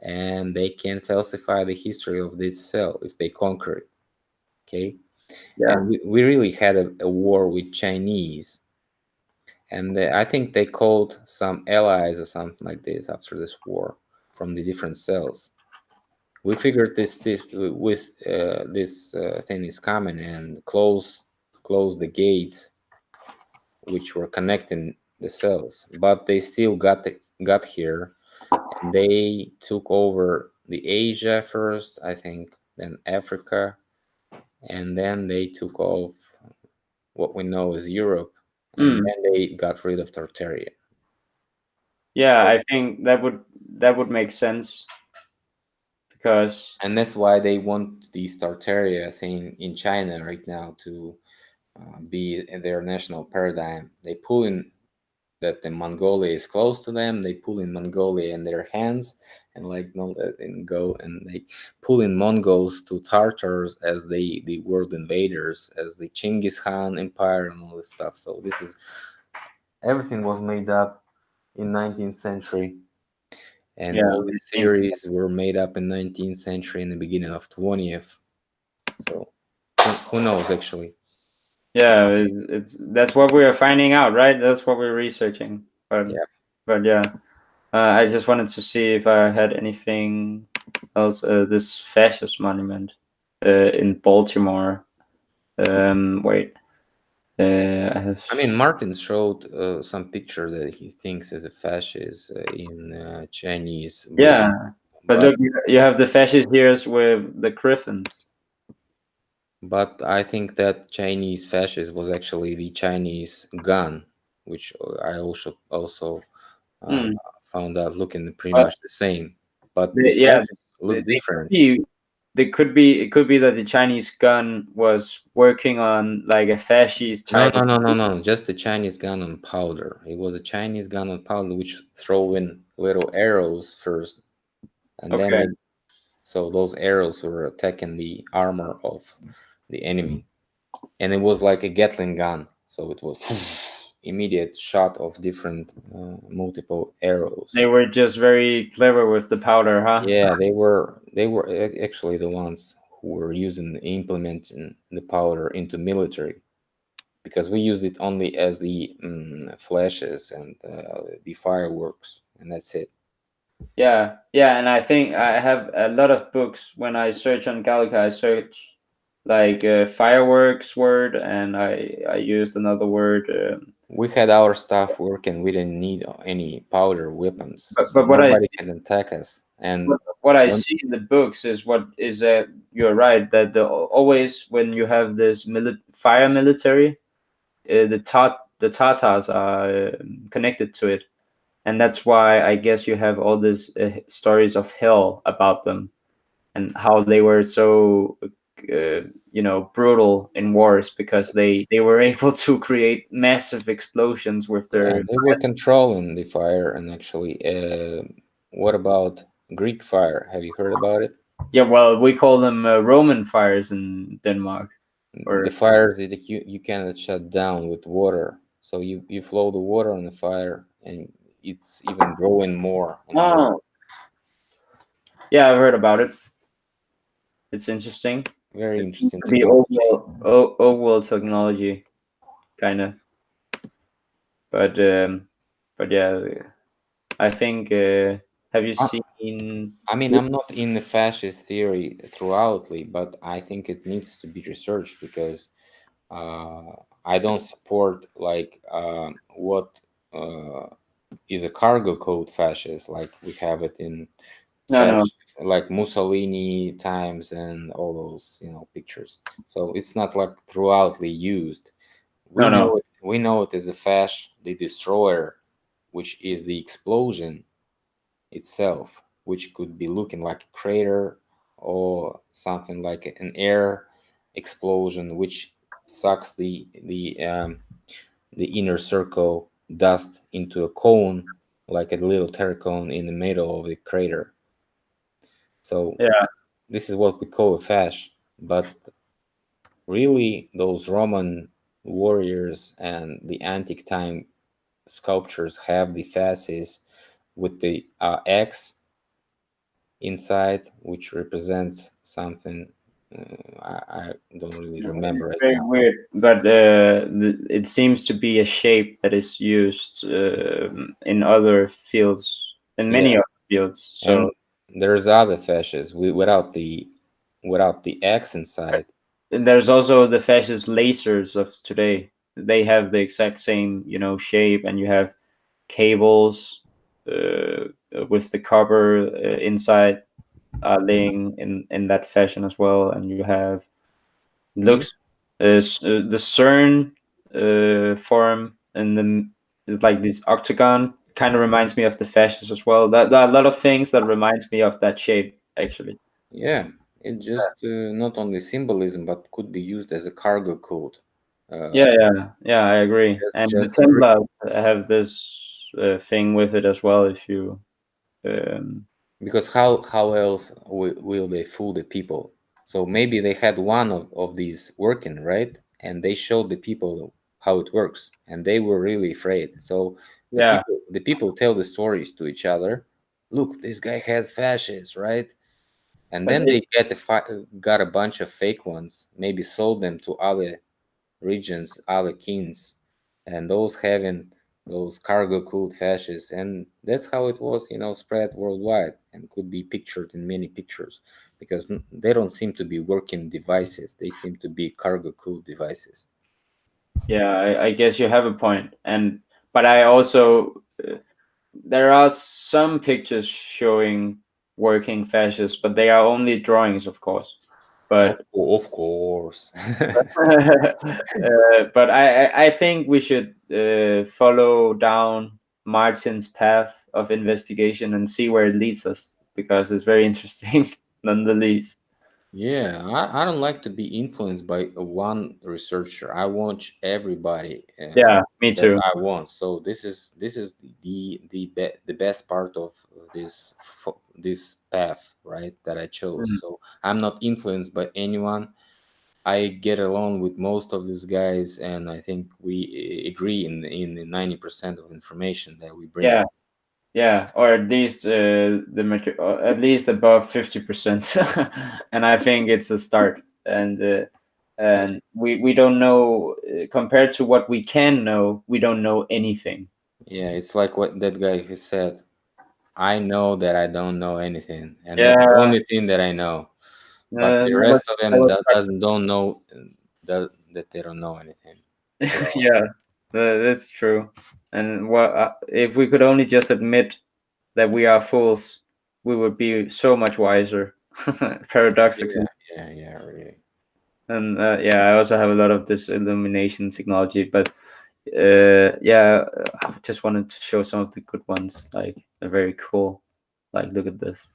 and they can falsify the history of this cell if they conquer it. Okay, and Yeah. we really had a war with Chinese, and I think they called some allies or something like this after this war from the different cells. We figured this with this thing is coming and close the gates which were connecting the cells, but they still got here, and they took over the Asia first, I think, then Africa, and then they took off what we know as Europe, and Mm. then they got rid of Tartaria. Yeah, So, I think that would make sense because and that's why they want the Tartaria thing in China right now to be their national paradigm. They pull in that the Mongolia is close to them. They pull in Mongolia in their hands and like not letting go, and they pull in Mongols to Tartars as the world invaders, as the Chinggis Khan Empire and all this stuff. So this is everything was made up in 19th century, and yeah, all I these think theories were made up in 19th century and the beginning of 20th. So who knows actually? yeah, it's that's what we are finding out, right? That's what we're researching. Yeah. But yeah, I just wanted to see if I had anything else. This fascist monument in Baltimore. Wait, I have. I mean, Martin showed some picture that he thinks is a fascist in Chinese book, Yeah, but but look, you have the fascist years with the Griffins. I think that Chinese fascist was actually the Chinese gun, which I also uh, Mm. found out looking pretty But much the same, but the yeah, fascists look they could different. be. They could be. It could be that the Chinese gun was working on like a fascist No, type no, of. no, no, no. Just the Chinese gun on powder. It was a Chinese gun on powder which throw in little arrows first, and then Okay. they so those arrows were attacking the armor of the enemy, and it was like a Gatling gun, so it was immediate shot of different multiple arrows. They were just very clever with the powder, huh? Yeah, they were actually the ones who were using implementing the powder into military, because we used it only as the flashes and the fireworks, and that's it. Yeah, yeah, and I think I have a lot of books. When I search on Gallica, I search like fireworks word, and I used another word. We had our stuff working. We didn't need any powder weapons, so But what I nobody see, can attack us. And what I when see in the books is what is that you're right that always when you have this fire military, the Tatars are connected to it, and that's why I guess you have all these stories of hell about them and how they were so brutal in wars because they were able to create massive explosions with yeah, their. they were controlling the fire. And actually, what about Greek fire? Have you heard about it? Yeah, well, we call them Roman fires in Denmark. The Or fire that you cannot shut down with water. So you flow the water on the fire, and it's even growing more and more. oh, yeah, I've heard about it. It's interesting. Very It seems interesting to be technology. overall technology, kind of. But yeah, I think. Have you I, seen? I mean, I'm not in the fascist theory throughoutly, but I think it needs to be researched because uh, I don't support like what uh, is a cargo code fascist, like we have it in No, no, like Mussolini times and all those pictures. So it's not like throughoutly used. no, no. We know it as a fash, the destroyer, which is the explosion itself, which could be looking like a crater or something like an air explosion, which sucks the inner circle dust into a cone, like a little terracone in the middle of the crater. So Yeah, this is what we call a fash, but really those Roman warriors and the antique time sculptures have the fasces with the X inside, which represents something. I don't really remember It's right very now. weird, but it seems to be a shape that is used in other fields, in Yeah, many other fields. and So there's other fasces without the X inside. and there's also the fascist lasers of today. They have the exact same, shape, and you have cables with the copper inside laying in that fashion as well, and you have Yeah, looks the CERN form and then is like this octagon. Kind of reminds me of the fascists as well. That a lot of things that reminds me of that shape actually. yeah. It just not only symbolism, but could be used as a cargo code. Uh, Yeah, I agree. And the just Templars have this thing with it as well. If you, um, because how else will they fool the people? So maybe they had one of these working, right, and they showed the people how it works, and they were really afraid. So yeah, the people tell the stories to each other. Look, this guy has fascists, right? And but then they got a bunch of fake ones, maybe sold them to other regions, other kings, and those having those cargo code fascists, and that's how it was, spread worldwide and could be pictured in many pictures because they don't seem to be working devices; they seem to be cargo code devices. yeah, I guess you have a point. And but I also there are some pictures showing working fascists, but they are only drawings, of course. But Of course. but I think we should follow down Martin's path of investigation and see where it leads us because it's very interesting, nonetheless. Yeah, I don't like to be influenced by one researcher. I watch everybody Yeah, me that too. I want. So this is the best part of this path, right? That I chose. Mm. So I'm not influenced by anyone. I get along with most of these guys, and I think we agree in the 90% of information that we bring. Yeah, yeah, or at least at least above 50%, and I think it's a start. Yeah, And we don't know compared to what we can know, we don't know anything. yeah. It's like what that guy who said. I know that I don't know anything, and that's the Yeah, only thing that I know. But the that was rest of that them was that doesn't don't know that they don't know anything. So yeah, that's true. And what if we could only just admit that we are fools, we would be so much wiser, yeah, paradoxically. yeah, really. And yeah, I also have a lot of this illumination technology, but yeah, I just wanted to show some of the good ones. Like they're very cool. Like look at this,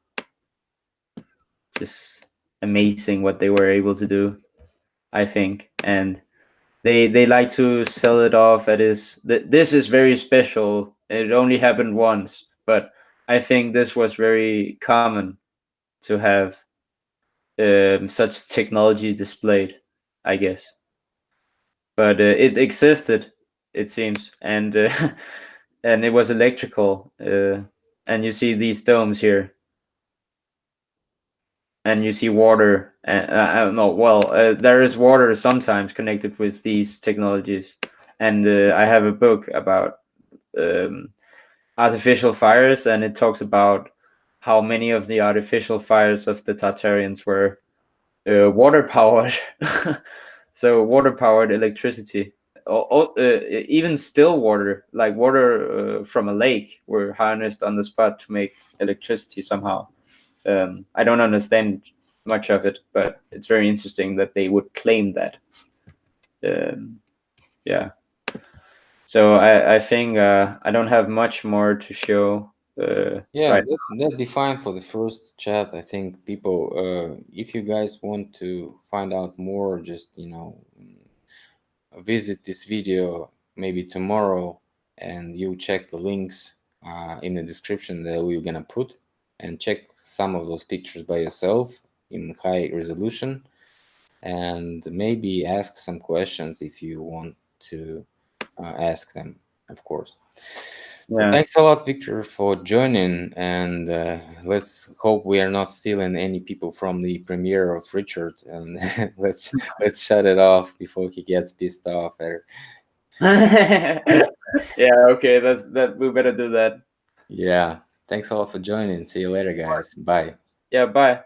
just amazing what they were able to do. I think, and they like to sell it off as this is very special. It only happened once, but I think this was very common to have such technology displayed. I guess, but it existed, it seems, and and it was electrical. And you see these domes here, and you see water. I don't know. Well, there is water sometimes connected with these technologies, and I have a book about um, artificial fires, and it talks about how many of the artificial fires of the Tartarians were water powered. So water powered electricity. Even still water, like water from a lake, were harnessed on the spot to make electricity somehow. I don't understand much of it, but it's very interesting that they would claim that. Um, yeah. So I think I don't have much more to show Yeah, right that'd be fine for the first chat. I think people, if you guys want to find out more, just visit this video maybe tomorrow, and you check the links in the description that we're gonna put, and check some of those pictures by yourself in high resolution. and maybe ask some questions if you want to ask them, of course. So Yeah. thanks a lot, Victor, for joining, and let's hope we are not stealing any people from the premiere of Richard, and let's shut it off before he gets pissed off. Yeah. Okay. That. We better do that. Yeah, thanks a lot for joining. See you later, guys. Bye. Yeah. Bye.